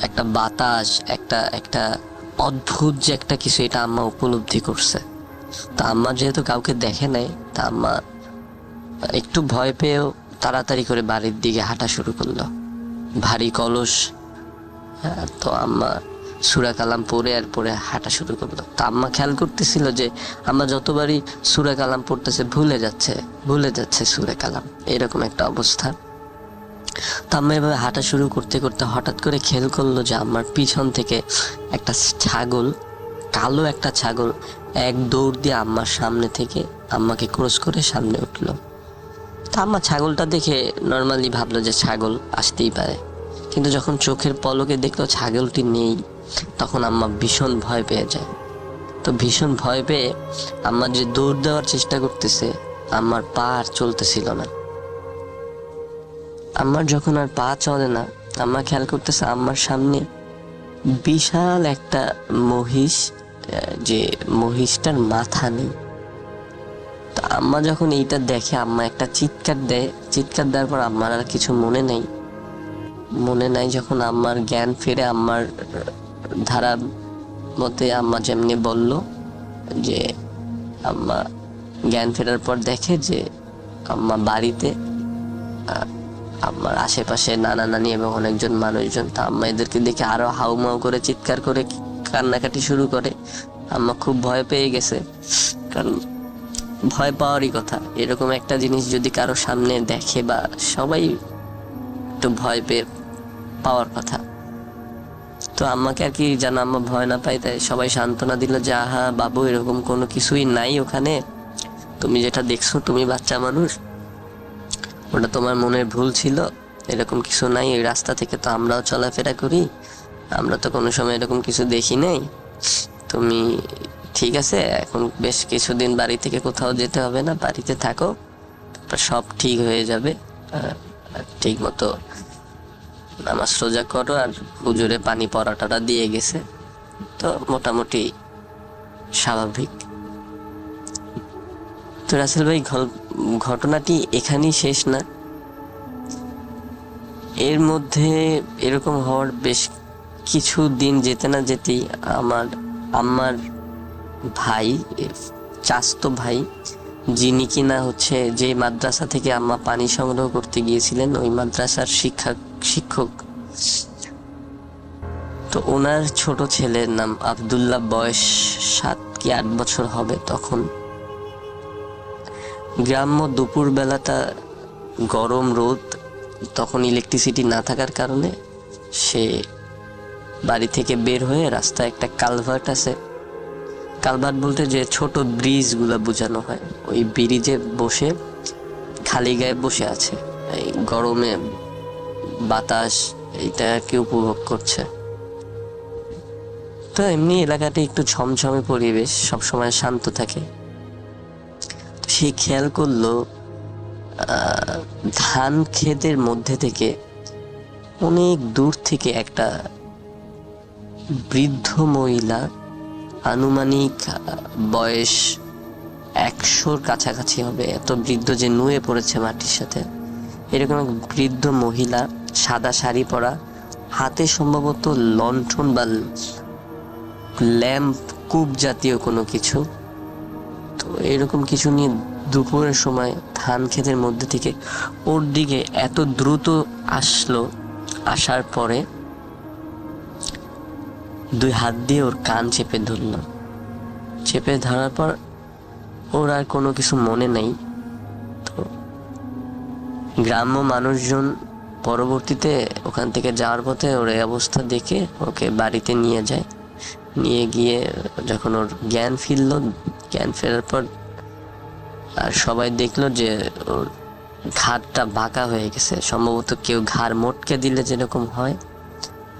একটা বাতাস, একটা অদ্ভুত যে একটা কিছু, এটা আম্মা উপলব্ধি করছে। তা আম্মা যেহেতু কাউকে দেখে নাই, তা আম্মা একটু ভয় পেয়েও তাড়াতাড়ি করে বাড়ির দিকে হাঁটা শুরু করলো, ভারী কলস। হ্যাঁ, তো আম্মা সূরা কালাম পড়ে হাঁটা শুরু করলো। তা আম্মা খেয়াল করতেছিল যে আম্মা যতবারই সূরা কালাম পড়তেছে ভুলে যাচ্ছে সূরা কালাম, এরকম একটা অবস্থা। তা আম্মা এভাবে হাঁটা শুরু করতে করতে হঠাৎ করে খেয়াল করলো যে আম্মার পিছন থেকে একটা ছাগল, কালো একটা ছাগল এক দৌড় দিয়ে আম্মার সামনে থেকে আম্মাকে ক্রস করে সামনে উঠলো। তা আম্মা ছাগলটা দেখে নর্মালি ভাবলো যে ছাগল আসতেই পারে, কিন্তু যখন চোখের পলকে দেখলো ছাগলটি নেই, তখন আম্মা ভীষণ ভয় পেয়ে যায়। তো ভীষণ ভয় পেয়ে আম্মা যে দৌড় দেওয়ার চেষ্টা করতেছে, আম্মার পা আর চলতেছিল না। আম্মার যখন আর পা চলে না, আম্মা খেয়াল করতেছে আম্মার সামনে বিশাল একটা মহিষ, যে মহিষটার মাথা নেই। তা আম্মা যখন এইটা দেখে, আম্মা একটা চিৎকার দেওয়ার পর আম্মার আর কিছু মনে নাই। যখন আম্মার জ্ঞান ফিরে, আম্মার ধারা মতে আম্মা যেমনি বলল, যে আম্মা জ্ঞান ফেরার পর দেখে যে আম্মা বাড়িতে, আম্মার আশেপাশে নানা নানি এবং অনেকজন মানুষজন। তা আম্মা এদেরকে দেখে আরো হাউমাউ করে চিৎকার করে কান্নাকাটি শুরু করে। আম্মা খুব ভয় পেয়ে গেছে, কারণ ভয় পাওয়ারই কথা, এরকম একটা জিনিস যদি কারো সামনে দেখে, বা সবাই একটু ভয় পেয়ে পাওয়ার কথা। তো আম্মাকে আর কি যেন আম্মা ভয় না পাই, তাই সবাই সান্ত্বনা দিল যে আহা বাবু, এরকম কোনো কিছুই নাই ওখানে, তুমি যেটা দেখছো, তুমি বাচ্চা মানুষ, ওটা তোমার মনের ভুল ছিল, এরকম কিছু নাই। ওই রাস্তা থেকে তো আমরাও চলাফেরা করি, আমরা তো কোনো সময় এরকম কিছু দেখি নাই। তুমি ঠিক আছে, এখন বেশ কিছুদিন বাড়ি থেকে কোথাও যেতে হবে না, বাড়িতে থাকো, সব ঠিক হয়ে যাবে। ঠিক মতো নামাজ রোজা করো, আর হুজুরে পানি পরাটাটা দিয়ে গেছে, তো মোটামুটি স্বাভাবিক। তো রাসেল ভাই, ঘটনাটি এখানেই শেষ না, এর মধ্যে এরকম হওয়ার বেশ কিছু দিন যেতে না যেতেই আমার ভাই, চাচাতো ভাই, যিনি কিনা হচ্ছে যে মাদ্রাসা থেকে আম্মা পানি সংগ্রহ করতে গিয়েছিলেন, ওই মাদ্রাসার শিক্ষক, তো ওনার ছোট ছেলের নাম আব্দুল্লাহ, বয়স 7 কি 8 বছর হবে তখন। গ্রাম্য দুপুর বেলাটা গরম রোদ, তখন ইলেকট্রিসিটি না থাকার কারণে সে বাড়ি থেকে বের হয়ে রাস্তায় একটা কালভার্ট আছে, কালভার্ট বলতে যে ছোট ব্রিজগুলো বোঝানো হয়, ওই ব্রিজে বসে খালি গায়ে বসে আছে, এই গরমে বাতাস এইটাকে উপভোগ করছে। তো এমনি এলাকাটা একটু ঝমঝমে পরিবেশ, সবসময় শান্ত থাকে। সে খেয়াল করলো ধান ক্ষেতের মধ্যে থেকে অনেক দূর থেকে একটা বৃদ্ধ মহিলা, আনুমানিক বয়স 100-র কাছাকাছি হবে, এত বৃদ্ধ যে নুয়ে পড়েছে মাটির সাথে, এরকম এক বৃদ্ধ মহিলা, সাদা শাড়ি পরা, হাতে সম্ভবত লণ্ঠন বা ল্যাম্প, কূপ জাতীয় কোনো কিছু। তো এরকম কিছু নিয়ে দুপুরের সময় ধান ক্ষেতের মধ্যে থেকে ওর দিকে এত দ্রুত আসলো, আসার পরে 2 হাত দিয়ে ওর কান চেপে ধরল। চেপে ধরার পর ওর আর কোনো কিছু মনে নেই। তো গ্রাম্য মানুষজন পরবর্তীতে ওখান থেকে যাওয়ার পথে ওর এই অবস্থা দেখে ওকে বাড়িতে নিয়ে যায়। নিয়ে গিয়ে যখন ওর জ্ঞান ফিরল, জ্ঞান ফেরার পর আর সবাই দেখলো যে ওর ঘাড়টা বাঁকা হয়ে গেছে, সম্ভবত কেউ ঘাড় মটকে দিলে যেরকম হয়,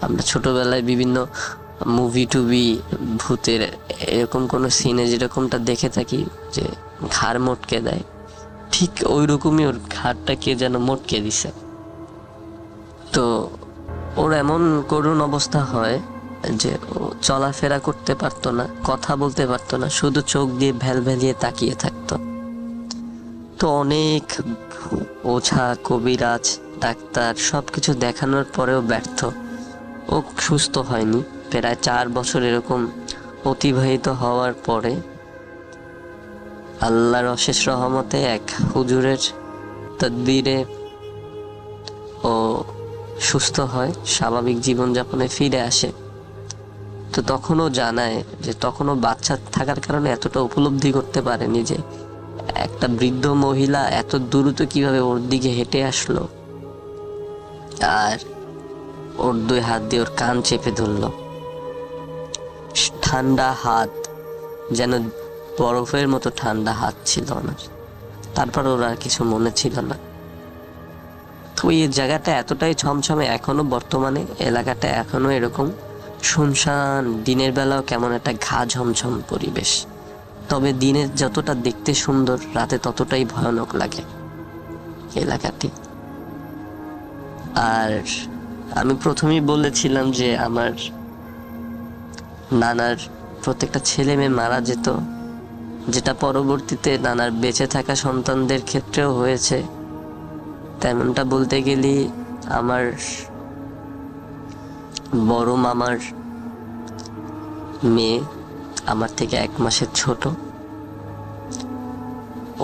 আমরা ছোটবেলায় বিভিন্ন মুভি টুভি ভূতের এরকম কোনো সিনে যেরকমটা দেখে থাকি যে ঘাড় মটকে দেয়, ঠিক ওই রকমই ওর ঘাড়টা কে যেন মটকে দিছে। তো ওর এমন করুণ অবস্থা হয় যে ও চলাফেরা করতে পারতো না, কথা বলতে পারতো না, শুধু চোখ দিয়ে ভ্যালভ্যালিয়ে তাকিয়ে থাকতো। তো অনেক ওঝা, কবিরাজ, ডাক্তার সবকিছু দেখানোর পরেও ব্যর্থ। ও সুস্থ হয়নি। প্রায় 4 বছর এরকম অতিবাহিত হওয়ার পরে আল্লাহর অশেষ রহমতে এক হুজুরের তদবিরে ও সুস্থ হয়, স্বাভাবিক জীবনযাপনে ফিরে আসে। তো তখনও জানায় যে তখনও বাচ্চা থাকার কারণে এতটা উপলব্ধি করতে পারেনি যে একটা বৃদ্ধ মহিলা এত দ্রুত কিভাবে ওর দিকে হেঁটে আসলো আর ওর 2 হাত দিয়ে ওর কান চেপে ধরলো। ঠান্ডা হাত, যেন বরফের মতো ঠান্ডা হাত ছিল ওনার। তারপর ওর আর কিছু মনে ছিল না। তো এই জায়গাটা এতটাই ছমছমে, এখনো বর্তমানে এলাকাটা এখনো এরকম শুনশান, দিনের বেলাও কেমন একটা ঘা ঝমঝম পরিবেশ। তবে দিনে যতটা দেখতে সুন্দর, রাতে ততটাই ভয়ানক লাগে এলাকাটি। আর আমি প্রথমেই বলেছিলাম যে আমার নানার প্রত্যেকটা ছেলে মেয়ে মারা যেত, যেটা পরবর্তীতে নানার বেঁচে থাকা সন্তানদের ক্ষেত্রেও হয়েছে। তেমনটা বলতে গেলে আমার বড় মামার মেয়ে আমার থেকে 1 মাসের ছোট,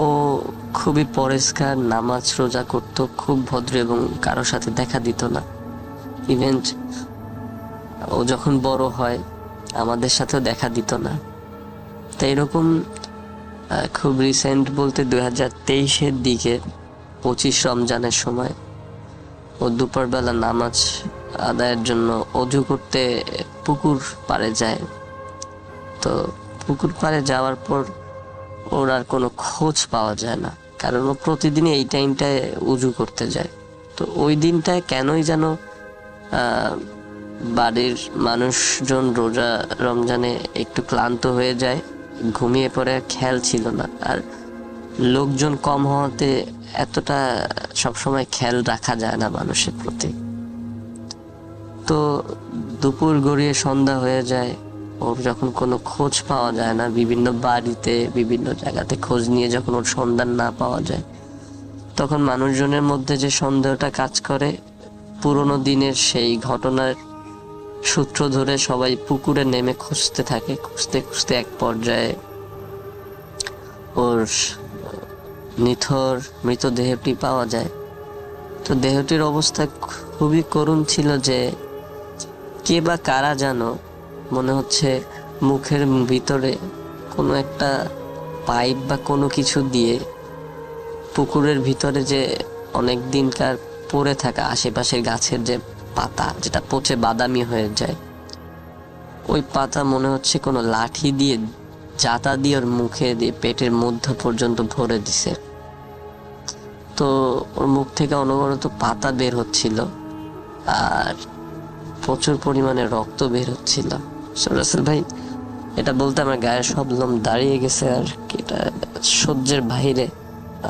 ও খুবই পরেশগার, নামাজ রোজা করতো, খুব ভদ্র এবং কারো সাথে দেখা দিত না। ইভেন ও যখন বড় হয় আমাদের সাথেও দেখা দিত না। তো এরকম খুব রিসেন্ট বলতে 2023-এর দিকে 25 রমজানের সময় ও দুপুরবেলা নামাজ আদায়ের জন্য অজু করতে পুকুর পাড়ে যায়। তো পুকুর পাড়ে যাওয়ার পর ওর আর কোনো খোঁজ পাওয়া যায় না, কারণ ও প্রতিদিনই এই টাইমটায় উজু করতে যায়। তো ওই দিনটায় কেনই যেন বাড়ির মানুষজন রোজা রমজানে একটু ক্লান্ত হয়ে যায়, ঘুমিয়ে পড়ে, খেয়াল ছিল না। আর লোকজন কম হওয়াতে এতটা সবসময় খেয়াল রাখা যায় না মানুষের প্রতি। তো দুপুর গড়িয়ে সন্ধ্যা হয়ে যায়, ওর যখন কোনো খোঁজ পাওয়া যায় না, বিভিন্ন বাড়িতে বিভিন্ন জায়গাতে খোঁজ নিয়ে যখন ওর সন্ধান না পাওয়া যায়, তখন মানুষজনের মধ্যে যে সন্দেহটা কাজ করে, পুরোনো দিনের সেই ঘটনার সূত্র ধরে সবাই পুকুরে নেমে খুঁজতে থাকে। খুঁজতে খুঁজতে এক পর্যায়ে ওর নিথর মৃতদেহটি পাওয়া যায়। তো দেহটির অবস্থা খুবই করুণ ছিল যে কে বা কারা যেন, মনে হচ্ছে মুখের ভিতরে কোনো একটা পাইপ বা কোনো কিছু দিয়ে পুকুরের ভিতরে যে অনেক দিনকার পড়ে থাকা আশেপাশের গাছের যে পাতা, যেটা পচে বাদামি হয়ে যায়, ওই পাতা মনে হচ্ছে কোনো লাঠি দিয়ে জাতা দিয়ে ওর মুখে দিয়ে পেটের মধ্য পর্যন্ত ভরে দিছে। তো ওর মুখ থেকে অনবরত পাতা বের হচ্ছিল আর প্রচুর পরিমাণে রক্ত বের হচ্ছিল। রাসেল ভাই, এটা বলতে আমার গায়ের সব লোম দাঁড়িয়ে গেছে, আর এটা সহ্যের বাইরে।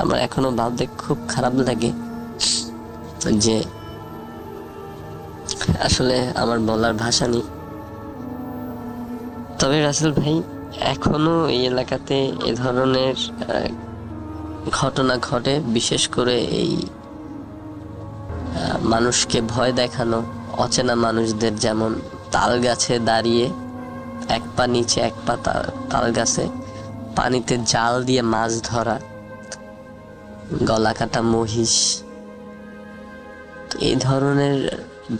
আমার এখনো ভাবতে খুব খারাপ লাগে যে আসলে আমার বলার ভাষা নেই। তবে রাসেল ভাই, এখনো এই এলাকাতে এ ধরনের ঘটনা ঘটে, বিশেষ করে এই মানুষকে ভয় দেখানো, অচেনা মানুষদের, যেমন তাল গাছে দাঁড়িয়ে, 1 পা নিচে 1 পা তাল গাছে, পানিতে জাল দিয়ে মাছ ধরা, গলা কাটা মহিষ, এই ধরনের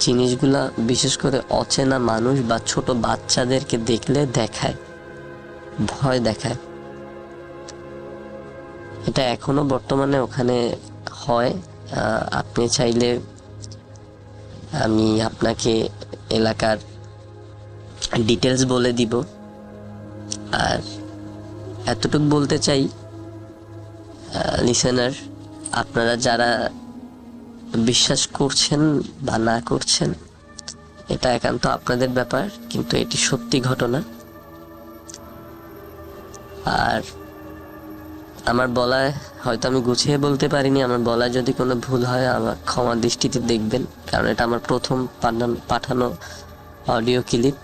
জিনিসগুলা বিশেষ করে অচেনা মানুষ বা ছোট বাচ্চাদেরকে দেখলে দেখায়, ভয় দেখায়। এটা এখনো বর্তমানে ওখানে হয়। আপনি চাইলে আমি আপনাকে এলাকার ডিটেলস বলে দিব। আর এতটুকু বলতে চাই, লিসেনার, আপনারা যারা বিশ্বাস করছেন বা না করছেন, এটা একান্ত আপনাদের ব্যাপার, কিন্তু এটি সত্যি ঘটনা। আর আমার বলায় হয়তো আমি গুছিয়ে বলতে পারিনি, আমার বলায় যদি কোনো ভুল হয় আমার ক্ষমা দৃষ্টিতে দেখবেন, কারণ এটা আমার প্রথম পাঠানো অডিও ক্লিপ।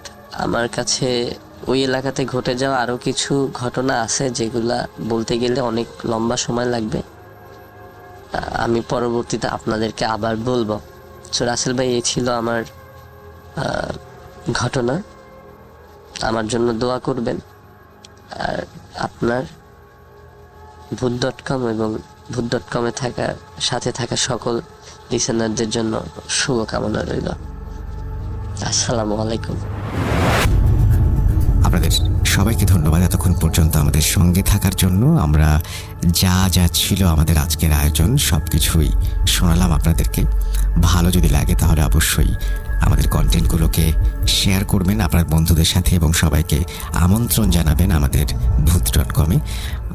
আমার কাছে ওই এলাকাতে ঘটে যাওয়া আরও কিছু ঘটনা আছে যেগুলা বলতে গেলে অনেক লম্বা সময় লাগবে, আমি পরবর্তীতে আপনাদেরকে আবার বলবো। সো রাসেল ভাই, এই ছিল আমার ঘটনা। আমার জন্য দোয়া করবেন, আর আপনার ভূত.com এবং ভূত.com সাথে থাকা সকল লিসেনারদের জন্য শুভকামনা রইল। আসসালামু আলাইকুম। আপনাদের সবাইকে ধন্যবাদ এতক্ষণ পর্যন্ত আমাদের সঙ্গে থাকার জন্য। আমরা যা যা ছিল আমাদের আজকের আয়োজন সব কিছুই শোনালাম আপনাদেরকে। ভালো যদি লাগে তাহলে অবশ্যই আমাদের কন্টেন্টগুলোকে শেয়ার করবেন আপনার বন্ধুদের সাথে এবং সবাইকে আমন্ত্রণ জানাবেন আমাদের ভূত.com-এ।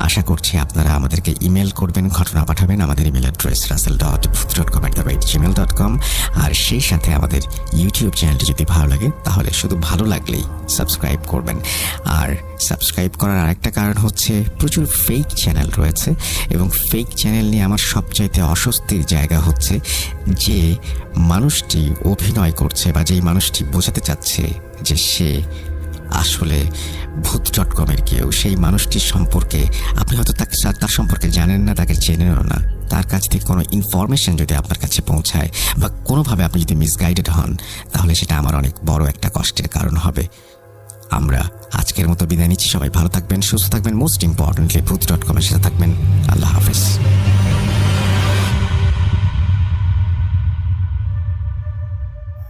আশা করছি আপনারা আমাদেরকে ইমেল করবেন, ঘটনা পাঠাবেন। আমাদের ইমেল অ্যাড্রেস russell.booth.com@gmail.com। আর সেই সাথে আমাদের ইউটিউব চ্যানেলটি যদি ভালো লাগে তাহলে শুধু ভালো লাগলেই সাবস্ক্রাইব করবেন। আর সাবস্ক্রাইব করার আরেকটা কারণ হচ্ছে প্রচুর ফেক চ্যানেল রয়েছে, এবং ফেক চ্যানেল নিয়ে আমার সবচাইতে অস্বস্তির জায়গা হচ্ছে যে মানুষটি অভিনয় করছে বা যেই মানুষটি বোঝাতে চাচ্ছে যে সে আসলে ভূত.com-এর কেউ, সেই মানুষটির সম্পর্কে আপনি হয়তো তার সম্পর্কে জানেন না, তাকে চেনেনও না। তার কাছ থেকে কোনো ইনফরমেশন যদি আপনার কাছে পৌঁছায় বা কোনোভাবে আপনি যদি মিসগাইডেড হন, তাহলে সেটা আমার অনেক বড় একটা কষ্টের কারণ হবে। আমরা আজকের মতো বিদায় নিচ্ছি। সবাই ভালো থাকবেন, সুস্থ থাকবেন, মোস্ট ইম্পর্টেন্টলি ভূত.com-এর সাথে থাকবেন। আল্লাহ হাফেজ।